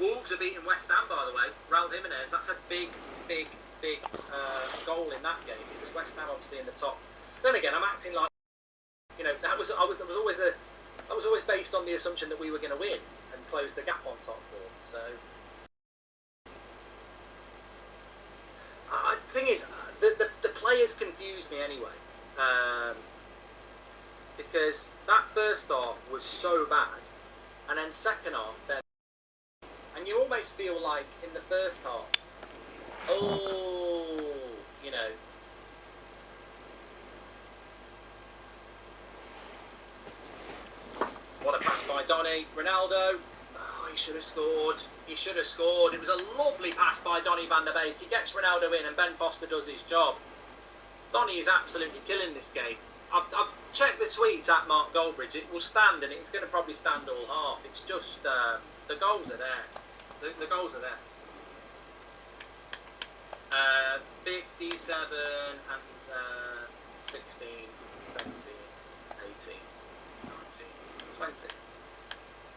Wolves are beating West Ham, by the way. Raul Jimenez, that's a big goal in that game, because West Ham obviously in the top. Then again, I'm acting like, you know, that was always based on the assumption that we were going to win and close the gap on top four. So, the thing is, the players confuse me anyway, because that first half was so bad, and then second half, and you almost feel like in the first half, you know, what a pass by Donny. Ronaldo, he should have scored. He should have scored. It was a lovely pass by Donny van der Beek. He gets Ronaldo in and Ben Foster does his job. Donny is absolutely killing this game. I've checked the tweet at Mark Goldbridge. It will stand, and it's going to probably stand all half. It's just, the goals are there. The goals are there. 57 and 16, 17, 18, 19, 20.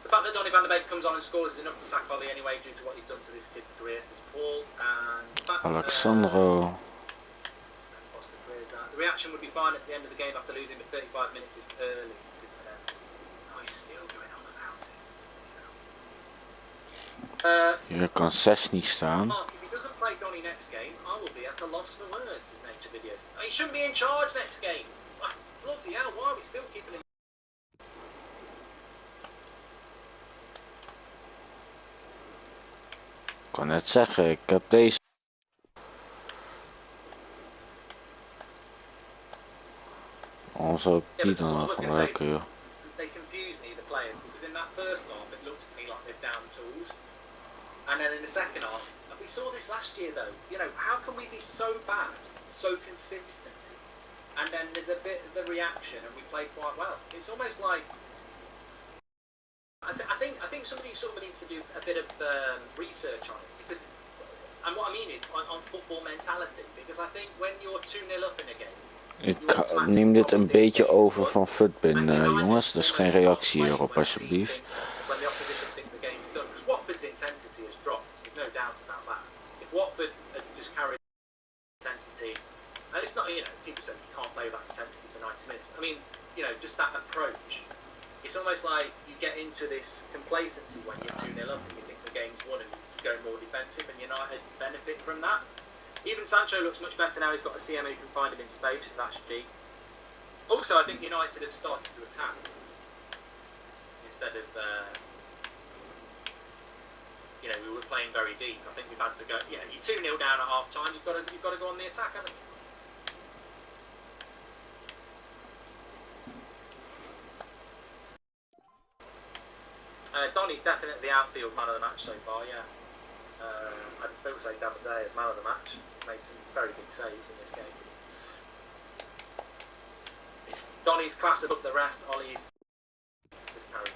The fact that Donny van der Beek comes on and scores is enough to sack Ollie anyway, due to what he's done to this kid's career, says Paul. And Alexandro. The reaction would be fine at the end of the game after losing, but 35 minutes is early. He's still going on about it. Hier kan 6 niet staan. Mark, if he doesn't play Donny next game, I will be at a loss for words, his nature videos. He shouldn't be in charge next game. Bloody hell, why are we still keeping him? Ik kan net zeggen, ik heb deze. Anders zou ik die dan nog gebruiken, joh. They confuse me, the players, because in that first half it looks to me like they're down tools, and then in the second half, and we saw this last year though, you know, how can we be so bad, so consistently, and then there's a bit of the reaction and we play quite well. It's almost like, I think somebody sort of needs to do a bit of research on it, because, and what I mean is on football mentality, because I think when you're 2-0 up in a game, Ik neem dit een beetje over van Futbin, jongens, dus geen reactie hierop alsjeblieft. When the opposition think the game's done, because Watford's intensity has dropped, there's no doubt about that. If Watford had just carried intensity, and it's not, you know, people say you can't play that intensity for 90 minutes. I mean, you know, just that approach. It's almost like you get into this complacency when you're 2-0 up and you think the game's won and you go more defensive, and United benefit from that. Even Sancho looks much better now. He's got a CM who can find him in space. That's cheap. Also, I think United have started to attack instead of, you know, we were playing very deep. I think we've had to go. Yeah, you're 2-0 down at half time. You've got to go on the attack, haven't you? Donny's definitely the outfield man of the match so far. Yeah. I'd still say David as man of the match. Made some very big saves in this game. It's Donny's class above the rest. Ollie's just terrible.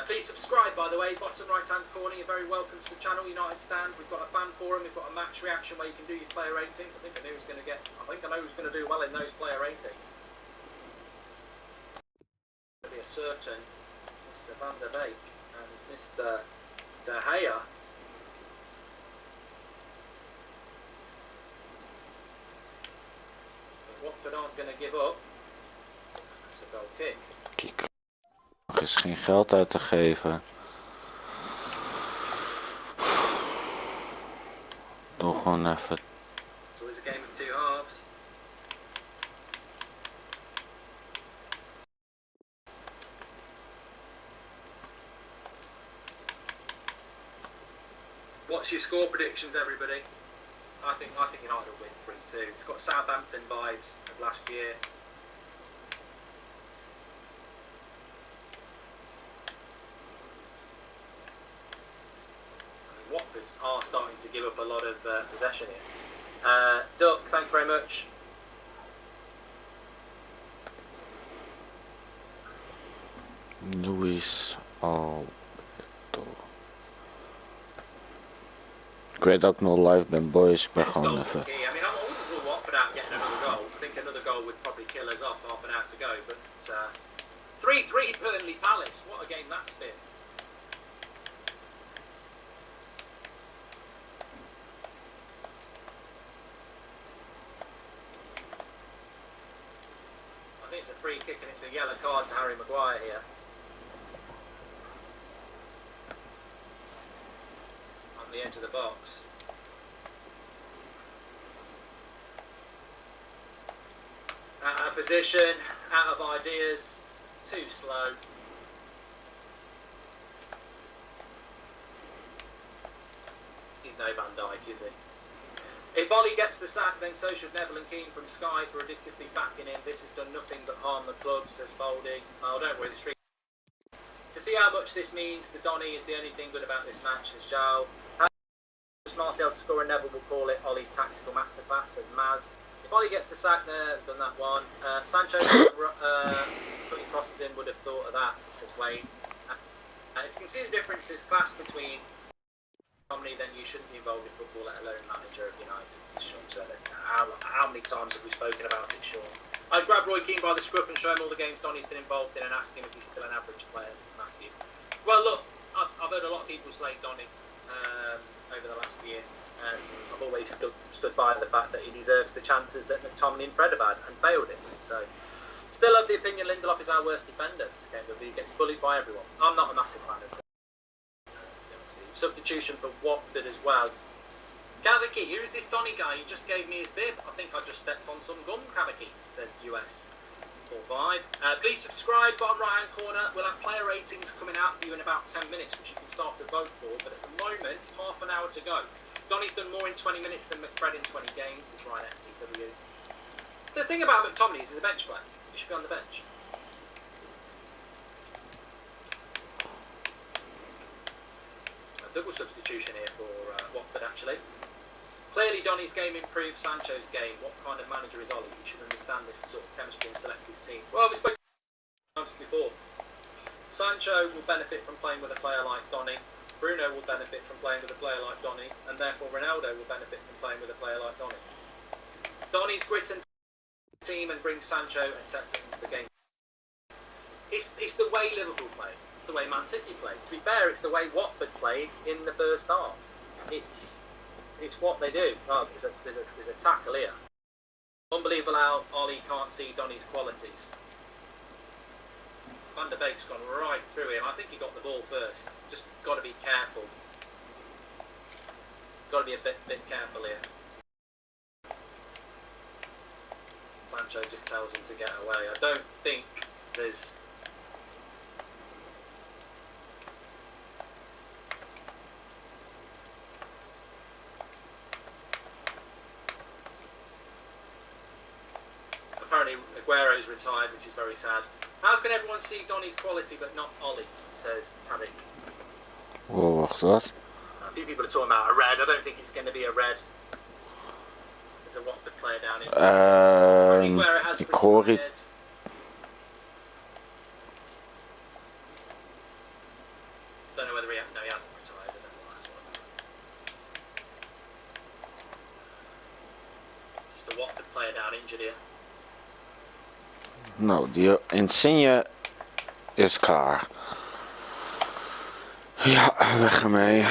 Please subscribe, by the way. Bottom right hand corner. You're very welcome to the channel. United Stand. We've got a fan forum. We've got a match reaction where you can do your player ratings. I think I know who's going to do well in those player ratings. There'll be a certain Mr. Van der Beek and Mr. De Gea. aren't going to give up. That's a goal kick. Kijk, er is geen geld uit te geven. Doe gewoon even. It's always a game of two halves. What's your score predictions, everybody? I think United will win 3-2. It's got Southampton vibes of last year. Watford are starting to give up a lot of possession here. Duck, thank you very much. Luis Alberto. Ik weet dat ik nog live ben, boys. Ik ben gewoon Next goal even. key. I mean, I wouldn't rule Watford out getting another goal. I think another goal would probably kill us off half an hour to go. But 3-3 Burnley Palace. What a game that's been. I think it's a free kick and it's a yellow card to Harry Maguire here. On the edge of the box. Out of position, out of ideas, too slow. He's no Van Dijk, is he? If Ollie gets the sack, then so should Neville and Keane from Sky for ridiculously backing him. This has done nothing but harm the club, says Foldy. Oh, don't worry, the street. To see how much this means to Donny is the only thing good about this match, says Zhao. How does Martial to score and Neville will call it Ollie tactical masterclass, says Maz. If Ollie gets the sack there, done that one. Sancho putting crosses in would have thought of that, says Wayne. If you can see the differences class between Romney, then you shouldn't be involved in football, let alone manager of United, says Sean Turner. How many times have we spoken about it, Sean? I'd grab Roy Keane by the scruff and show him all the games Donny's been involved in and ask him if he's still an average player, says Matthew. Well, look, I've heard a lot of people slate Donny over the last year. And I've always stood by the fact that he deserves the chances that McTominay and Fred have had and failed it. So, still of the opinion Lindelof is our worst defender. He gets bullied by everyone. I'm not a massive fan of him. Substitution for Watford as well. Kavaki, who's this Donny guy? He just gave me his bib. I think I just stepped on some gum, Kavaki, says US 45. Please subscribe, bottom right hand corner. We'll have player ratings coming out for you in about 10 minutes, which you can start to vote for. But at the moment, half an hour to go. Donny's done more in 20 minutes than McFred in 20 games, is Ryan XCW. The thing about McTominay is he's a bench player. He should be on the bench. A double substitution here for Watford, actually. Clearly, Donny's game improved Sancho's game. What kind of manager is Ollie? He should understand this sort of chemistry and select his team. Well, we spoke about it before. Sancho will benefit from playing with a player like Donny. Bruno will benefit from playing with a player like Donny, and therefore Ronaldo will benefit from playing with a player like Donny. Donny's grit and team and brings Sancho and sets it into the game. It's the way Liverpool played. It's the way Man City played. To be fair, it's the way Watford played in the first half. It's what they do. Oh, there's a tackle here. Unbelievable how Ollie can't see Donny's qualities. Van der Beek's gone right through him. I think he got the ball first. Just got to be careful. Got to be a bit careful here. Sancho just tells him to get away. I don't think there's... Apparently Aguero's retired, which is very sad. How can everyone see Donny's quality but not Ollie, says Tariq. Oh, wacht, wat? A few people are talking about a red. I don't think it's going to be a red. There's a Watford player down here. Ik hoor het. Don't know whether he hasn't retired. I don't know that's what. Just a Watford player down injured here. Nou, die Insigne is klaar. Ja, weg ermee.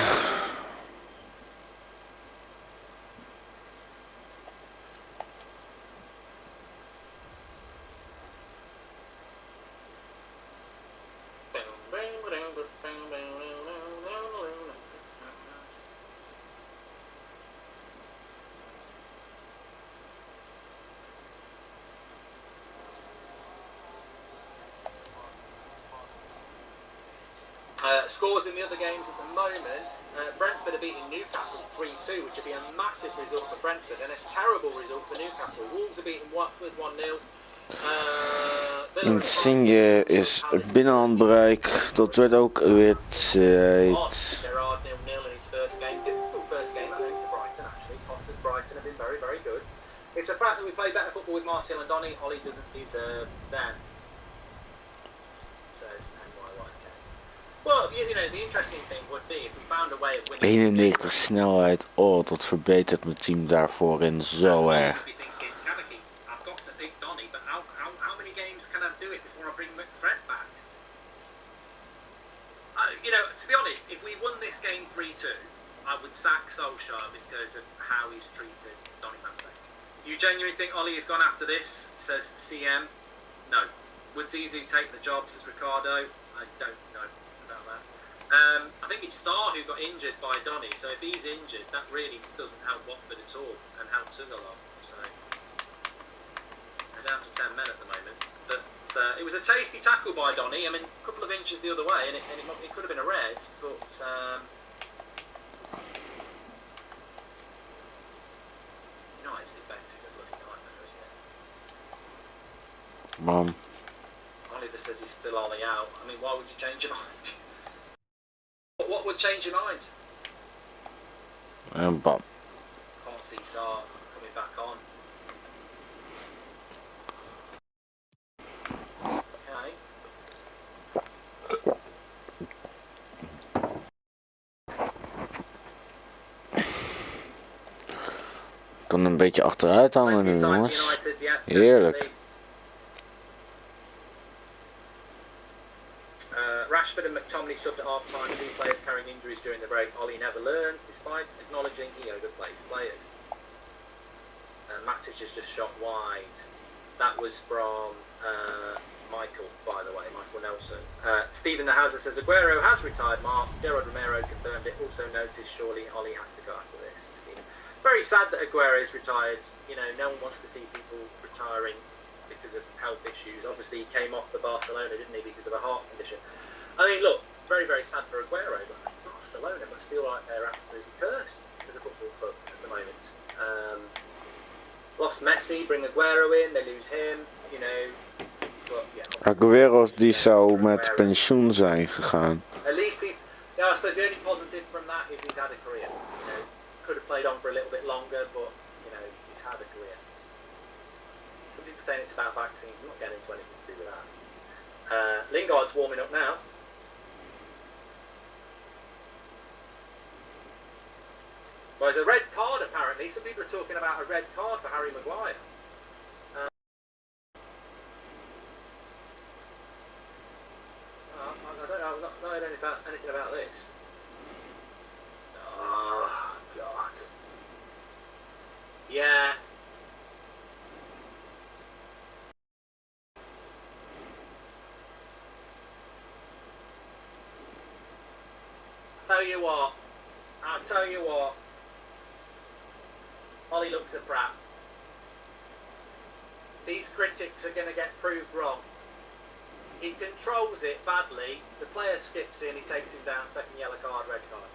Scores in the other games at the moment. Brentford are beating Newcastle 3-2, which would be a massive result for Brentford and a terrible result for Newcastle. Wolves are beating Watford 1-0. Insigne is binnen handbereik. Dat werd ook weer tijd. Gerrard 0-0 in his first game. Difficult first game at home to Brighton, actually. Potter and Brighton have been very, very good. It's a fact that we play better football with Martial and Donny. Ollie doesn't deserve that. Says NYYK. Well, you know, the interesting thing would be if we found a way of winning. 91 snelheid. Oh, dat verbetert mijn team daarvoor in zo erg. You know, to be honest, if we won this game 3-2, I would sack Solskjaer because of how he's treated Donny van de Beek. You genuinely think Ollie has gone after this, says CM? No. Would Zizou take the job, says Ricardo? I don't know about that. I think it's Sarr who got injured by Donny, so if he's injured, that really doesn't help Watford at all, and helps us a lot. So, we're down to 10 men at the moment. But it was a tasty tackle by Donny. I mean, a couple of inches the other way, and it could have been a red, but United's defence is a bloody nightmare, isn't it? Mom. Oliver says he's still Ollie out. I mean, why would you change your mind? What would change your mind? Bam. Can't see Sarr coming back on. Ik kan een beetje achteruit hangen nu, jongens. Heerlijk. Rashford and McTominay subbed at half-time, 2 players carrying injuries during the break. Ollie never learns, despite acknowledging he overplays players. Matic has just shot wide. That was from Michael, by the way, Michael Nelson. Stephen the Hauser says, Aguero has retired, Mark. Gerard Romero confirmed it. Also noticed, surely Ollie has to go after this. Stephen. Very sad that Aguero is retired. You know, no one wants to see people retiring because of health issues. Obviously, he came off for Barcelona, didn't he, because of a heart condition. I mean, look, very, very sad for Aguero, but Barcelona must feel like they're absolutely cursed as a football club at the moment. Lost Messi, bring Aguero in, they lose him, you know. But, yeah, Aguero die zou met pensioen zijn gegaan. At least he's, yeah, I suppose the only positive from that is he's had a career. You know, could have played on for a little bit longer, but, you know, he's had a career. Some people saying it's about vaccines, I'm not getting into anything to do with that. Lingard's warming up now. Well, there's a red card apparently. Some people are talking about a red card for Harry Maguire. I don't know anything about this. Oh, God. Yeah. I'll tell you what. Ollie looks a brat. These critics are going to get proved wrong. He controls it badly. The player skips in, he takes him down, second yellow card, red card.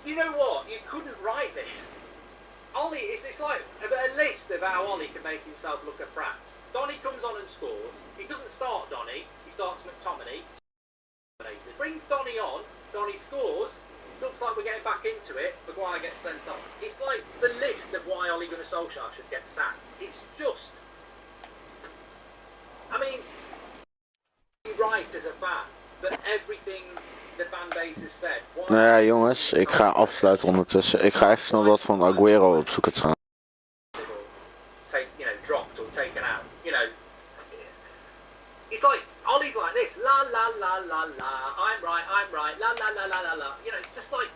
You know what? You couldn't write this. Ollie, it's like a list of how Ollie can make himself look a brat. Donny comes on and scores. He doesn't start Donny. He starts McTominay. Brings Donny on. Donny scores. Looks like we're getting back into it. Maguire gets sent off. It's like the list of why Ole Gunnar Solskjaer should get sacked. It's just... I mean, you're right as a fan, but everything the fanbase has said... Nou ja, jongens, ik ga afsluiten ondertussen. Ik ga even snel dat van Aguero op zoek gaan. Dropped or taken out. You know, it's like... Ollie's like this, la la la la la, I'm right, la la la la la la. You know, it's just like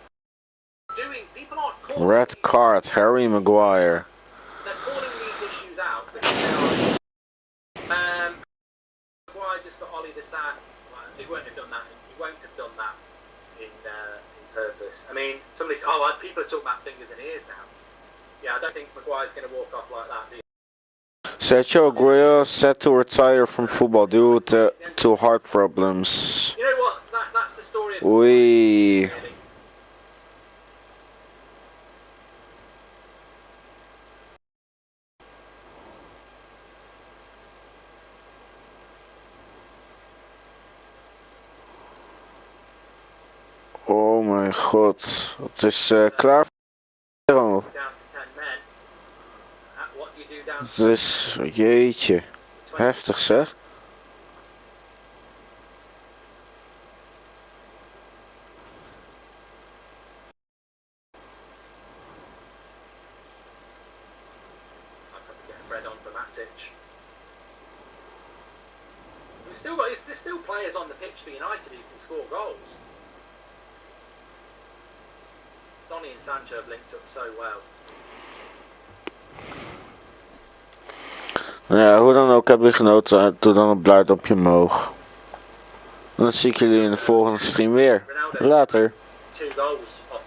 doing, people aren't calling Red card, Harry Maguire. They're calling these issues out because they are. Maguire just got Ollie the sack. Well, he won't have done that. He won't have done that in purpose. I mean, people are talking about fingers and ears now. Yeah, I don't think Maguire's going to walk off like that, do you? Sergio Aguero set to retire from football due to heart problems. You know what? That's the story of Oei. really. Oh mijn god. Het is klaar. Down to 10 men. What do you do down Het is, jeetje. Heftig zeg. I've got to get Fred on for Matic. There's still players on the pitch for United who can score goals. Donny and Sancho have linked up so well. Ja, hoe dan ook, heb je genoten. Doe dan een blauwdopje omhoog. En dan zie ik jullie in de volgende stream weer. Ronaldo, Later. 2 goals off